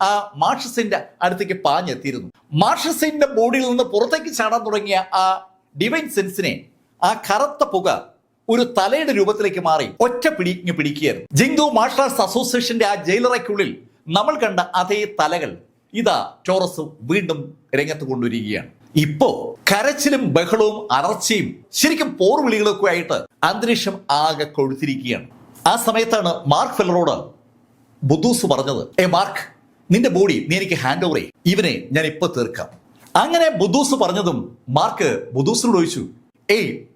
ആ മാർഷൽ സെയിന്റിന്റെ അടുത്തേക്ക് പാഞ്ഞെത്തിയിരുന്നു. മാർഷൽ സെയിന്റിന്റെ ബോഡിയിൽ നിന്ന് പുറത്തേക്ക് ചാടാൻ തുടങ്ങിയ ആ ഡിവൈൻ സെൻസിനെ ആ കറുത്ത പുക ഒരു തലയുടെ രൂപത്തിലേക്ക് മാറി ഒറ്റ പിടിക്കുകയായിരുന്നു. ജിങ്ദു മാർഷൽ ആർട്സ് അസോസിയേഷന്റെ ആ ജയിലറയ്ക്കുള്ളിൽ നമ്മൾ കണ്ട അതേ തലകൾ ഇതാ ടോറസ് വീണ്ടും രംഗത്ത് കൊണ്ടുവരികയാണ്. ഇപ്പോ കരച്ചിലും ബഹളവും അലർച്ചയും ശരിക്കും പോർവിളികളൊക്കെ ആയിട്ട് അന്തരീക്ഷം ആകെ കൊഴുത്തിരിക്കുകയാണ്. ആ സമയത്താണ് മാർക്ക് ഫെല്ലറോട് ബുദ്ധൂസ് പറഞ്ഞത്, മാർക്ക്, നിന്റെ ബോഡി നീ എനിക്ക് ഹാൻഡ് ഓവർ ചെയ്യും, ഇവനെ ഞാൻ ഇപ്പൊ തീർക്കാം. അങ്ങനെ ബുദ്ധൂസ് പറഞ്ഞതും മാർക്ക് ബുദ്ധൂസിനോട് ചോദിച്ചു,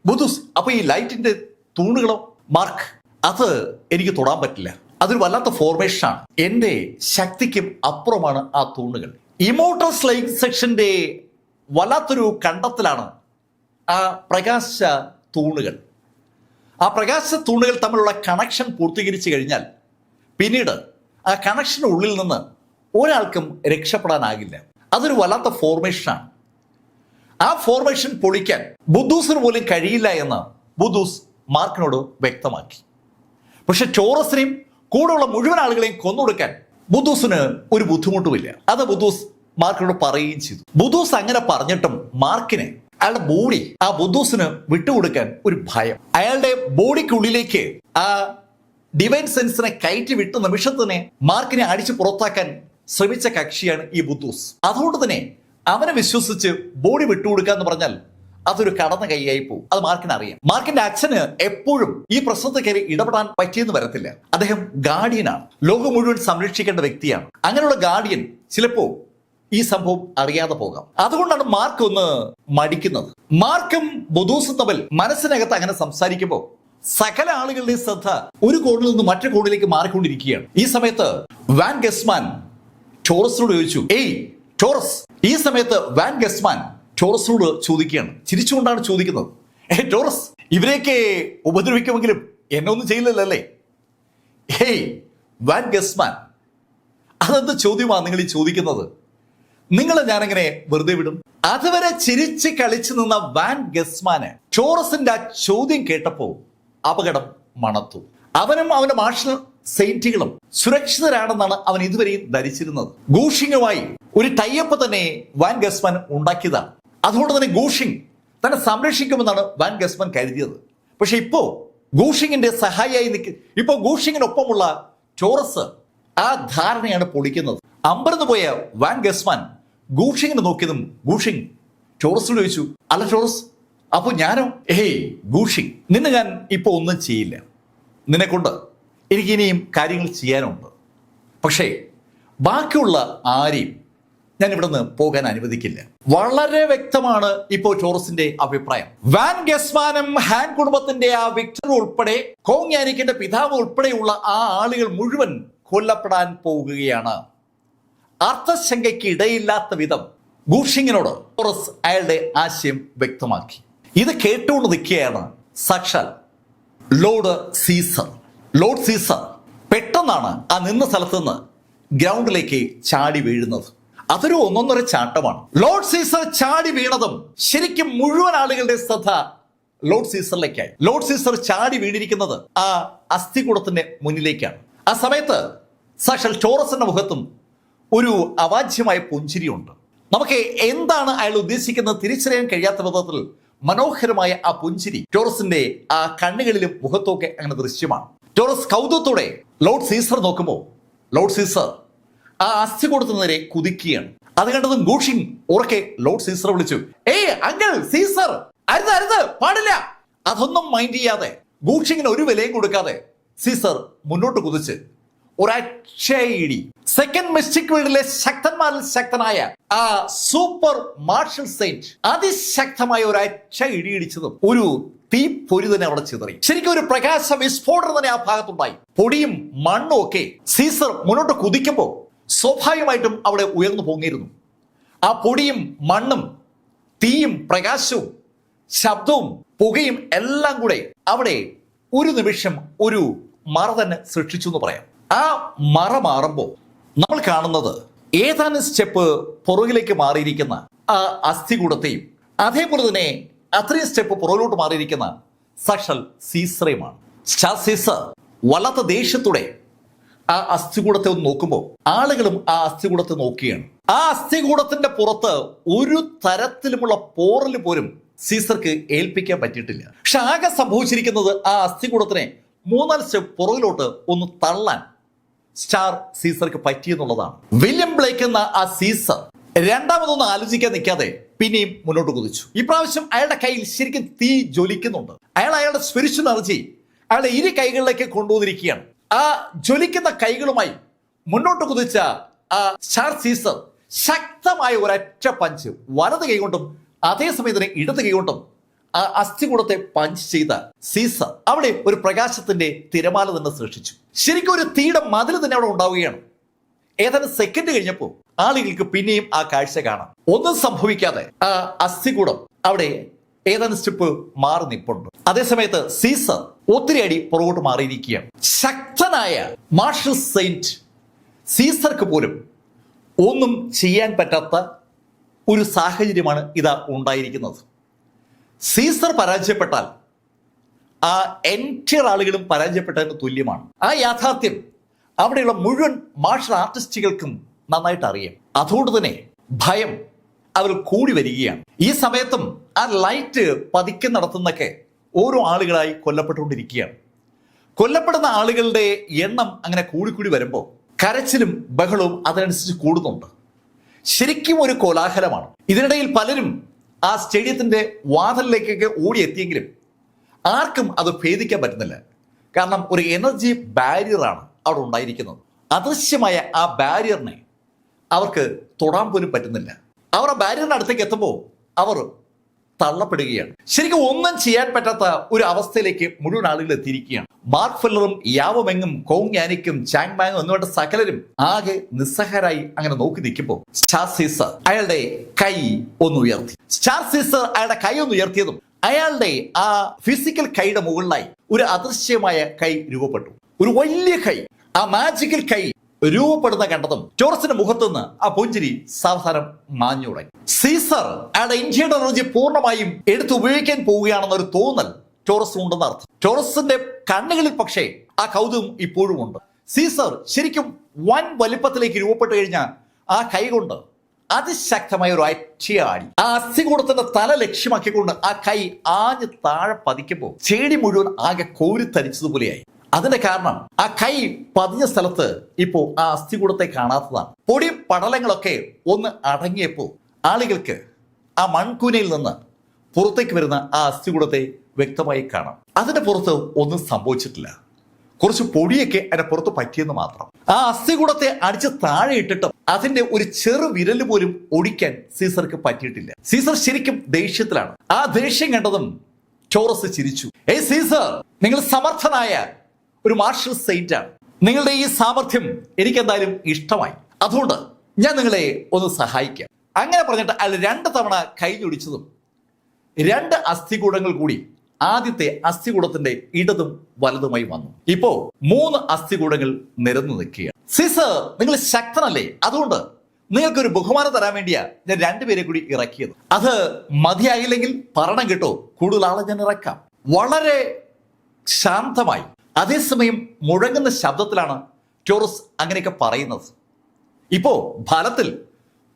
ബുദ്ധൂസ്, അപ്പൊ ഈ ലൈറ്റിന്റെ തൂണുകളോ? മാർക്ക്, അത് എനിക്ക് തൊടാൻ പറ്റില്ല, അതൊരു വല്ലാത്ത ഫോർമേഷനാണ്, എന്റെ ശക്തിക്കും അപ്പുറമാണ് ആ തൂണുകൾ. ഇമോർട്ടൽ സ്ലൈങ് സെക്ഷന്റെ വല്ലാത്തൊരു കണ്ടെത്തലാണ് ആ പ്രകാശ തൂണുകൾ. ആ പ്രകാശ തൂണുകൾ തമ്മിലുള്ള കണക്ഷൻ പൂർത്തീകരിച്ചു കഴിഞ്ഞാൽ പിന്നീട് ആ കണക്ഷന് ഉള്ളിൽ നിന്ന് ഒരാൾക്കും രക്ഷപ്പെടാനാകില്ല. അതൊരു വല്ലാത്ത ഫോർമേഷനാണ്. ആ ഫോർമേഷൻ പൊളിക്കാൻ ബുദ്ധൂസിന് പോലും കഴിയില്ല എന്ന് ബുദ്ധൂസ് മാർക്കിനോട് വ്യക്തമാക്കി. പക്ഷെ ടോറസിനെയും കൂടെയുള്ള മുഴുവൻ ആളുകളെയും കൊന്നൊടുക്കാൻ ബുദ്ധൂസിന് ഒരു ബുദ്ധിമുട്ടുമില്ല. അത് ബുദ്ധൂസ് മാർക്കിനോട് പറയുകയും ചെയ്തു. ബുദ്ധൂസ് അങ്ങനെ പറഞ്ഞിട്ടും മാർക്കിനെ അയാളുടെ ബോഡി ആ ബുദ്ധൂസിന് വിട്ടുകൊടുക്കാൻ ഒരു ഭയം. അയാളുടെ ബോഡിക്കുള്ളിലേക്ക് ആ ഡിവൈൻ സെൻസിനെ കയറ്റി വിട്ട നിമിഷത്തിനെ മാർക്കിനെ അടിച്ചു പുറത്താക്കാൻ ശ്രമിച്ച കക്ഷിയാണ് ഈ ബുദ്ധൂസ്. അതുകൊണ്ട് തന്നെ അവനെ വിശ്വസിച്ച് ബോഡി വിട്ടുകൊടുക്കുക എന്ന് പറഞ്ഞാൽ അതൊരു കടന്ന കൈയായി പോകും. അത് മാർക്കിന് അറിയാം. മാർക്കിന്റെ അച്ഛന് എപ്പോഴും ഈ പ്രശ്നത്തിൽ കയറി ഇടപെടാൻ പറ്റിയെന്ന് വരത്തില്ല. അദ്ദേഹം ഗാർഡിയനാണ്, ലോകം മുഴുവൻ സംരക്ഷിക്കേണ്ട വ്യക്തിയാണ്. അങ്ങനെയുള്ള ഗാർഡിയൻ ചിലപ്പോ ഈ സംഭവം അറിയാതെ പോകാം. അതുകൊണ്ടാണ് മാർക്ക് ഒന്ന് മടിക്കുന്നത്. മാർക്കും ബുദ്ധൂസും തമ്മിൽ മനസ്സിനകത്ത് അങ്ങനെ സംസാരിക്കുമ്പോൾ സകല ആളുകളുടെ ശ്രദ്ധ ഒരു കോണിൽ നിന്ന് മറ്റു കോണിലേക്ക് മാറിക്കൊണ്ടിരിക്കുകയാണ്. ഈ സമയത്ത് വാൻ ഗസ്മാൻ ടോറസിനോട് ചോദിച്ചു, ടോറസ്. ഈ സമയത്ത് വാൻ ഗസ്മാൻ ടോറസിനോട് ചോദിക്കുകയാണ്, ചിരിച്ചുകൊണ്ടാണ് ചോദിക്കുന്നത്, ടോറസ്, ഇവരെയൊക്കെ ഉപദ്രവിക്കുമെങ്കിലും എന്നെ ഒന്നും ചെയ്യില്ലല്ലേ? വാൻ ഗസ്മാൻ, അതെന്ത് ചോദ്യമാണ് നിങ്ങൾ ഈ ചോദിക്കുന്നത്? നിങ്ങളെ ഞാനെങ്ങനെ വെറുതെ വിടും? അതുവരെ ചിരിച്ച് കളിച്ചു നിന്ന വാൻ ഗസ്മാന് ടോറസിന്റെ ആ ചോദ്യം കേട്ടപ്പോ അപകടം മണത്തു. അവനും അവന്റെ മാർഷൽ സെയിന്റുകളും സുരക്ഷിതരാണെന്നാണ് അവൻ ഇതുവരെയും ധരിച്ചിരുന്നത്. ഗൂഷിങ്ങുമായി ഒരു ടൈപ്പ് തന്നെ വാൻ ഗസ്മാൻ ഉണ്ടാക്കിയതാണ്. അതുകൊണ്ട് തന്നെ ഗൂഷിങ് തന്നെ സംരക്ഷിക്കുമെന്നാണ് വാൻ ഗസ്മാൻ കരുതിയത്. പക്ഷെ ഇപ്പോ ഗൂഷിങ്ങിന്റെ സഹായിയായി ഇപ്പോ ഗൂഷിങ്ങിനൊപ്പമുള്ള ടോറസ് ആ ധാരണയാണ് പൊളിക്കുന്നത്. അമ്പരന്ന് പോയ വാൻ ഗസ്മാൻ ഗൂഷിങ്ങിനെ നോക്കിയതും ഗൂഷിങ് ടോറസിനോട് ചോദിച്ചു, അല്ല ടോറസ്, അപ്പൊ ഞാനോ? ഗൂഷിങ്, നിന്നെ ഞാൻ ഇപ്പൊ ഒന്നും ചെയ്യില്ല, നിന്നെ കൊണ്ട് എനിക്ക് ഇനിയും കാര്യങ്ങൾ ചെയ്യാനുണ്ട്. പക്ഷേ ബാക്കിയുള്ള ആരെയും ഞാൻ ഇവിടെ നിന്ന് പോകാൻ അനുവദിക്കില്ല. വളരെ വ്യക്തമാണ് ഇപ്പോൾ ടോറസിന്റെ അഭിപ്രായം. വാൻ ഗസ്മാനും ഹാൻ കുടുംബത്തിന്റെ ആ വിക്ടർ ഉൾപ്പെടെ കോങ്യാനിക്കിന്റെ പിതാവ് ഉൾപ്പെടെയുള്ള ആ ആളുകൾ മുഴുവൻ കൊല്ലപ്പെടാൻ പോകുകയാണ്. അർത്ഥശങ്കയ്ക്ക് ഇടയില്ലാത്ത വിധം ഗൂഷിങ്ങിനോട് ടോറസ് അയാളുടെ ആശയം വ്യക്തമാക്കി. ഇത് കേട്ടുകൊണ്ട് നിൽക്കുകയാണ് സാക്ഷാൽ ലോർഡ് സീസർ. ലോർഡ് സീസർ പെട്ടെന്നാണ് ആ നിന്ന സ്ഥലത്ത് നിന്ന് ഗ്രൗണ്ടിലേക്ക് ചാടി വീഴുന്നത്. അതൊരു ഒന്നൊന്നര ചാട്ടമാണ്. ലോർഡ് സീസർ ചാടി വീണതും ശരിക്കും മുഴുവൻ ആളുകളുടെ ശ്രദ്ധ ലോർഡ് സീസറിലേക്കായി. ലോർഡ് സീസർ ചാടി വീണിരിക്കുന്നത് ആ അസ്ഥികൂടത്തിന്റെ മുന്നിലേക്കാണ്. ആ സമയത്ത് സാക്ഷാൽ ടോറസിന്റെ മുഖത്തും ഒരു അവാച്യമായ പുഞ്ചിരിയുണ്ട്. നമുക്ക് എന്താണ് അയാൾ ഉദ്ദേശിക്കുന്നത് തിരിച്ചറിയാൻ കഴിയാത്ത വിധത്തിൽ മനോഹരമായ ആ പുഞ്ചിരി ടോറസിന്റെ ആ കണ്ണുകളിലും മുഖത്തൊക്കെ അങ്ങനെ ദൃശ്യമാണ്. ടോറസ് കൗതുകത്തോടെ ലോർഡ് സീസർ നോക്കുമ്പോൾ ലോർഡ് സീസർ ആ അസ്ഥികൂടത്തിന് നേരെ കുതിക്കുകയാണ്. അത് കണ്ടതും ഗൂഷിങ് ഉറക്കെ ലോർഡ് സീസറെ വിളിച്ചു, അങ്കിൾ സീസർ, അരുത് അരുത്, പാടില്ല. അതൊന്നും മൈൻഡ് ചെയ്യാതെ ഗൂഷിങ്ങിന് ഒരു വിലയും കൊടുക്കാതെ സീസർ മുന്നോട്ട് കുതിച്ച് ഒരക്ഷയിടി. സെക്കൻഡ് മിസ്റ്റിക് വേൾഡിലെ ശക്തന്മാരിൽ ശക്തനായ ആ സൂപ്പർ മാർഷൽ സെയിന്റ് അതിശക്തമായ ഒരക്ഷ ഇടിയിടിച്ചതും ഒരു തീ പൊരി തന്നെ അവിടെ ചിതറി. ശരിക്കും ഒരു പ്രകാശ വിസ്ഫോടനം തന്നെ ആ ഭാഗത്തുണ്ടായി. പൊടിയും മണ്ണും ഒക്കെ സീസർ മുന്നോട്ട് കുതിക്കുമ്പോൾ സ്വാഭാവികമായിട്ടും അവിടെ ഉയർന്നു പൊങ്ങിയിരുന്നു. ആ പൊടിയും മണ്ണും തീയും പ്രകാശവും ശബ്ദവും പുകയും എല്ലാം കൂടെ അവിടെ ഒരു നിമിഷം ഒരു മറ തന്നെ സൃഷ്ടിച്ചു എന്ന് പറയാം. ആ മറ മാറുമ്പോൾ നമ്മൾ കാണുന്നത് ഏതാനും സ്റ്റെപ്പ് പുറകിലേക്ക് മാറിയിരിക്കുന്ന ആ അസ്ഥികൂടത്തെയും അതേപോലെ തന്നെ അത്രയും സ്റ്റെപ്പ് പുറകിലോട്ട് മാറിയിരിക്കുന്ന സാക്ഷാൽ സീസറയുമാണ്. സ്റ്റാർ സീസർ വല്ലാത്ത ദേഷ്യത്തോടെ ആ അസ്ഥികൂടത്തെ ഒന്ന് നോക്കുമ്പോൾ ആളുകളും ആ അസ്ഥികൂടത്തെ നോക്കുകയാണ്. ആ അസ്ഥികൂടത്തിന്റെ പുറത്ത് ഒരു തരത്തിലുമുള്ള പോറൽ പോലും സീസർക്ക് ഏൽപ്പിക്കാൻ പറ്റിയിട്ടില്ല. പക്ഷെ ആകെ സംഭവിച്ചിരിക്കുന്നത് ആ അസ്ഥികൂടത്തിനെ 3-4 സ്റ്റെപ്പ് പുറകിലോട്ട് ഒന്ന് തള്ളാൻ സ്റ്റാർ സീസർക്ക് പറ്റിയെന്നുള്ളതാണ്. വില്യം ബ്ലേക്ക് എന്ന ആ സീസർ രണ്ടാമതൊന്നും ആലോചിക്കാൻ നിൽക്കാതെ പിന്നെയും മുന്നോട്ട് കുതിച്ചു. ഇപ്രാവശ്യം അയാളുടെ കയ്യിൽ ശരിക്കും തീ ജ്വലിക്കുന്നുണ്ട്. അയാളുടെ സ്പിരിച്വൽ എനർജി അയാളുടെ ഇരു കൈകളിലേക്ക് കൊണ്ടുവന്നിരിക്കുകയാണ്. ആ ജ്വലിക്കുന്ന കൈകളുമായി മുന്നോട്ട് കുതിച്ച ആ സ്റ്റാർ സീസർ ശക്തമായ ഒരൊറ്റ പഞ്ച് വലത് കൈകൊണ്ടും അതേസമയം തന്നെ ഇടത് കൈകൊണ്ടും ആ അസ്ഥികൂടത്തെ പഞ്ച് ചെയ്ത സീസർ അവിടെ ഒരു പ്രകാശത്തിന്റെ തിരമാല തന്നെ സൃഷ്ടിച്ചു. ശരിക്കും ഒരു തീയുടെ മതിൽ തന്നെ അവിടെ ഉണ്ടാവുകയാണ്. ഏതാനും സെക്കൻഡ് കഴിഞ്ഞപ്പോൾ ആളുകൾക്ക് പിന്നെയും ആ കാഴ്ച കാണാം. ഒന്നും സംഭവിക്കാതെ ആ അസ്ഥികൂടം അവിടെ ഏതാനും സ്റ്റെപ്പ് മാറി നിൽപ്പുണ്ട്. അതേസമയത്ത് സീസർ ഒത്തിരി അടി പുറകോട്ട് മാറിയിരിക്കുകയാണ്. ശക്തനായ മാർഷൽ സെയിന്റ് സീസർക്ക് പോലും ഒന്നും ചെയ്യാൻ പറ്റാത്ത ഒരു സാഹചര്യമാണ് ഇതാ ഉണ്ടായിരിക്കുന്നത്. സീസർ പരാജയപ്പെട്ടാൽ ആ എൻറ്റയർ ആളുകളും പരാജയപ്പെട്ടതിന് തുല്യമാണ്. ആ യാഥാർത്ഥ്യം അവിടെയുള്ള മുഴുവൻ മാർഷൽ ആർട്ടിസ്റ്റുകൾക്കും നന്നായിട്ട് അറിയാം. അതുകൊണ്ട് തന്നെ ഭയം അവർ കൂടി വരികയാണ്. ഈ സമയത്തും ആ ലൈറ്റ് പതുക്കെ നടത്തുന്നൊക്കെ ഓരോ ആളുകളായി കൊല്ലപ്പെട്ടുകൊണ്ടിരിക്കുകയാണ്. കൊല്ലപ്പെടുന്ന ആളുകളുടെ എണ്ണം അങ്ങനെ കൂടിക്കൂടി വരുമ്പോൾ കരച്ചിലും ബഹളവും അതിനനുസരിച്ച് കൂടുന്നുണ്ട്. ശരിക്കും ഒരു കോലാഹലമാണ്. ഇതിനിടയിൽ പലരും ആ സ്റ്റേഡിയത്തിന്റെ വാതിലിലേക്കൊക്കെ ഓടിയെത്തിയെങ്കിലും ആർക്കും അത് ഭേദിക്കാൻ പറ്റുന്നില്ല. കാരണം ഒരു എനർജി ബാരിയറാണ് അവിടെ ഉണ്ടായിരിക്കുന്നത്. അദൃശ്യമായ ആ ബാരിയറിനെ അവർക്ക് തൊടാൻ പോലും പറ്റുന്നില്ല. അവർ ആ ബാരിയറിന്റെ അടുത്തേക്ക് എത്തുമ്പോൾ അവർ തള്ളപ്പെടുകയാണ്. ശരിക്കും ഒന്നും ചെയ്യാൻ പറ്റാത്ത ഒരു അവസ്ഥയിലേക്ക് മുഴുവൻ ആളുകൾ എത്തിയിരിക്കുകയാണ്. മാർക്ക് ഫെല്ലറും യാവമെങ്ങും കോങ് യാനിക്കും ചാങ് മാങ്ങും എന്നുവേണ്ട സകലരും ആകെ നിസ്സഹാരായി അങ്ങനെ നോക്കി നിൽക്കുമ്പോൾ സ്റ്റാർ സീസർ അയാളുടെ കൈ ഒന്ന് ഉയർത്തി. സ്റ്റാർ സീസർ അയാളുടെ കൈ ഒന്ന് ഉയർത്തിയതും അയാളുടെ ആ ഫിസിക്കൽ കൈയുടെ മുകളിലായി ഒരു അദൃശ്യമായ കൈ രൂപപ്പെട്ടു. ഒരു വലിയ കൈ, ആ മാജിക്കൽ കൈ രൂപപ്പെടുന്ന കണ്ടതും ടോറസിന്റെ മുഖത്തുനിന്ന് ആ പുഞ്ചിരി സാവധാനം മാഞ്ഞു തുടങ്ങി. സീസർ അയാളുടെ ഇന്ത്യയുടെ എനർജി പൂർണ്ണമായും എടുത്ത് ഉപയോഗിക്കാൻ പോവുകയാണെന്നൊരു തോന്നൽ ടോറസ് ഉണ്ടെന്ന് അർത്ഥം. ടോറസിന്റെ കണ്ണുകളിൽ പക്ഷേ ആ കൗതുകം ഇപ്പോഴും ഉണ്ട്. സീസർ ശരിക്കും വൻ വലിപ്പത്തിലേക്ക് രൂപപ്പെട്ടു കഴിഞ്ഞാൽ ആ കൈ കൊണ്ട് അതിശക്തമായ ഒരു അറ്റയാടി ആ അസ്ഥികൂടത്തിന്റെ തല ലക്ഷ്യമാക്കിക്കൊണ്ട് ആ കൈ ആഞ്ഞ് താഴെ പതിക്കുമ്പോൾ ചെടി മുഴുവൻ ആകെ കോരിത്തരിച്ചതുപോലെയായി. അതിന്റെ കാരണം ആ കൈ പതിഞ്ഞ സ്ഥലത്ത് ഇപ്പോ ആ അസ്ഥികൂടത്തെ കാണാത്തതാണ്. പൊടി പടലങ്ങളൊക്കെ ഒന്ന് അടങ്ങിയപ്പോൾ ആളുകൾക്ക് ആ മൺകൂനയിൽ നിന്ന് പുറത്തേക്ക് വരുന്ന ആ അസ്ഥികൂടത്തെ വ്യക്തമായി കാണാം. അതിന്റെ പുറത്ത് ഒന്നും സംഭവിച്ചിട്ടില്ല. കുറച്ച് പൊടിയൊക്കെ അതിന്റെ പുറത്ത് പറ്റിയെന്ന് മാത്രം. ആ അസ്ഥികൂടത്തെ അടിച്ച് താഴെ ഇട്ടിട്ടും അതിന്റെ ഒരു ചെറു വിരല് പോലും ഒടിക്കാൻ സീസർക്ക് പറ്റിയിട്ടില്ല. സീസർ ശരിക്കും ദേഷ്യത്തിലാണ്. ആ ദേഷ്യം കണ്ടതും ടോറസ് ചിരിച്ചു. ഏയ് സീസർ, നിങ്ങൾ സമർത്ഥനായ ഒരു മാർഷൽ സെയിന്റ് ആണ്. നിങ്ങളുടെ ഈ സാമർഥ്യം എനിക്ക് എന്തായാലും ഇഷ്ടമായി. അതുകൊണ്ട് ഞാൻ നിങ്ങളെ ഒന്ന് സഹായിക്കാം. അങ്ങനെ പറഞ്ഞിട്ട് അയാൾ 2 തവണ കൈ ഞൊടിച്ചതും 2 അസ്ഥികൂടങ്ങൾ കൂടി ആദ്യത്തെ അസ്ഥികൂടത്തിന്റെ ഇടതും വലതുമായി വന്നു. ഇപ്പോ 3 അസ്ഥികൂടങ്ങൾ നിരന്നു നിൽക്കുകയാണ്. സീസർ, നിങ്ങൾ ശക്തനല്ലേ? അതുകൊണ്ട് നിങ്ങൾക്കൊരു ബഹുമാനം തരാൻ വേണ്ടിയാ ഞാൻ 2 പേരെ കൂടി ഇറക്കിയത്. അത് മതിയായില്ലെങ്കിൽ പറയണം കേട്ടോ, കൂടുതൽ ആളെ ഞാൻ ഇറക്കാം. വളരെ ശാന്തമായി അതേസമയം മുഴങ്ങുന്ന ശബ്ദത്തിലാണ് ടോറസ് അങ്ങനെയൊക്കെ പറയുന്നത്. ഇപ്പോ ഫലത്തിൽ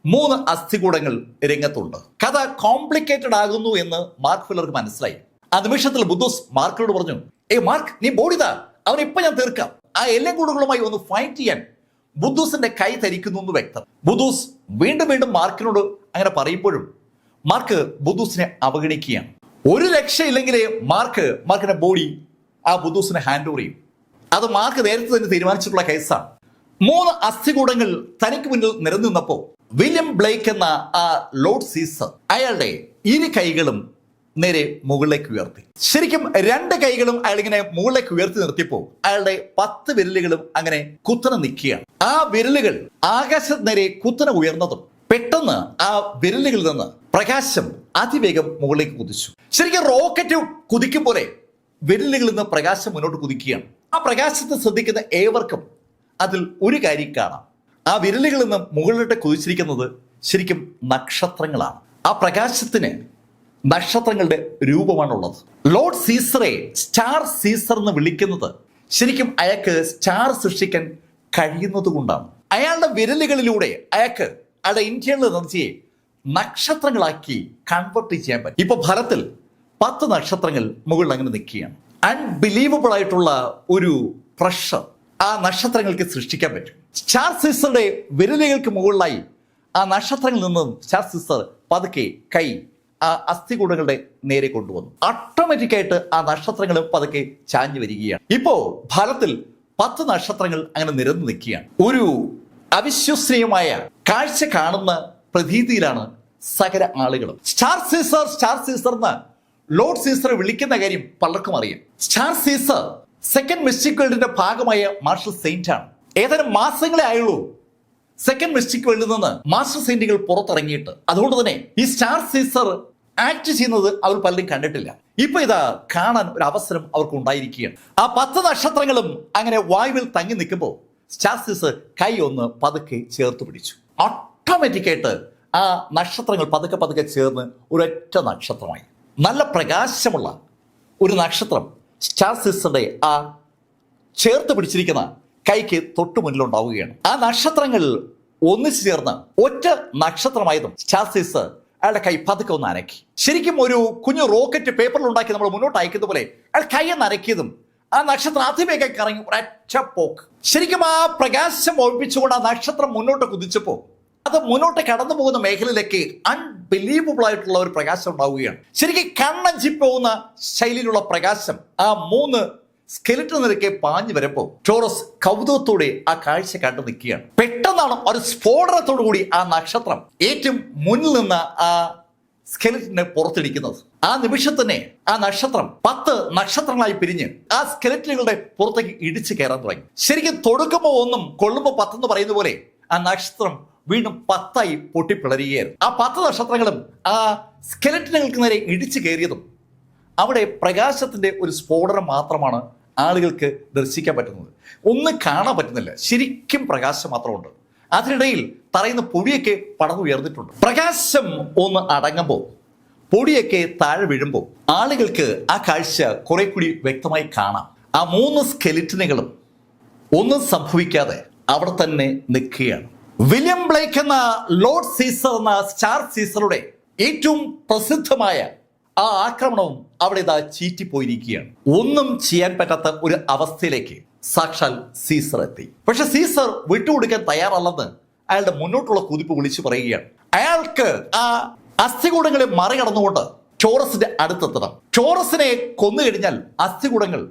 3 അസ്ഥികൂടങ്ങൾ രംഗത്തുണ്ട്. കഥ കോംപ്ലിക്കേറ്റഡ് ആകുന്നു എന്ന് മാർക്ക് ഫെല്ലർക്ക് മനസ്സിലായി. ആ നിമിഷത്തിൽ ബുദ്ധൂസ് മാർക്കിനോട് പറഞ്ഞു, മാർക്ക്, നീ ബോഡിതാ, അവനിപ്പോ ഞാൻ തീർക്കാം. ആ എല്ലംകൂടുകളുമായി ഒന്ന് ഫൈറ്റ് ചെയ്യാൻ ബുദ്ധൂസിന്റെ കൈ ധരിക്കുന്നു എന്ന് വ്യക്തം. ബുദ്ധൂസ് വീണ്ടും വീണ്ടും മാർക്കിനോട് അങ്ങനെ മാർക്ക് ബുദ്ധൂസിനെ അവഗണിക്കുകയാണ്. ഒരു രക്ഷയില്ലെങ്കിലേ മാർക്കിന്റെ ബോഡി ആ ബുദ്ധൂസിനെ ഹാൻഡ് ഓവർ ചെയ്യും. അത് മാർക്ക് നേരത്തെ തന്നെ തീരുമാനിച്ചിട്ടുള്ള കേസാണ്. 3 അസ്ഥികൂടങ്ങൾ തനിക്ക് മുന്നിൽ നിരന്നിന്നപ്പോൾ വില്യം ബ്ലേക്ക് എന്ന ആ ലോർഡ് സീസർ അയാളുടെ ഇരു കൈകളും നേരെ മുകളിലേക്ക് ഉയർത്തി. ശരിക്കും 2 കൈകളും അയാൾ ഇങ്ങനെ മുകളിലേക്ക് ഉയർത്തി നിർത്തിയപ്പോൾ അയാളുടെ 10 വിരലുകളും അങ്ങനെ കുത്തനെ നിൽക്കുകയാണ്. ആ വിരലുകൾ ആകാശത്ത് നേരെ കുത്തനെ ഉയർന്നതും പെട്ടെന്ന് ആ വിരലുകളിൽ നിന്ന് പ്രകാശം അതിവേഗം മുകളിലേക്ക് കുതിച്ചു. ശരിക്കും റോക്കറ്റ് കുതിക്കും പോലെ വിരലുകളിൽ നിന്ന് പ്രകാശം മുന്നോട്ട് കുതിക്കുകയാണ്. ആ പ്രകാശത്തെ ശ്രദ്ധിക്കുന്ന ഏവർക്കും അതിൽ ഒരു കാര്യം കാണാം. ആ വിരലുകളിൽ നിന്ന് മുകളിലോട്ട് കുതിച്ചിരിക്കുന്നത് ശരിക്കും നക്ഷത്രങ്ങളാണ്. ആ പ്രകാശത്തിന് നക്ഷത്രങ്ങളുടെ രൂപമാണുള്ളത്. ലോർഡ് സീസറെ സ്റ്റാർ സീസർ എന്ന് വിളിക്കുന്നത് ശരിക്കും അയാൾക്ക് സ്റ്റാർ സൃഷ്ടിക്കാൻ കഴിയുന്നത് കൊണ്ടാണ്. അയാളുടെ വിരലുകളിലൂടെ അയാൾക്ക് അയാളുടെ ഇന്ത്യയിലെ എനർജിയെ നക്ഷത്രങ്ങളാക്കി കൺവേർട്ട് ചെയ്യാൻ പറ്റും. ഇപ്പൊ ഫലത്തിൽ 10 നക്ഷത്രങ്ങൾ മുകളിൽ അങ്ങനെ നിൽക്കുകയാണ്. അൺബിലീവബിൾ ആയിട്ടുള്ള ഒരു പ്രഷർ ആ നക്ഷത്രങ്ങൾക്ക് സൃഷ്ടിക്കാൻ പറ്റും. സ്റ്റാർ സീസറുടെ വിരലുകൾക്ക് മുകളിലായി ആ നക്ഷത്രങ്ങളിൽ നിന്നും സ്റ്റാർ സീസർ പതുക്കെ കൈ ആ അസ്ഥികൂടങ്ങളുടെ നേരെ കൊണ്ടുവന്നു. ഓട്ടോമാറ്റിക്കായിട്ട് ആ നക്ഷത്രങ്ങൾ പതുക്കെ ചാഞ്ഞു വരികയാണ്. ഇപ്പോ ഫലത്തിൽ 10 നക്ഷത്രങ്ങൾ അങ്ങനെ നിരന്നു നിൽക്കുകയാണ്. ഒരു അവിശ്വസനീയമായ കാഴ്ച കാണുന്ന പ്രതീതിയിലാണ് സകല ആളുകളും. സ്റ്റാർ സീസർ എന്ന് ലോർഡ് സീസറെ വിളിക്കുന്ന കാര്യം പലർക്കും അറിയാം. സ്റ്റാർ സീസർ സെക്കൻഡ് മിസ്റ്റിക് വേൾഡിന്റെ ഭാഗമായ മാർഷൽ സെയിന്റ് ആണ്. ഏതാനും മാസങ്ങളെ ആയുള്ളൂ സെക്കൻഡ് മിസ്റ്റിക് വേൾഡിൽ നിന്ന് മാസ്റ്റർ സെയിന്റുകൾ പുറത്തിറങ്ങിയിട്ട്. അതുകൊണ്ട് തന്നെ ഈ സ്റ്റാർ സീസർ ആക്ട് ചെയ്യുന്നത് അവർ പലരും കണ്ടിട്ടില്ല. ഇപ്പൊ ഇതാ കാണാൻ ഒരു അവസരം അവർക്ക് ഉണ്ടായിരിക്കുകയാണ്. ആ 10 നക്ഷത്രങ്ങളും അങ്ങനെ വായുവിൽ തങ്ങി നിൽക്കുമ്പോൾ സ്റ്റാർ സീസർ കൈ ഒന്ന് പതുക്കെ ചേർത്ത് പിടിച്ചു. ഓട്ടോമാറ്റിക്കായിട്ട് ആ നക്ഷത്രങ്ങൾ പതുക്കെ പതുക്കെ ചേർന്ന് ഒരൊറ്റ നക്ഷത്രമായി. നല്ല പ്രകാശമുള്ള ഒരു നക്ഷത്രം സ്റ്റാർ സീസറുടെ ആ ചേർത്ത് പിടിച്ചിരിക്കുന്ന കൈക്ക് തൊട്ടു മുന്നിലുണ്ടാവുകയാണ്. ആ നക്ഷത്രങ്ങൾ ഒന്നിച്ചു ചേർന്ന് ഒറ്റ നക്ഷത്രമായതും സ്റ്റാർ സീസർ അയാളുടെ കൈ പതുക്കെ ഒന്ന് അനക്കി. ശരിക്കും ഒരു കുഞ്ഞു റോക്കറ്റ് പേപ്പറിൽ ഉണ്ടാക്കി നമ്മൾ മുന്നോട്ട് അയക്കുന്ന പോലെ അയാൾ കൈ ഒന്ന് അനക്കിയതും ആ നക്ഷത്രം അതിവേഗം കറങ്ങി ഒരൊറ്റ പോക്ക്. ശരിക്കും ആ പ്രകാശം ഒഴിപ്പിച്ചുകൊണ്ട് ആ നക്ഷത്രം മുന്നോട്ട് കുതിച്ചപ്പോൾ അത് മുന്നോട്ട് കടന്നു പോകുന്ന മേഖലയിലേക്ക് അൺബിലീവബിൾ ആയിട്ടുള്ള ഒരു പ്രകാശം ഉണ്ടാവുകയാണ്. ശരിക്കും കണ്ണഞ്ചി പോകുന്ന ശൈലിയിലുള്ള പ്രകാശം ആ 3 സ്കെലിറ്റൻ നിരക്കെ പാഞ്ഞു വരുമ്പോൾ ടോറസ് കൗതുകത്തോടെ ആ കാഴ്ച കണ്ടു നിൽക്കുകയാണ്. പെട്ടെന്നാണ് ഒരു സ്ഫോടനത്തോടു കൂടി ആ നക്ഷത്രം ഏറ്റവും മുന്നിൽ നിന്ന് ആ സ്കെലിറ്റനെ പുറത്തിടിക്കുന്നത്. ആ നിമിഷം തന്നെ ആ നക്ഷത്രം 10 നക്ഷത്രങ്ങളായി പിരിഞ്ഞ് ആ സ്കെലിറ്റനുകളുടെ പുറത്തേക്ക് ഇടിച്ചു കയറാൻ തുടങ്ങി. ശരിക്കും തൊടുക്കുമ്പോൾ 1 കൊള്ളുമ്പോൾ 10 എന്ന് പറയുന്ന പോലെ ആ നക്ഷത്രം വീണ്ടും 10ആയി പൊട്ടിപ്പിളരുകയായിരുന്നു. ആ 10 നക്ഷത്രങ്ങളും ആ സ്കെലിറ്റനുകൾക്ക് നേരെ ഇടിച്ചു കയറിയതും അവിടെ പ്രകാശത്തിന്റെ ഒരു സ്ഫോടനം മാത്രമാണ് ആളുകൾക്ക് ദർശിക്കാൻ പറ്റുന്നത്. ഒന്നും കാണാൻ പറ്റുന്നില്ല, ശരിക്കും പ്രകാശം മാത്രമുണ്ട്. അതിനിടയിൽ തറയുന്ന പൊടിയൊക്കെ പടർന്നുയർന്നിട്ടുണ്ട്. പ്രകാശം ഒന്ന് അടങ്ങുമ്പോൾ പൊടിയൊക്കെ താഴെ വീഴുമ്പോൾ ആളുകൾക്ക് ആ കാഴ്ച കുറെ കൂടി വ്യക്തമായി കാണാം. ആ 3 സ്കെലിറ്റനുകളും ഒന്നും സംഭവിക്കാതെ അവിടെ തന്നെ നിൽക്കുകയാണ്. വില്യം ബ്ലേക്ക് എന്ന ലോർഡ് സീസർ എന്ന സ്റ്റാർ സീസറുടെ ഏറ്റവും പ്രസിദ്ധമായ ആ ആക്രമണവും അവിടെ ഇതാ ചീറ്റിപ്പോയിരിക്കുകയാണ്. ഒന്നും ചെയ്യാൻ പറ്റാത്ത ഒരു അവസ്ഥയിലേക്ക് സാക്ഷാൽ സീസർ എത്തി. പക്ഷെ സീസർ വിട്ടുകൊടുക്കാൻ തയ്യാറല്ലെന്ന് അയാളുടെ മുന്നോട്ടുള്ള കുതിപ്പ് വിളിച്ചു പറയുകയാണ്. അയാൾക്ക് ആ അസ്ഥികൂടങ്ങളെ മറികടന്നുകൊണ്ട് ടോറസിന്റെ അടുത്തെത്തണം. ടോറസിനെ കൊന്നു കഴിഞ്ഞാൽ അസ്ഥികൂടങ്ങൾ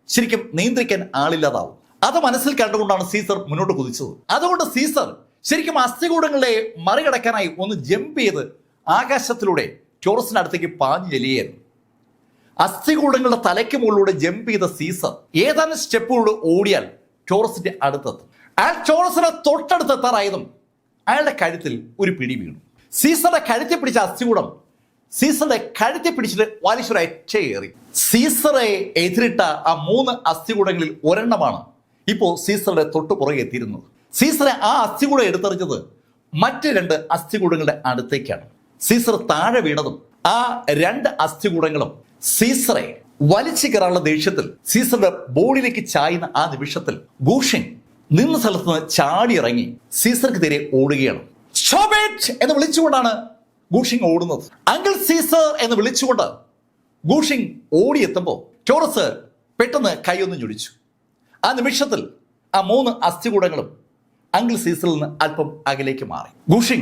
ശരിക്കും നിയന്ത്രിക്കാൻ ആളില്ലാതാവും. അത് മനസ്സിൽ കണ്ടുകൊണ്ടാണ് സീസർ മുന്നോട്ട് കുതിച്ചത്. അതുകൊണ്ട് സീസർ ശരിക്കും അസ്ഥികൂടങ്ങളെ മറികടക്കാനായി ഒന്ന് ജമ്പ് ചെയ്ത് ആകാശത്തിലൂടെ ടോറസിന്റെ അടുത്തേക്ക് പാഞ്ഞു ചെല്ലുകയായിരുന്നു. അസ്ഥികൂടങ്ങളുടെ തലയ്ക്ക് മുകളിലൂടെ ജമ്പ് ചെയ്ത സീസർ ഏതാനും സ്റ്റെപ്പുകളോട് ഓടിയാൽ ടോറസിന്റെ അടുത്തെത്തും. അയാൾ ടോറസിനെ തൊട്ടടുത്തെത്താറായതും അയാളുടെ കഴുത്തിൽ ഒരു പിടി വീണു. സീസറുടെ കഴുത്തിൽ പിടിച്ച അസ്ഥികൂടം സീസറുടെ കഴുത്തിൽ പിടിച്ചിട്ട് വലിച്ചൊരു ഒറ്റയേറി. സീസറെ എതിരിട്ട ആ 3 അസ്ഥികൂടങ്ങളിൽ ഒരെണ്ണമാണ് ഇപ്പോൾ സീസറുടെ തൊട്ടു പുറകെ എത്തിയിരുന്നത്. സീസറെ ആ അസ്ഥികൂടം എടുത്തെറിഞ്ഞത് മറ്റ് 2 അസ്ഥികൂടങ്ങളുടെ അടുത്തേക്കാണ്. സീസർ താഴെ വീണതും ആ 2 അസ്ഥികൂടങ്ങളും സീസറെ വലിച്ചു കയറാനുള്ള ദേഷ്യത്തിൽ സീസറുടെ ബോഡിയിലേക്ക് ചായുന്ന ആ നിമിഷത്തിൽ ഗൂഷിൻ നിന്ന സ്ഥലത്ത് നിന്ന് ചാടി ഇറങ്ങി സീസർക്ക് നേരെ ഓടുകയാണ്. സ്റ്റോപ്പ് ഇറ്റ് എന്ന് വിളിച്ചുകൊണ്ടാണ് ഗൂഷിൻ ഓടുന്നത്. അങ്കിൾ സീസർ എന്ന് വിളിച്ചുകൊണ്ട് ഗൂഷിൻ ഓടിയെത്തുമ്പോൾ ടോറസ് പെട്ടെന്ന് കൈയൊന്ന് ഞൊടിച്ചു. ആ നിമിഷത്തിൽ ആ 3 അസ്ഥികൂടങ്ങളും അങ്കിൾ സീസറിൽ നിന്ന് അല്പം അകലേക്ക് മാറി. ഗൂഷിൻ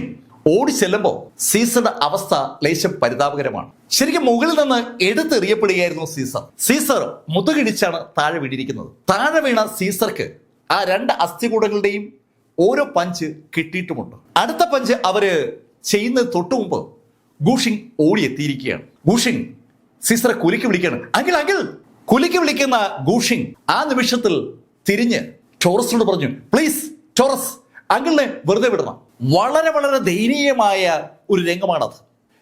ഓടി ചെല്ലുമ്പോൾ സീസറുടെ അവസ്ഥ ലേശം പരിതാപകരമാണ്. ശരിക്കും മുകളിൽ നിന്ന് എടുത്തെറിയപ്പെടുകയായിരുന്നു സീസർ മുതുകിടിച്ചാണ് താഴെ വീണിരിക്കുന്നത്. താഴെ വീണ സീസർക്ക് ആ 2 അസ്ഥികൂടങ്ങളുടെയും ഓരോ പഞ്ച് കിട്ടിയിട്ടുമുണ്ട്. അടുത്ത പഞ്ച് അവര് ചെയ്യുന്നത് തൊട്ടു മുമ്പ് ഗൂഷിങ് ഓടിയെത്തിയിരിക്കുകയാണ്. ഗൂഷിങ് സീസറെ കുലുക്കി വിളിക്കുകയാണ്. അങ്കിൾ കുലുക്കി വിളിക്കുന്ന ഗൂഷിങ് ആ നിമിഷത്തിൽ തിരിഞ്ഞ് ടോറസിനോട് പറഞ്ഞു, പ്ലീസ് ടോറസ്, അങ്കിളിനെ വെറുതെ വിടണം. വളരെ വളരെ ദയനീയമായ ഒരു രംഗമാണത്.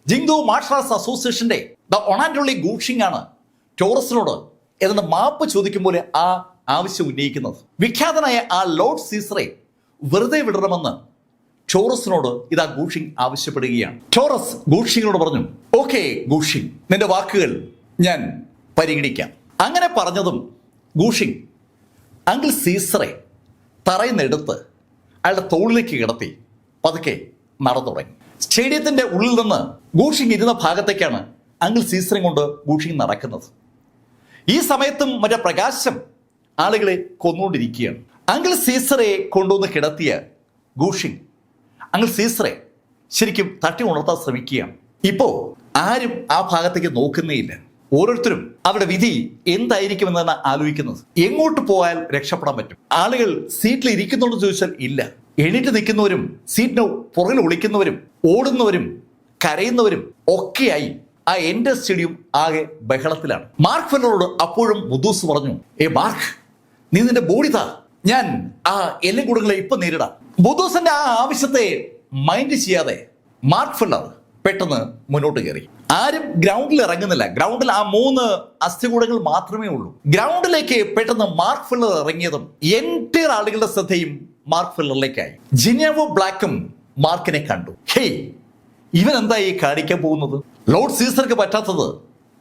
ജിങ്ദു മാർഷൽ ആർട്സ് അസോസിയേഷന്റെ ദ ഒണാൻഡോളി ഗൂഷിങ് ആണ് ടോറസിനോട് എന്നിട്ട് മാപ്പ് ചോദിക്കും പോലെ ആ ആവശ്യം ഉന്നയിക്കുന്നത്. വിഖ്യാതനായ ആ ലോർഡ് സീസറെ വെറുതെ വിടണമെന്ന് ടോറസിനോട് ഇതാ ഗൂഷിങ് ആവശ്യപ്പെടുകയാണ്. ടോറസ് ഗൂഷിങ്ങിനോട് പറഞ്ഞു, ഓക്കെ ഗൂഷിങ്, നിന്റെ വാക്കുകൾ ഞാൻ പരിഗണിക്കാം. അങ്ങനെ പറഞ്ഞതും ഗൂഷിങ് അങ്കിൾ സീസറെ തറയിൽ നിന്നെടുത്ത് അയാളുടെ തോളിലേക്ക് കിടത്തി പതുക്കെ നടന്നു തുടങ്ങി. സ്റ്റേഡിയത്തിന്റെ ഉള്ളിൽ നിന്ന് ഗൂഷിങ് ഇരുന്ന ഭാഗത്തേക്കാണ് അങ്കിൾ സീസറെ കൊണ്ട് ഗൂഷിങ് നടക്കുന്നത്. ഈ സമയത്തും മറ്റേ പ്രകാശം ആളുകളെ കൊന്നുകൊണ്ടിരിക്കുകയാണ്. അങ്കിൾ സീസറെ കൊണ്ടുവന്ന് കിടത്തിയ ഗൂഷിങ് അങ്കിൾ സീസറെ ശരിക്കും തട്ടി ഉണർത്താൻ ശ്രമിക്കുകയാണ്. ഇപ്പോ ആരും ആ ഭാഗത്തേക്ക് നോക്കുന്നേയില്ല. ഓരോരുത്തരും അവരുടെ വിധി എന്തായിരിക്കുമെന്നാണ് ആലോചിക്കുന്നത്. എങ്ങോട്ട് പോയാൽ രക്ഷപ്പെടാൻ പറ്റും? ആളുകൾ സീറ്റിൽ ഇരിക്കുന്നുണ്ടെന്ന് ചോദിച്ചാൽ ഇല്ല. എണീറ്റ് നിൽക്കുന്നവരും സീറ്റിന് പുറകിൽ ഒളിക്കുന്നവരും ഓടുന്നവരും കരയുന്നവരും ഒക്കെയായി ആ എൻ്റെ സ്റ്റേഡിയം ആകെ ബഹളത്തിലാണ്. മാർക്ക് ഫെല്ലറോട് അപ്പോഴും ബുദൂസ് പറഞ്ഞു, മാർക്ക്, നീ നിന്റെ ബോഡി താ, ഞാൻ ആ എല്ലാം കൂടുകളെ ഇപ്പൊ നേരിടാം. ബുദൂസിന്റെ ആ ആവശ്യത്തെ മൈൻഡ് ചെയ്യാതെ മാർക്ക് ഫെല്ലർ പെട്ടെന്ന് മുന്നോട്ട് കയറി. ആരും ഗ്രൗണ്ടിൽ ഇറങ്ങുന്നില്ല. ഗ്രൗണ്ടിൽ ആ 3 അസ്ഥികൂടങ്ങൾ മാത്രമേ ഉള്ളൂ. ഗ്രൗണ്ടിലേക്ക് പെട്ടെന്ന് മാർക്ക് ഫെല്ലർ ഇറങ്ങിയതും എൻറ്റയർ ആളുകളുടെ ശ്രദ്ധയും മാർക്ക് ഫെല്ലറിലേക്കായി. ജിനേവോ ബ്ലാക്കും മാർക്കിനെ കണ്ടു. ഹേയ്, ഇവൻ എന്താ ഈ കാണിക്കാൻ പോകുന്നത്? ലോർഡ് സീസർക്ക് പറ്റാത്തത്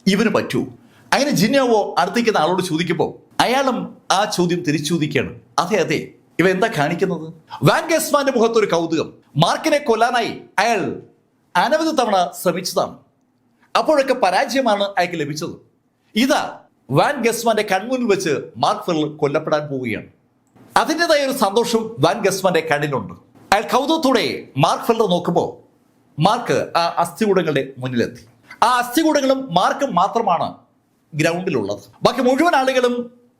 ഇവന് പറ്റൂ. അങ്ങനെ ജിനേവോ അടുത്തേക്കുന്ന ആളോട് ചോദിക്കുമ്പോൾ അയാളും ആ ചോദ്യം തിരിച്ചു ചോദിക്കുകയാണ്. അതെ, ഇവ എന്താ കാണിക്കുന്നത്? വാൻ ഗസ്മാന്റെ മുഖത്ത് ഒരു കൗതുകം. മാർക്കിനെ കൊല്ലാനായി അയാൾ അനവധി തവണ ശ്രമിച്ചതാണ്. അപ്പോഴൊക്കെ പരാജയമാണ് അയാൾക്ക് ലഭിച്ചത്. ഇതാ വാൻ ഗസ്മാന്റെ കൺമുന്നിൽ വെച്ച് മാർക്ക് ഫെല്ലർ കൊല്ലപ്പെടാൻ പോവുകയാണ്. അതിൻ്റെതായ ഒരു സന്തോഷം വാൻ ഗസ്മാന്റെ കണ്ണിലുണ്ട്. അയാൾ കൗതുകത്തോടെ മാർക്ക് ഫെല്ലർ നോക്കുമ്പോൾ മാർക്ക് ആ അസ്ഥികൂടങ്ങളുടെ മുന്നിലെത്തി. ആ അസ്ഥികൂടങ്ങളും മാർക്കും മാത്രമാണ് ഗ്രൗണ്ടിലുള്ളത്. ബാക്കി മുഴുവൻ ആളുകളും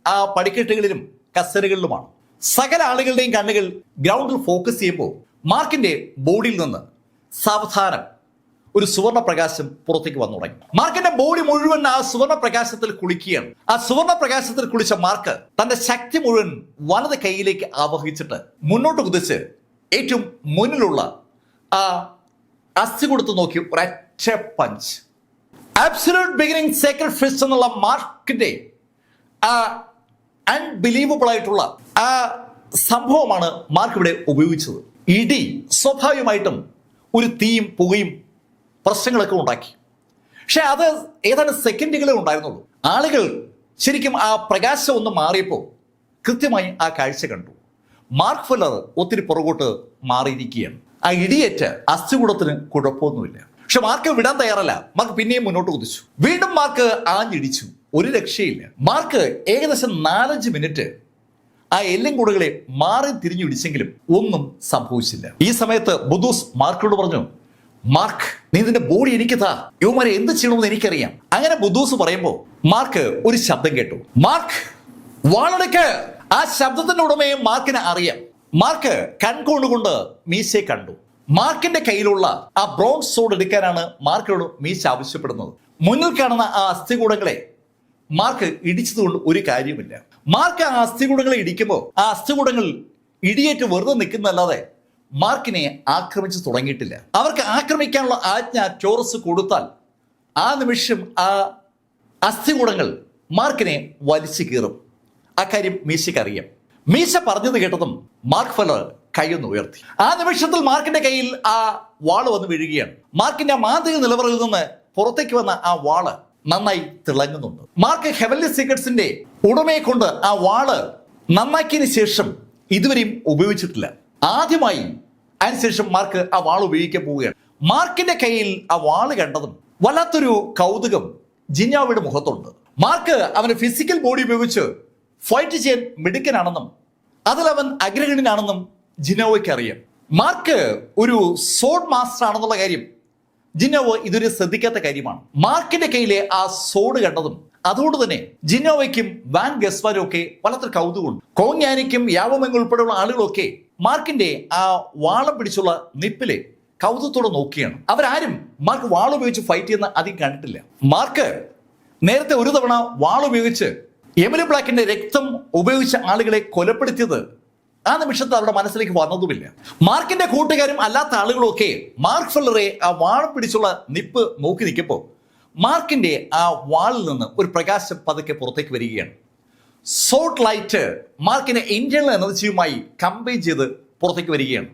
ആ പടിക്കെട്ടുകളിലും കസേരകളിലുമാണ്. സകല ആളുകളുടെയും കണ്ണുകൾ ഗ്രൗണ്ടിൽ ഫോക്കസ് ചെയ്യുമ്പോൾ മാർക്കിന്റെ ബോഡിയിൽ നിന്ന് സാവധാനം ഒരു സുവർണ പ്രകാശം പുറത്തേക്ക് വന്നു തുടങ്ങി. മാർക്കിന്റെ ബോഡി മുഴുവൻ ആ സുവർണ പ്രകാശത്തിൽ കുളിക്കുകയാണ്. ആ സുവർണ പ്രകാശത്തിൽ കുളിച്ച മാർക്ക് തന്റെ ശക്തി മുഴുവൻ വലത് കൈയിലേക്ക് ആവഹിച്ചിട്ട് മുന്നോട്ട് കുതിച്ച് ഏറ്റവും മുന്നിലുള്ള ആ അസ്ഥി കൊടുത്ത് നോക്കി ഒരൊറ്റ punch. Absolute beginning Sacred fist എന്നുള്ള മാർക്കിന്റെ ആ അൺബിലീവബിൾ ആയിട്ടുള്ള ആ സംഭവമാണ് മാർക്ക് ഇവിടെ ഉപയോഗിച്ചത്. ഇടി സ്വാഭാവികമായിട്ടും ഒരു തീയും പുകയും പ്രശ്നങ്ങളൊക്കെ ഉണ്ടാക്കി. പക്ഷെ അത് ഏതാണ്ട് സെക്കൻഡുകളെ ഉണ്ടായിരുന്നുള്ളൂ. ആളുകൾ ശരിക്കും ആ പ്രകാശം ഒന്ന് മാറിയപ്പോൾ കൃത്യമായി ആ കാഴ്ച കണ്ടു. മാർക്ക് ഫെല്ലർ ഒത്തിരി പുറകോട്ട് മാറിയിരിക്കുകയാണ്. ആ ഇടിയേറ്റ് അസ്ഥികൂടത്തിന് കുഴപ്പമൊന്നുമില്ല. പക്ഷെ മാർക്ക് വിടാൻ തയ്യാറല്ല. മാർക്ക് പിന്നെയും മുന്നോട്ട് കുതിച്ചു. വീണ്ടും മാർക്ക് ആഞ്ഞിടിച്ചു. ഒരു രക്ഷയില്ല. മാർക്ക് ഏകദേശം 4-5 മിനിറ്റ് ആ എല്ലും കൂടുകളെ മാറി തിരിഞ്ഞിടിച്ചെങ്കിലും ഒന്നും സംഭവിച്ചില്ല. ഈ സമയത്ത് ബുദൂസ് മാർക്കിനോട് പറഞ്ഞു, മാർക്ക്, നീ നിന്റെ ബോഡി എനിക്ക് താ, യുവമാരെ എന്ത് ചെയ്യണമെന്ന് എനിക്കറിയാം. അങ്ങനെ ബുദൂസ് പറയുമ്പോൾ മാർക്ക് ഒരു ശബ്ദം കേട്ടു. മാർക്ക്, വാളെടുക്ക്. ആ ശബ്ദത്തിന്റെ ഉടമയെ മാർക്കിന് അറിയാം. മാർക്ക് കൺകൊണ്ടുകൊണ്ട് മീശയെ കണ്ടു. മാർക്കിന്റെ കയ്യിലുള്ള ആ ബ്രോൺസ് സോഡ് എടുക്കാനാണ് മാർക്കിനോട് മീശ ആവശ്യപ്പെടുന്നത്. മുന്നിൽ കാണുന്ന ആ അസ്ഥികൂടങ്ങളെ മാർക്ക് ഇടിച്ചതുകൊണ്ട് ഒരു കാര്യമില്ല. മാർക്ക് ആ അസ്ഥികൂടങ്ങളെ ഇടിക്കുമ്പോൾ ആ അസ്ഥികൂടങ്ങൾ ഇടിയേറ്റ് വെറുതെ നിൽക്കുന്നതല്ലാതെ മാർക്കിനെ ആക്രമിച്ചു തുടങ്ങിയിട്ടില്ല. അവർക്ക് ആക്രമിക്കാനുള്ള ആജ്ഞ ടോറസ് കൊടുത്താൽ ആ നിമിഷം ആ അസ്ഥികൂടങ്ങൾ മാർക്കിനെ വലിച്ചു കീറും. ആ കാര്യം മീശയ്ക്ക് അറിയാം. മീശ പറഞ്ഞത് കേട്ടതും മാർക്ക് ഫെല്ലർ കൈയൊന്ന് ഉയർത്തി. ആ നിമിഷത്തിൽ മാർക്കിന്റെ കയ്യിൽ ആ വാള് വന്ന് വീഴുകയാണ്. മാർക്കിന്റെ മാന്ത്രിക നിലവറയിൽ നിന്ന് പുറത്തേക്ക് വന്ന ആ വാള് നന്നായി തിളങ്ങുന്നുണ്ട്. മാർക്ക് ഹെവൻലി സീക്രട്സിന്റെ ഉടമയെ കൊണ്ട് ആ വാള് നന്നാക്കിയതിന് ശേഷം ഇതുവരെയും ഉപയോഗിച്ചിട്ടില്ല. ആദ്യമായി അതിനുശേഷം മാർക്ക് ആ വാൾ ഉപയോഗിക്കാൻ പോവുകയാണ്. മാർക്കിന്റെ കയ്യിൽ ആ വാള് കണ്ടതും വല്ലാത്തൊരു കൗതുകം ജിന്യാവയുടെ മുഖത്തുണ്ട്. മാർക്ക് അവന്റെ ഫിസിക്കൽ ബോഡി ഉപയോഗിച്ച് ഫൈറ്റ് ചെയ്യാൻ മിടുക്കനാണെന്നും അതിൽ അവൻ അഗ്രഗണ്യനാണെന്നും ജിനോവയ്ക്ക് അറിയാം. മാർക്ക് ഒരു സോഡ് മാസ്റ്റർ ആണെന്നുള്ള കാര്യം ജിനോവോ ഇതുവരെ ശ്രദ്ധിക്കാത്ത കാര്യമാണ്. മാർക്കിന്റെ കയ്യിലെ ആ സോഡ് കണ്ടതും അതുകൊണ്ട് തന്നെ ജിനോവയ്ക്കും വാൻ ഗസ്വാനും ഒക്കെ വല്ലാത്തൊരു കൗതുകമുണ്ട്. കോങ്യാനിക്കും യാവോമെങ് ഉൾപ്പെടെയുള്ള ആളുകളൊക്കെ മാർക്കിന്റെ ആ വാളം പിടിച്ചുള്ള നിപ്പില് കൗതുകത്തോടെ നോക്കിയാണ്. അവരാരും മാർക്ക് വാൾ ഉപയോഗിച്ച് ഫൈറ്റ് ചെയ്യുന്ന അധികം കണ്ടിട്ടില്ല. മാർക്ക് നേരത്തെ ഒരു തവണ വാൾ ഉപയോഗിച്ച് എമിലി ബ്ലാക്കിന്റെ രക്തം ഉപയോഗിച്ച ആളുകളെ കൊലപ്പെടുത്തിയത് ആ നിമിഷത്തിൽ അവരുടെ മനസ്സിലേക്ക് വന്നതുമില്ല. മാർക്കിന്റെ കൂട്ടുകാരും അല്ലാത്ത ആളുകളൊക്കെ മാർക്ക് ഫെല്ലറെ ആ വാൾ പിടിച്ചുള്ള നിപ്പ് നോക്കി നിൽക്കുമ്പോൾ മാർക്കിന്റെ ആ വാളിൽ നിന്ന് ഒരു പ്രകാശം പതുക്കെ പുറത്തേക്ക് വരികയാണ്. സോട്ട് ലൈറ്റ് മാർക്കിന്റെ ഇന്റേണൽ എനർജിയുമായി കമ്പൈൻ ചെയ്ത് പുറത്തേക്ക് വരികയാണ്.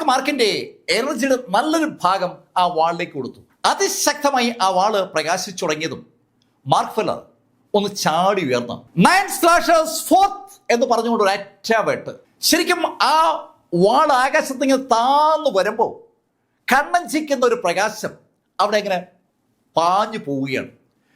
മാർക്കിന്റെ എനർജിയുടെ നല്ലൊരു ഭാഗം ആ വാളിലേക്ക് കൊടുത്തു. അതിശക്തമായി ആ വാള് പ്രകാശിച്ചു തുടങ്ങിയതും മാർക്ക് ഫെല്ലർ ഒന്ന് ചാടി ഉയർന്നു 9/4 എന്ന് പറഞ്ഞുകൊണ്ട് ഒരു അറ്റ വെട്ട്. ശരിക്കും ആ വാൾ ആകാശത്തിങ്ങനെ താന്നു വരുമ്പോൾ കണ്ണഞ്ചിക്കുന്ന ഒരു പ്രകാശം അവിടെ ഇങ്ങനെ പാഞ്ഞു പോവുകയാണ്.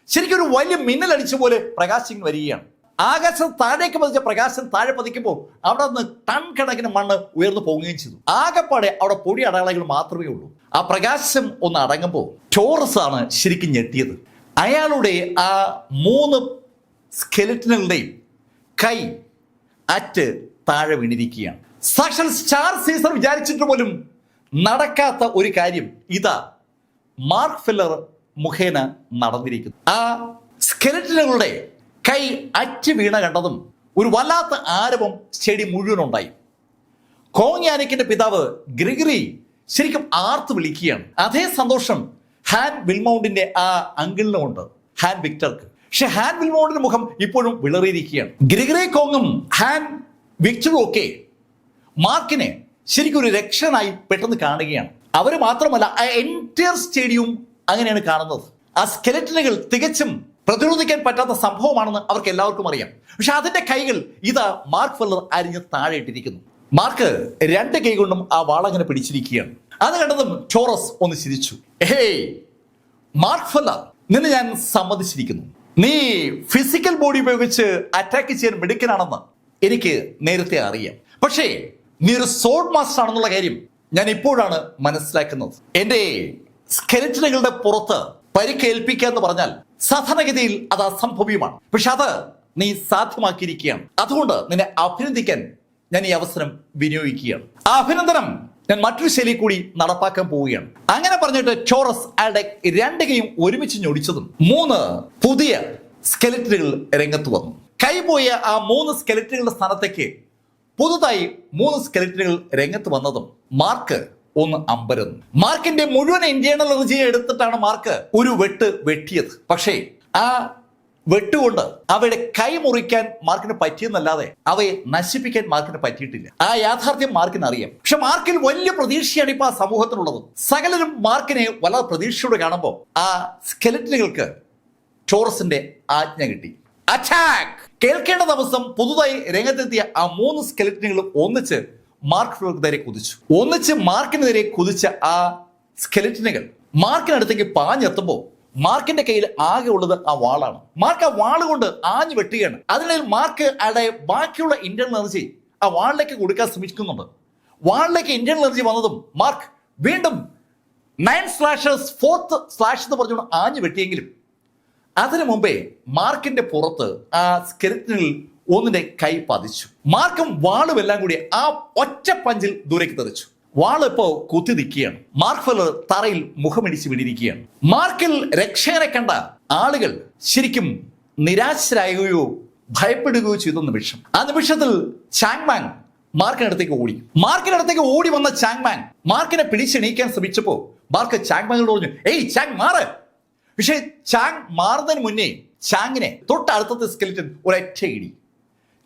ശരിക്കും ഒരു വലിയ മിന്നലടിച്ച പോലെ പ്രകാശം വരികയാണ്. ആകാശം താഴേക്ക് പതിച്ച പ്രകാശം താഴെ പതിക്കുമ്പോൾ അവിടെ നിന്ന് ടൺ കണക്കിന് മണ്ണ് ഉയർന്നു പോവുകയും ചെയ്തു. ആകെപ്പാടെ അവിടെ പൊടി അടയാളങ്ങൾ മാത്രമേ ഉള്ളൂ. ആ പ്രകാശം ഒന്ന് അടങ്ങുമ്പോൾ ടോറസ് ആണ് ശരിക്കും ഞെട്ടിയത്. അയാളുടെ ആ 3 സ്കെലിറ്റനുകളുടെയും കൈ അറ്റ് താഴെ വീണിരിക്കുകയാണ്. സാക്ഷാൽ സ്റ്റാർ സീസർ വിചാരിച്ചിട്ട് പോലും നടക്കാത്ത ഒരു കാര്യം ഇതാ മാർക്ക് ഫെല്ലർ മുഖേന നടന്നിരിക്കുന്നു. ആ സ്കെലിറ്റനുകളുടെ കൈ അറ്റ് വീണ കണ്ടതും ഒരു വല്ലാത്ത ആരവം സ്റ്റേഡിയം മുഴുവൻ ഉണ്ടായി. കോങ്യാനിക്കിന്റെ പിതാവ് ഗ്രിഗറി ശരിക്കും ആർത്ത് വിളിക്കുകയാണ്. അതേ സന്തോഷം ഹാൻ വിൽമൗണ്ടിന്റെ ആ അങ്കിളിനുമുണ്ട്, ഹാൻ വിക്ടർക്ക്. പക്ഷെ ഹാൻ വിൽമൗണ്ടിന്റെ മുഖം ഇപ്പോഴും വിളറിയിരിക്കുകയാണ്. ഗ്രിഗറി കോങ്ങും ഹാൻ വിക്ടറും ഒക്കെ മാർക്കിനെ ശരിക്കും ഒരു രക്ഷനായി പെട്ടെന്ന് കാണുകയാണ്. അവർ മാത്രമല്ല, ആ എൻറ്റയർ സ്റ്റേഡിയവും അങ്ങനെയാണ് കാണുന്നത്. ആ സ്കെലറ്റനുകൾ തികച്ചും പ്രതിരോധിക്കാൻ പറ്റാത്ത സംഭവമാണെന്ന് അവർക്ക് എല്ലാവർക്കും അറിയാം. പക്ഷെ അതിന്റെ കൈകൾ ഇതാ മാർക്ക് ഫെല്ലർ അരിഞ്ഞ് താഴെ ഇട്ടിരിക്കുന്നു. മാർക്ക് 2 കൈ കൊണ്ടും ആ വാളങ്ങനെ പിടിച്ചിരിക്കുകയാണ്. അത് കണ്ടതും ടോറസ് ഒന്ന് ചിരിച്ചു. ഹേയ് മാർക്ക് ഫെല്ലർ, നിന്നെ ഞാൻ സമ്മതിച്ചിരിക്കുന്നു. നീ ഫിസിക്കൽ ബോഡി ഉപയോഗിച്ച് അറ്റാക്ക് ചെയ്യാൻ മിടുക്കനാണെന്ന് എനിക്ക് നേരത്തെ അറിയാം. പക്ഷേ നീ ഒരു സോഡ് മാസ്റ്റർ ആണെന്നുള്ള കാര്യം ഞാൻ ഇപ്പോഴാണ് മനസ്സിലാക്കുന്നത്. എന്റെ സ്കെലിറ്റനുകളുടെ പുറത്ത് പരിക്കേൽപ്പിക്കുക എന്ന് പറഞ്ഞാൽ സാധാരണഗതിയിൽ അത് അസംഭവ്യമാണ്. പക്ഷെ അത് നീ സാധ്യമാക്കിയിരിക്കുകയാണ്. അതുകൊണ്ട് നിന്നെ അഭിനന്ദിക്കാൻ ഞാൻ ഈ അവസരം വിനിയോഗിക്കുകയാണ്. ആ അഭിനന്ദനം ഞാൻ മറ്റൊരു ശൈലി കൂടി നടപ്പാക്കാൻ പോവുകയാണ്. അങ്ങനെ പറഞ്ഞിട്ട് ടോറസ് അയാളുടെ 2 കൈയും ഒരുമിച്ച് ഞൊടിച്ചതും 3 പുതിയ സ്കെലിറ്റനുകൾ രംഗത്ത് വന്നു. കൈപോയ ആ 3 സ്കെലിറ്റനുകളുടെ സ്ഥാനത്തേക്ക് പുതുതായി 3 സ്കെലിറ്റനുകൾ രംഗത്ത് വന്നതും മാർക്ക് ഒന്ന് അമ്പരന്നു. മാർക്കിന്റെ മുഴുവൻ ഇന്റേണൽ എനർജിയെ എടുത്തിട്ടാണ് മാർക്ക് ഒരു വെട്ട് വെട്ടിയത്. പക്ഷേ ആ വെട്ടുകൊണ്ട് അവയുടെ കൈ മുറിക്കാൻ മാർക്കിന് പറ്റിയെന്നല്ലാതെ അവയെ നശിപ്പിക്കാൻ മാർക്കിന് പറ്റിയിട്ടില്ല. ആ യാഥാർത്ഥ്യം മാർക്കിന് അറിയാം. പക്ഷെ മാർക്കിൽ വലിയ പ്രതീക്ഷയാണ് ഇപ്പൊ ആ സമൂഹത്തിനുള്ളത്. സകലരും മാർക്കിനെ വളരെ പ്രതീക്ഷയോടെ കാണുമ്പോൾ ആ സ്കെലിറ്റനുകൾക്ക് ടോറസിന്റെ ആജ്ഞ കിട്ടി. അറ്റാക്ക്! കേൾക്കേണ്ട ദിവസം പുതുതായി രംഗത്തെത്തിയ ആ 3 സ്കെലിറ്റനുകളും ഒന്നിച്ച് മാർക്കിനെതിരെ കുതിച്ചു. മാർക്കിനെതിരെ കുതിച്ച ആ സ്കെലിറ്റനുകൾ മാർക്കിനടുത്തേക്ക് പാഞ്ഞെത്തുമ്പോൾ മാർക്കിന്റെ കയ്യിൽ ആകെ ഉള്ളത് ആ വാളാണ്. മാർക്ക് ആ വാള് കൊണ്ട് ആഞ്ഞു വെട്ടുകയാണ്. അതിനിടയിൽ മാർക്ക് അയാളുടെ ബാക്കിയുള്ള ഇന്റേണൽ എനർജി ആ വാളിലേക്ക് കൊടുക്കാൻ ശ്രമിക്കുന്നുണ്ട്. വാളിലേക്ക് ഇന്റേണൽ എനർജി വന്നതും മാർക്ക് വീണ്ടും 9/4 എന്ന് പറഞ്ഞുകൊണ്ട് ആഞ്ഞു വെട്ടിയെങ്കിലും അതിനു മുമ്പേ മാർക്കിന്റെ പുറത്ത് ആ സ്കെലിറ്റനിൽ ഒന്നിന്റെ കൈ പതിച്ചു. മാർക്കും വാളും എല്ലാം കൂടി ആ ഒറ്റ പഞ്ചിൽ ദൂരേക്ക് തെറിച്ചു. വാൾ ഇപ്പോ കുത്തി നിൽക്കുകയാണ്. മാർക്ക് ഫെല്ലർ തറയിൽ മുഖമിടിച്ച് വീണിരിക്കുകയാണ്. മാർക്കിൽ രക്ഷകനെ കണ്ട ആളുകൾ ശരിക്കും നിരാശരാകുകയോ ഭയപ്പെടുകയോ ചെയ്ത നിമിഷം. ആ നിമിഷത്തിൽ ചാങ്മാങ് മാർക്കിനടുത്തേക്ക് ഓടി വന്ന ചാങ്മാങ് മാർക്കിനെ പിടിച്ചെണീക്കാൻ ശ്രമിച്ചപ്പോ മാർക്ക് ചാങ്മാങ്ങിനോട് പറഞ്ഞു, ഏയ് ചാങ് മാറ്. പക്ഷേ ചാങ് മാറുന്നതിന് മുന്നേ ചാങ്ങിനെ തൊട്ടടുത്തത്തെ സ്കെലിറ്റൻ ഒരൊറ്റ ഇടി.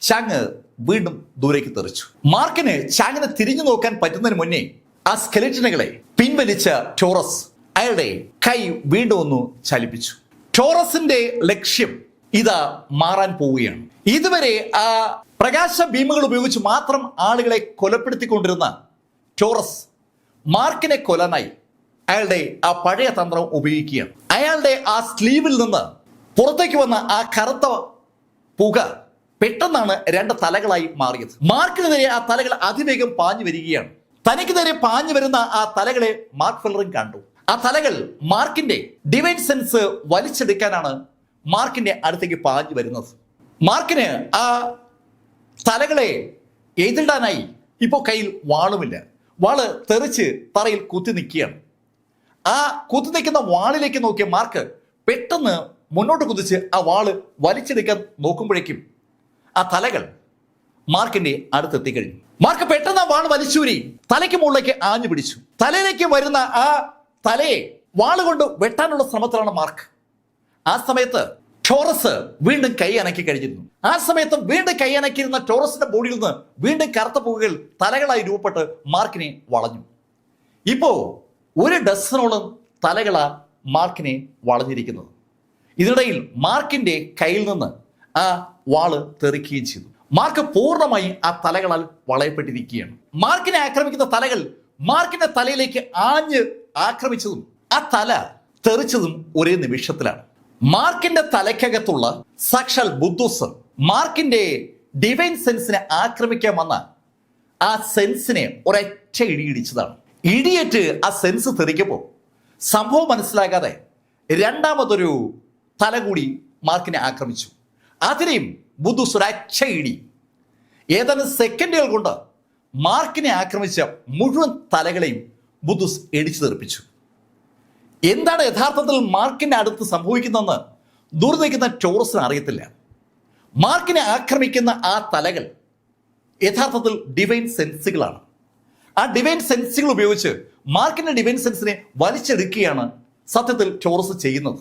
ചാങ് വീണ്ടും ദൂരേക്ക് തെറിച്ചു. മാർക്കിന് ചാങ്ങിനെ തിരിഞ്ഞു നോക്കാൻ പറ്റുന്നതിന് മുന്നേ ആ സ്കെലിറ്റനുകളെ പിൻവലിച്ച ടോറസ് അയാളുടെ കൈ വീണ്ടും ഒന്ന് ചലിപ്പിച്ചു. ടോറസിന്റെ ലക്ഷ്യം ഇതാ മാറാൻ പോവുകയാണ്. ഇതുവരെ ആ പ്രകാശ ബീമുകൾ ഉപയോഗിച്ച് മാത്രം ആളുകളെ കൊലപ്പെടുത്തിക്കൊണ്ടിരുന്ന ടോറസ് മാർക്കിനെ കൊല്ലാനായി അയാളുടെ ആ പഴയ തന്ത്രം ഉപയോഗിക്കുകയാണ്. അയാളുടെ ആ സ്ലീവിൽ നിന്ന് പുറത്തേക്ക് വന്ന ആ കറുത്ത പുക പെട്ടെന്നാണ് 2 തലകളായി മാറിയത്. മാർക്കിനെതിരെ ആ തലകൾ അതിവേഗം പാഞ്ഞു വരികയാണ്. തനിക്ക് നേരെ പാഞ്ഞു വരുന്ന ആ തലകളെ മാർക്ക് ഫെല്ലറും കണ്ടു. ആ തലകൾ മാർക്കിന്റെ ഡിവൈൻ സെൻസ് വലിച്ചെടുക്കാനാണ് മാർക്കിന്റെ അടുത്തേക്ക് പാഞ്ഞു വരുന്നത്. മാർക്കിന് ആ തലകളെ എതിരിടാനായി ഇപ്പോൾ കയ്യിൽ വാളുമില്ല. വാള് തെറിച്ച് തറയിൽ കുത്തി നിൽക്കുകയാണ്. ആ കുത്തി നിൽക്കുന്ന വാളിലേക്ക് നോക്കിയ മാർക്ക് പെട്ടെന്ന് മുന്നോട്ട് കുതിച്ച് ആ വാള് വലിച്ചെടുക്കാൻ നോക്കുമ്പോഴേക്കും ആ തലകൾ മാർക്കിന്റെ അടുത്തെത്തിക്കഴിഞ്ഞു. മാർക്ക് പെട്ടെന്ന് ആ വാൾ വലിച്ചൂരി തലയ്ക്ക് മുകളിലേക്ക് ആഞ്ഞു പിടിച്ചു. തലയിലേക്ക് വരുന്ന ആ തലയെ വാളുകൊണ്ട് വെട്ടാനുള്ള ശ്രമത്തിലാണ് മാർക്ക്. ആ സമയത്ത് ടോറസ് വീണ്ടും കൈ അനക്കി കഴിഞ്ഞിരുന്നു. ആ സമയത്ത് വീണ്ടും കൈ അനക്കിയിരുന്ന ടോറസിന്റെ ബോഡിയിൽ നിന്ന് വീണ്ടും കറുത്ത പുകകൾ തലകളായി രൂപപ്പെട്ട് മാർക്കിനെ വളഞ്ഞു. ഇപ്പോ ഒരു ഡസനോളം തലകളാ മാർക്കിനെ വളഞ്ഞിരിക്കുന്നത്. ഇതിനിടയിൽ മാർക്കിന്റെ കയ്യിൽ നിന്ന് ആ വാള് തെറിക്കുകയും ചെയ്തു. മാർക്ക് പൂർണ്ണമായി ആ തലകളാൽ വളയപ്പെട്ടിരിക്കുകയാണ്. മാർക്കിനെ ആക്രമിക്കുന്ന തലകൾ മാർക്കിന്റെ തലയിലേക്ക് ആഞ്ഞ് ആക്രമിച്ചതും ആ തല തെറിച്ചതും ഒരേ നിമിഷത്തിലാണ്. മാർക്കിന്റെ തലയ്ക്കകത്തുള്ള സാക്ഷാൽ ബുദ്ധൂസ് മാർക്കിന്റെ ഡിവൈൻ സെൻസിനെ ആക്രമിക്കാൻ വന്ന ആ സെൻസിനെ ഒരൊറ്റ ഇടിയിടിച്ചതാണ്. ഇടിയേറ്റ് ആ സെൻസ് തെറിക്കുമ്പോൾ സംഭവം മനസ്സിലാകാതെ രണ്ടാമതൊരു തല കൂടി മാർക്കിനെ ആക്രമിച്ചു. അതിനെയും ബുദ്ധൂസ് ഒരൊറ്റ ഇടി. ഏതാനും സെക്കൻഡുകൾ കൊണ്ട് മാർക്കിനെ ആക്രമിച്ച മുഴുവൻ തലകളെയും ബുദ്ധൂസ് ഇടിച്ചു തെറിപ്പിച്ചു. എന്താണ് യഥാർത്ഥത്തിൽ മാർക്കിന്റെ അടുത്ത് സംഭവിക്കുന്നതെന്ന് ദൂരെ നിൽക്കുന്ന ടോറസിന് അറിയത്തില്ല. മാർക്കിനെ ആക്രമിക്കുന്ന ആ തലകൾ യഥാർത്ഥത്തിൽ ഡിവൈൻ സെൻസുകളാണ്. ആ ഡിവൈൻ സെൻസുകൾ ഉപയോഗിച്ച് മാർക്കിന്റെ ഡിവൈൻ സെൻസിനെ വലിച്ചെടുക്കുകയാണ് സത്യത്തിൽ ടോറസ് ചെയ്യുന്നത്.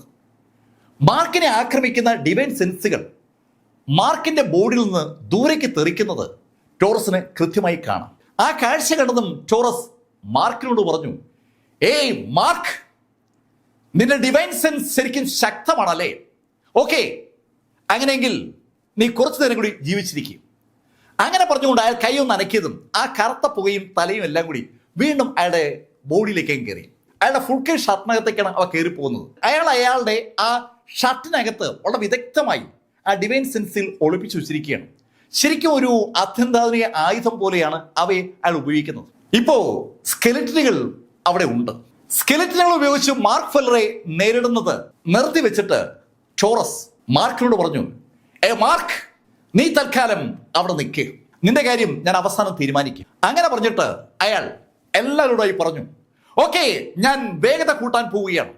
മാർക്കിനെ ആക്രമിക്കുന്ന ഡിവൈൻ സെൻസുകൾ മാർക്കിന്റെ ബോഡിയിൽ നിന്ന് ദൂരേക്ക് തെറിക്കുന്നത് ടോറസിന് കൃത്യമായി കാണാം. ആ കാഴ്ച കണ്ടതും ടോറസ് മാർക്കിനോട് പറഞ്ഞു, ഏയ് മാർക്ക്, നിന്റെ ഡിവൈൻ സെൻസ് ശരിക്കും ശക്തമാണല്ലേ? ഓക്കെ, അങ്ങനെയെങ്കിൽ നീ കുറച്ചു നേരം കൂടി ജീവിച്ചിരിക്കും. അങ്ങനെ പറഞ്ഞുകൊണ്ട് അയാൾ കൈയൊന്ന് അനക്കിയതും ആ കറുത്ത പുകയും തലയും എല്ലാം കൂടി വീണ്ടും അയാളുടെ ബോഡിയിലേക്കും കയറി. അയാളുടെ ഫുൾ കെയർ ഷർട്ടിനകത്തേക്കാണ് അവ കയറി പോകുന്നത്. അയാളുടെ ആ ഷർട്ടിനകത്ത് വളരെ വിദഗ്ധമായി ആ ഡിവൈൻ സെൻസിൽ ഒളിപ്പിച്ചു വെച്ചിരിക്കുകയാണ്. ശരിക്കും ഒരു അത്യന്താധുനിക ആയുധം പോലെയാണ് അവയെ അയാൾ ഉപയോഗിക്കുന്നത്. ഇപ്പോ സ്കെലിറ്റനുകൾ അവിടെ ഉണ്ട്. സ്കെലിറ്റനുകൾ ഉപയോഗിച്ച് മാർക്ക് ഫെല്ലറെ നേരിടുന്നത് നിർത്തി വെച്ചിട്ട് ടോറസ് മാർക്കിനോട് പറഞ്ഞു, മാർക്ക്, നീ തൽക്കാലം അവിടെ നിൽക്കുക, നിന്റെ കാര്യം ഞാൻ അവസാനം തീരുമാനിക്കും. അങ്ങനെ പറഞ്ഞിട്ട് അയാൾ എല്ലാവരോടായി പറഞ്ഞു, ഓക്കെ, ഞാൻ വേഗത കൂട്ടാൻ പോവുകയാണ്.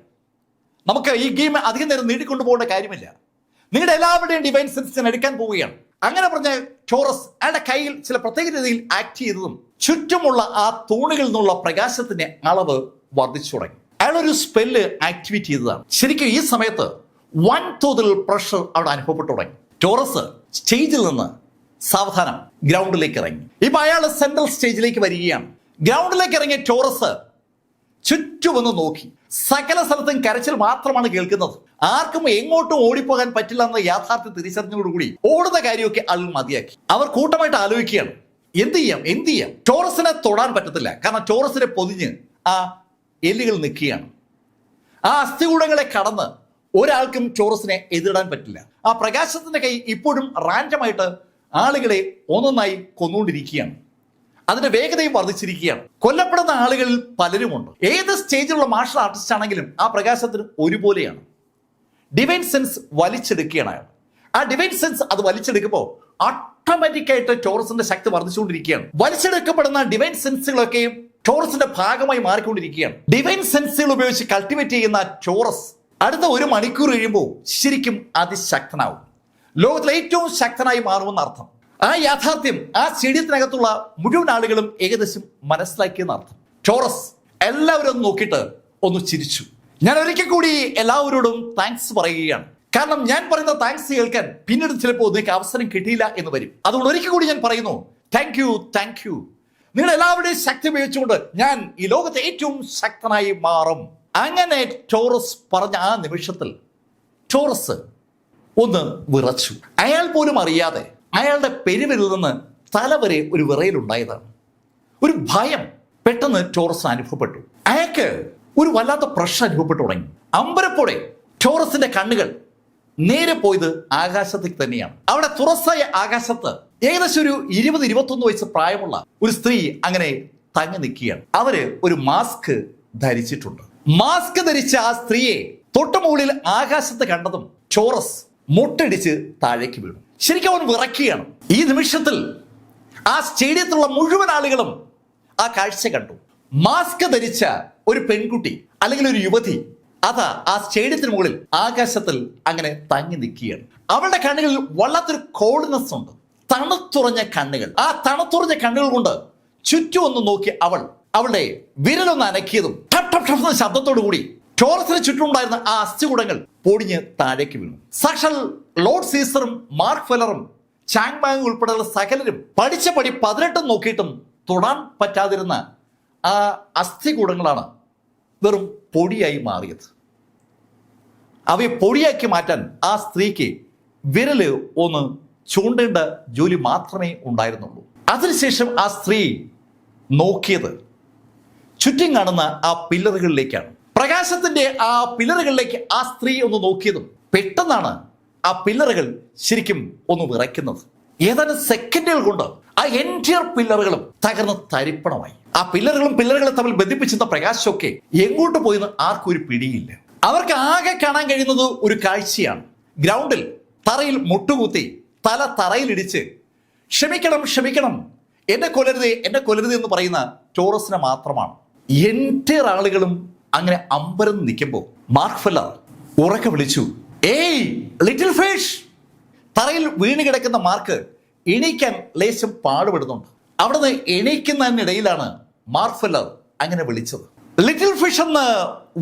നമുക്ക് ഈ ഗെയിം അധികം നേരം നീട്ടിക്കൊണ്ടു പോകേണ്ട കാര്യമില്ല. നിങ്ങളുടെ എല്ലാവരുടെയും ഡിവൈൻ സെൻസ് ഞാൻ എടുക്കാൻ പോവുകയാണ്. അങ്ങനെ പറഞ്ഞ ടോറസ് അയാളുടെ കയ്യിൽ ചില പ്രത്യേക രീതിയിൽ ആക്ട് ചെയ്തതും ചുറ്റുമുള്ള ആ തൂണുകളിൽ നിന്നുള്ള പ്രകാശത്തിന്റെ അളവ് വർദ്ധിച്ചു തുടങ്ങി. അയാളൊരു സ്പെല്ല് ആക്ടിവേറ്റ് ചെയ്തതാണ്. ശരിക്കും ഈ സമയത്ത് വൻതോതിൽ പ്രഷർ അവിടെ അനുഭവപ്പെട്ടു തുടങ്ങി. ടോറസ് സ്റ്റേജിൽ നിന്ന് സാവധാനം ഗ്രൗണ്ടിലേക്ക് ഇറങ്ങി. ഇപ്പൊ അയാൾ സെൻട്രൽ സ്റ്റേജിലേക്ക് വരികയാണ്. ഗ്രൗണ്ടിലേക്ക് ഇറങ്ങിയ ടോറസ് ചുറ്റുമൊന്ന് നോക്കി. സകല സ്ഥലത്തും കരച്ചിൽ മാത്രമാണ് കേൾക്കുന്നത്. ആർക്കും എങ്ങോട്ടും ഓടിപ്പോകാൻ പറ്റില്ല എന്ന യാഥാർത്ഥ്യം തിരിച്ചറിഞ്ഞതോടുകൂടി ഓടുന്ന കാര്യമൊക്കെ ആൾ മതിയാക്കി. അവർ കൂട്ടമായിട്ട് ആലോചിക്കുകയാണ്, എന്ത് ചെയ്യാം. ടോറസിനെ തൊടാൻ പറ്റത്തില്ല. കാരണം ടോറസിനെ പൊതിഞ്ഞ് ആ എല്ലുകൾ നിൽക്കുകയാണ്. ആ അസ്ഥികൂടങ്ങളെ കടന്ന് ഒരാൾക്കും ടോറസിനെ എതിരിടാൻ പറ്റില്ല. ആ പ്രകാശത്തിന്റെ കൈ ഇപ്പോഴും റാൻഡമായിട്ട് ആളുകളെ ഒന്നൊന്നായി കൊന്നുകൊണ്ടിരിക്കുകയാണ്. അതിന്റെ വേഗതയും വർദ്ധിച്ചിരിക്കുകയാണ്. കൊല്ലപ്പെടുന്ന ആളുകളിൽ പലരുമുണ്ട്. ഏത് സ്റ്റേജിലുള്ള മാർഷൽ ആർട്ടിസ്റ്റ് ആണെങ്കിലും ആ പ്രകാശത്തിന് ഒരുപോലെയാണ്. ഡിവൈൻ സെൻസ് വലിച്ചെടുക്കുകയാണ് അയാൾ. ആ ഡിവൈൻ സെൻസ് അത് വലിച്ചെടുക്കുമ്പോൾ ഓട്ടോമാറ്റിക്കായിട്ട് ടോറസിന്റെ ശക്തി വർദ്ധിച്ചുകൊണ്ടിരിക്കുകയാണ്. വലിച്ചെടുക്കപ്പെടുന്ന ഡിവൈൻ സെൻസുകളൊക്കെയും ടോറസിന്റെ ഭാഗമായി മാറിക്കൊണ്ടിരിക്കുകയാണ്. ഡിവൈൻ സെൻസുകൾ ഉപയോഗിച്ച് കൾട്ടിവേറ്റ് ചെയ്യുന്ന ടോറസ് അടുത്ത 1 മണിക്കൂർ കഴിയുമ്പോൾ ശരിക്കും അതിശക്തനാവും. ലോകത്തിലെ ഏറ്റവും ശക്തനായി മാറുമെന്ന് അർത്ഥം. ആ യാഥാർത്ഥ്യം ആ സ്റ്റേഡിയത്തിനകത്തുള്ള മുഴുവൻ ആളുകളും ഏകദേശം മനസ്സിലാക്കിയെന്ന് അർത്ഥം. ടോറസ് എല്ലാവരും നോക്കിയിട്ട് ഒന്ന് ചിരിച്ചു. ഞാൻ ഒരിക്കൽ കൂടി എല്ലാവരോടും താങ്ക്സ് പറയുകയാണ്. കാരണം ഞാൻ പറയുന്ന താങ്ക്സ് കേൾക്കാൻ പിന്നീട് ചിലപ്പോൾ നിങ്ങൾക്ക് അവസരം കിട്ടിയില്ല എന്ന് വരും. അതുകൊണ്ട് ഒരിക്കൽ കൂടി ഞാൻ പറയുന്നു, താങ്ക് യു. നിങ്ങൾ എല്ലാവരുടെയും ശക്തി ഉപയോഗിച്ചുകൊണ്ട് ഞാൻ ഈ ലോകത്തെ ഏറ്റവും ശക്തനായി മാറും. അങ്ങനെ ടോറസ് പറഞ്ഞ ആ നിമിഷത്തിൽ ടോറസ് ഒന്ന് വിറച്ചു. അയാൾ പോലും അറിയാതെ അയാളുടെ പെരുവിരലിൽ നിന്ന് തലവരെ ഒരു വിറയലുണ്ടായതാണ്. ഒരു ഭയം പെട്ടെന്ന് ടോറസ് അനുഭവപ്പെട്ടു. അയാൾക്ക് ഒരു വല്ലാത്ത പ്രഷർ അനുഭവപ്പെട്ടു തുടങ്ങി. അമ്പരപ്പോടെ ടോറസിന്റെ കണ്ണുകൾ നേരെ പോയത് ആകാശത്തേക്ക് തന്നെയാണ്. അവിടെ തുറസായ ആകാശത്ത് ഏകദേശം ഒരു 20-21 വയസ്സ് പ്രായമുള്ള ഒരു സ്ത്രീ അങ്ങനെ തങ്ങി നിൽക്കുകയാണ്. അവര് ഒരു മാസ്ക് ധരിച്ചിട്ടുണ്ട്. മാസ്ക് ധരിച്ച ആ സ്ത്രീയെ തൊട്ടുമുകളിൽ ആകാശത്ത് കണ്ടതും ടോറസ് മുട്ടടിച്ച് താഴേക്ക് വീണു. ശരിക്കും അവൻ വിറയ്ക്കുകയാണ്. ഈ നിമിഷത്തിൽ ആ സ്റ്റേഡിയത്തിലുള്ള മുഴുവൻ ആളുകളും ആ കാഴ്ച കണ്ടു. മാസ്ക് ധരിച്ച ഒരു പെൺകുട്ടി അല്ലെങ്കിൽ ഒരു യുവതി അതാ ആ സ്റ്റേഡിയത്തിന് മുകളിൽ ആകാശത്തിൽ അങ്ങനെ തങ്ങി നിൽക്കുകയാണ്. അവളുടെ കണ്ണുകളിൽ വല്ലാത്തൊരു കോൾഡ്നെസ് ഉണ്ട്, തണുത്തുറഞ്ഞ കണ്ണുകൾ. ആ തണുത്തുറഞ്ഞ കണ്ണുകൾ കൊണ്ട് ചുറ്റും ഒന്ന് നോക്കി അവളുടെ വിരലൊന്ന് അനക്കിയതും ടപ് ടപ് ടപ് എന്ന ശബ്ദത്തോടു കൂടി ടോറസിന് ചുറ്റുമുണ്ടായിരുന്ന ആ അസ്ഥികൂടങ്ങൾ പൊടിഞ്ഞ് താഴേക്ക് വീണു. സാക്ഷാൽ ലോർഡ് സീസറും മാർക്ക് ഫെല്ലറും ചാങ് മാങ് ഉൾപ്പെടെയുള്ള സകലരും പഠിച്ച പടി 18 നോക്കിയിട്ടും തൊടാൻ പറ്റാതിരുന്ന ആ അസ്ഥികൂടങ്ങളാണ് വെറും പൊടിയായി മാറിയത്. അവയെ പൊടിയാക്കി മാറ്റാൻ ആ സ്ത്രീക്ക് വിരല് ഒന്ന് ചൂണ്ടേണ്ട ജോലി മാത്രമേ ഉണ്ടായിരുന്നുള്ളൂ. അതിനുശേഷം ആ സ്ത്രീ നോക്കിയത് ചുറ്റും കാണുന്ന ആ പില്ലറുകളിലേക്കാണ്. പ്രകാശത്തിന്റെ ആ പില്ലറുകളിലേക്ക് ആ സ്ത്രീ ഒന്ന് നോക്കിയതും പെട്ടെന്നാണ് ആ പില്ലറുകൾ ശരിക്കും ഒന്ന് വിറയ്ക്കുന്നത്. ഏതാനും സെക്കൻഡുകൾ കൊണ്ട് ആ എൻറ്റിയർ പില്ലറുകളും തകർന്ന് തരിപ്പണമായി. ആ പില്ലറുകളെ തമ്മിൽ ബന്ധിപ്പിച്ചിരുന്ന പ്രകാശമൊക്കെ എങ്ങോട്ട് പോയെന്ന് ആർക്കും ഒരു പിടിയില്ല. അവർക്ക് ആകെ കാണാൻ കഴിയുന്നത് ഒരു കാഴ്ചയാണ്. ഗ്രൗണ്ടിൽ തറയിൽ മുട്ടുകുത്തി തല തറയിലിടിച്ച് ക്ഷമിക്കണം, എന്നെ കൊല്ലരുതേ എന്ന് പറയുന്ന ടോറസിനെ മാത്രമാണ്. എൻറ്റിയർ ആളുകളും അങ്ങനെ അമ്പരന്ന് നിൽക്കുമ്പോൾ മാർക്ക് ഫെല്ലർ ഉറക്കെ വിളിച്ചു, ഏയ് ലിറ്റിൽ ഫിഷ്. തറയിൽ വീണ് കിടക്കുന്ന മാർക്ക് എണീക്കാൻ ലേശം പാടുപെടുന്നുണ്ട്. അവിടുന്ന് എണീക്കുന്നതിനിടയിലാണ് മാർക്ക് ഫെല്ലർ അങ്ങനെ വിളിച്ചത്. ലിറ്റിൽ ഫിഷ് എന്ന്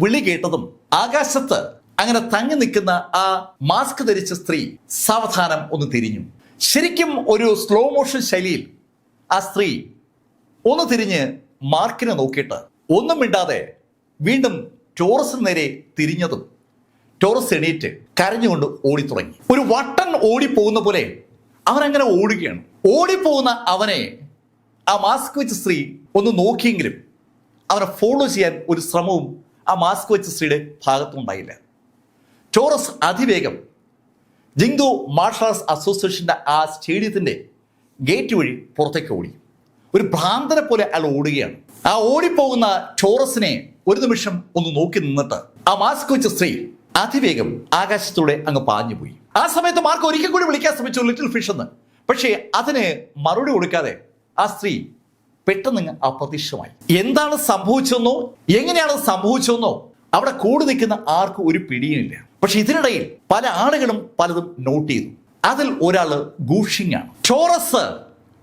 വിളി കേട്ടതും ആകാശത്ത് അങ്ങനെ തങ്ങി നിൽക്കുന്ന ആ മാസ്ക് ധരിച്ച സ്ത്രീ സാവധാനം ഒന്ന് തിരിഞ്ഞു. ശരിക്കും ഒരു സ്ലോ മോഷൻ ശൈലിയിൽ ആ സ്ത്രീ ഒന്ന് തിരിഞ്ഞ് മാർക്കിനെ നോക്കിയിട്ട് ഒന്നും മിണ്ടാതെ വീണ്ടും ടോറസിന് നേരെ തിരിഞ്ഞതും ടോറസ് എണീറ്റ് കരഞ്ഞുകൊണ്ട് ഓടിത്തുടങ്ങി. ഒരു വട്ടൻ ഓടിപ്പോകുന്ന പോലെ അവനങ്ങനെ ഓടുകയാണ്. ഓടിപ്പോകുന്ന അവനെ ആ മാസ്ക് വെച്ച സ്ത്രീ ഒന്ന് നോക്കിയെങ്കിലും അവനെ ഫോളോ ചെയ്യാൻ ഒരു ശ്രമവും ആ മാസ്ക് വെച്ച സ്ത്രീയുടെ ഭാഗത്തുണ്ടായില്ല. ടോറസ് അതിവേഗം ജിങ്ദോ മാർഷൽ ആർട്സ് അസോസിയേഷന്റെ ആ സ്റ്റേഡിയത്തിന്റെ ഗേറ്റ് വഴി പുറത്തേക്ക് ഓടി. ഒരു ഭ്രാന്തനെ പോലെ അയാൾ ഓടുകയാണ്. ആ ഓടിപ്പോകുന്ന ടോറസിനെ ഒരു നിമിഷം ഒന്ന് നോക്കി നിന്നിട്ട് ആ മാസ്ക് വെച്ച സ്ത്രീ അതിവേഗം ആകാശത്തൂടെ അങ്ങ് പാഞ്ഞുപോയി. ആ സമയത്ത് മാർക്ക് ഒരിക്കൽ കൂടി വിളിക്കാൻ ശ്രമിച്ചു ലിറ്റിൽ ഫിഷ് എന്ന്. പക്ഷേ അതിന് മറുപടി കൊടുക്കാതെ ആ സ്ത്രീ പെട്ടെന്ന് അപ്രത്യക്ഷമായി. എന്താണ് സംഭവിച്ചെന്നോ എങ്ങനെയാണ് സംഭവിച്ചെന്നോ അവിടെ കൂടി നിൽക്കുന്ന ആർക്കും ഒരു പിടിയുമില്ല. പക്ഷെ ഇതിനിടയിൽ പല ആളുകളും പലതും നോട്ട് ചെയ്തു. അതിൽ ഒരാള് ഗൂഷിങ് ആണ്. ടോറസ്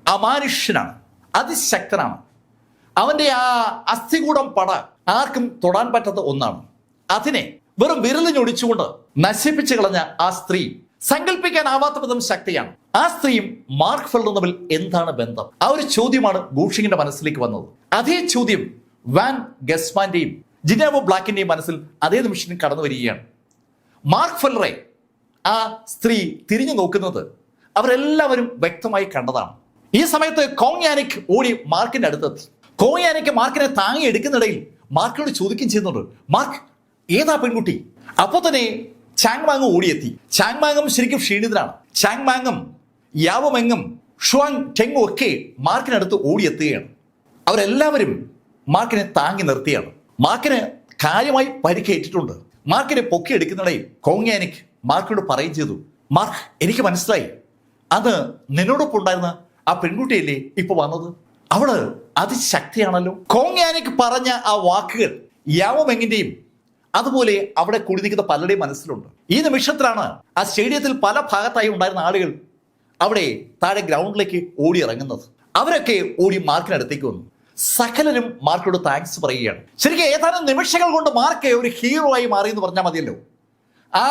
അമാനുഷ്യനാണ്, അതിശക്തനാണ്. അവന്റെ ആ അസ്ഥികൂടം പട ആർക്കും തൊടാൻ പറ്റാത്ത ഒന്നാണ്. അതിനെ വെറും വിരലിഞ്ഞൊടിച്ചുകൊണ്ട് നശിപ്പിച്ചു കളഞ്ഞ ആ സ്ത്രീ സങ്കല്പിക്കാനാവാത്ത വിധം ശക്തിയാണ്. ആ സ്ത്രീയും മാർക്ക് ഫെല്ലറും തമ്മിൽ എന്താണ് ബന്ധം? ആ ഒരു ചോദ്യമാണ് ഗൂഷിങ്ങിന്റെ മനസ്സിലേക്ക് വന്നത്. അതേ ചോദ്യം വാൻ ഗസ്മാന്റെയും ജിനാവോ ബ്ലാക്കിന്റെയും മനസ്സിൽ അതേ നിമിഷം കടന്നു വരികയാണ്. മാർക്ക് ഫെല്ലറെ ആ സ്ത്രീ തിരിഞ്ഞു നോക്കുന്നത് അവരെല്ലാവരും വ്യക്തമായി കണ്ടതാണ്. ഈ സമയത്ത് കോങ് യാനിക് ഓടി മാർക്കിന്റെ അടുത്തെത്തി. കോങ് യാനിക് മാർക്കിനെ താങ്ങി എടുക്കുന്നിടയിൽ മാർക്കിനോട് ചോദിക്കുകയും ചെയ്യുന്നുണ്ട്, മാർക്ക് ഏതാ പെൺകുട്ടി? അപ്പോൾ തന്നെ ചാങ് മാങ് ഓടിയെത്തി. ചാങ് മാങ്ങും ശരിക്കും ക്ഷീണിതനാണ്. ചാങ് മാങ്ങും യാവമെങ്ങും ഷുവാങ് ടെങ്ങും ഒക്കെ മാർക്കിനടുത്ത് ഓടിയെത്തുകയാണ്. അവരെല്ലാവരും മാർക്കിനെ താങ്ങി നിർത്തിയാണ്. മാർക്കിന് കാര്യമായി പരിക്കേറ്റിട്ടുണ്ട്. മാർക്കിനെ പൊക്കിയെടുക്കുന്നിടയിൽ കോങ് യാനിക് മാർക്കിനോട് പറയുകയും ചെയ്തു, മാർക്ക് എനിക്ക് മനസ്സിലായി, അത് നിന്നോടൊപ്പം ഉണ്ടായിരുന്ന ആ പെൺകുട്ടിയല്ലേ ഇപ്പൊ വന്നത്? അവള് അതിശക്തിയാണല്ലോ. കോങ് യാനിക് പറഞ്ഞ ആ വാക്കുകൾ യാവമെങ്ങിന്റെയും അതുപോലെ അവിടെ കൂടി നിൽക്കുന്ന പലരുടെയും മനസ്സിലുണ്ട്. ഈ നിമിഷത്തിലാണ് ആ സ്റ്റേഡിയത്തിൽ പല ഭാഗത്തായി ഉണ്ടായിരുന്ന ആളുകൾ അവിടെ താഴെ ഗ്രൗണ്ടിലേക്ക് ഓടി ഇറങ്ങുന്നത്. അവരൊക്കെ ഓടി മാർക്കിനടുത്തേക്ക് വന്നു. സകലരും മാർക്കിനോട് താങ്ക്സ് പറയുകയാണ്. ശരിക്കും ഏതാനും നിമിഷങ്ങൾ കൊണ്ട് മാർക്ക് ഒരു ഹീറോ ആയി മാറി എന്ന് പറഞ്ഞാൽ മതിയല്ലോ. ആ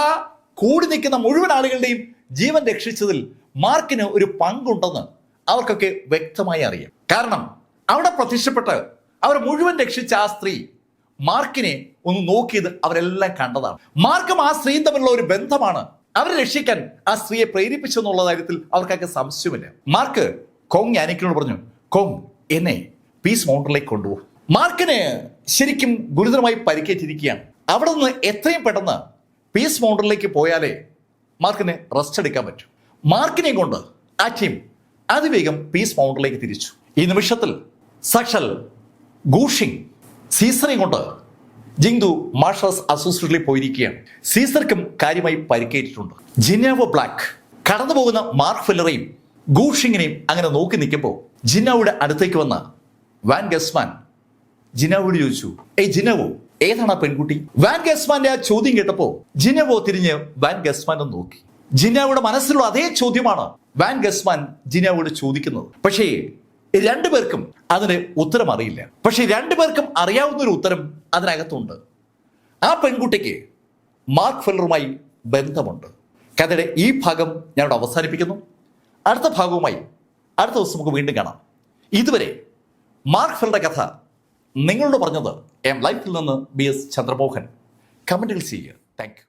കൂടി നിൽക്കുന്ന മുഴുവൻ ആളുകളുടെയും ജീവൻ രക്ഷിച്ചതിൽ മാർക്കിന് ഒരു പങ്കുണ്ടെന്ന് അവർക്കൊക്കെ വ്യക്തമായി അറിയാം. കാരണം അവിടെ പ്രത്യക്ഷപ്പെട്ട് അവർ മുഴുവൻ രക്ഷിച്ച ആ സ്ത്രീ മാർക്കിനെ ഒന്ന് നോക്കിയത് അവരെല്ലാം കണ്ടതാണ്. മാർക്കും ആ സ്ത്രീയും തമ്മിലുള്ള ഒരു ബന്ധമാണ് അവരെ രക്ഷിക്കാൻ ആ സ്ത്രീയെ പ്രേരിപ്പിച്ചെന്നുള്ള കാര്യത്തിൽ അവർക്കൊക്കെ സംശയമില്ല. മാർക്ക് കോങ് യാനിക്കിനോട് പറഞ്ഞു, കോങ് എന്നെ പീസ് മൗണ്ടനിലേക്ക് കൊണ്ടുപോകും. മാർക്കിന് ശരിക്കും ഗുരുതരമായി പരിക്കേറ്റിരിക്കുകയാണ്. അവിടെ നിന്ന് എത്രയും പെട്ടെന്ന് പീസ് മൗണ്ടനിലേക്ക് പോയാലേ മാർക്കിന് റെസ്റ്റ് എടുക്കാൻ പറ്റും. മാർക്കിനെ കൊണ്ട് ആ ടീം അതിവേഗം പീസ് മൗണ്ടനിലേക്ക് തിരിച്ചു. ഈ നിമിഷത്തിൽ സാക്ഷാൽ ഗൂഷിങ് സീസറെയും കൊണ്ട് ജിങ്ദു മാർഷൽസ് അസോസിയേഷനിൽ പോയിരിക്കുകയാണ്. സീസർക്കും കാര്യമായി പരിക്കേറ്റിട്ടുണ്ട്. ജിനാവോ ബ്ലാക്ക് കടന്നു പോകുന്ന മാർക്ക് ഫെല്ലറെയും ഗൂഷിങ്ങിനെയും അങ്ങനെ നോക്കി നിൽക്കുമ്പോൾ ജിനാവോയുടെ അടുത്തേക്ക് വന്ന വാൻ ഗസ്മാൻ ജിനാവോട് ചോദിച്ചു, ജിനാവോ, ഏതാണ് ആ പെൺകുട്ടി? വാൻ ഗസ്മാന്റെ ആ ചോദ്യം കേട്ടപ്പോൾ ജിനാവോ തിരിഞ്ഞ് വാൻ ഗസ്മാനെ നോക്കി. ജിനാവോയുടെ മനസ്സിലുള്ള അതേ ചോദ്യമാണ് വാൻ ഗസ്മാൻ ജിനാവോട് ചോദിക്കുന്നത്. പക്ഷേ രണ്ടുപേർക്കും അതിന് ഉത്തരം അറിയില്ല. പക്ഷെ രണ്ടുപേർക്കും അറിയാവുന്ന ഒരു ഉത്തരം അതിനകത്തുണ്ട്. ആ പെൺകുട്ടിക്ക് മാർക്ക് ഫെല്ലറുമായി ബന്ധമുണ്ട്. കഥയുടെ ഈ ഭാഗം ഞാനിവിടെ അവസാനിപ്പിക്കുന്നു. അടുത്ത ഭാഗവുമായി അടുത്ത ദിവസം നമുക്ക് വീണ്ടും കാണാം. ഇതുവരെ മാർക്ക് ഫെല്ലറുടെ കഥ നിങ്ങളോട് പറഞ്ഞത് ലൈഫിൽ നിന്ന് BS ചന്ദ്രമോഹൻ. കമന്റുകൾ ചെയ്യുക. Thank you.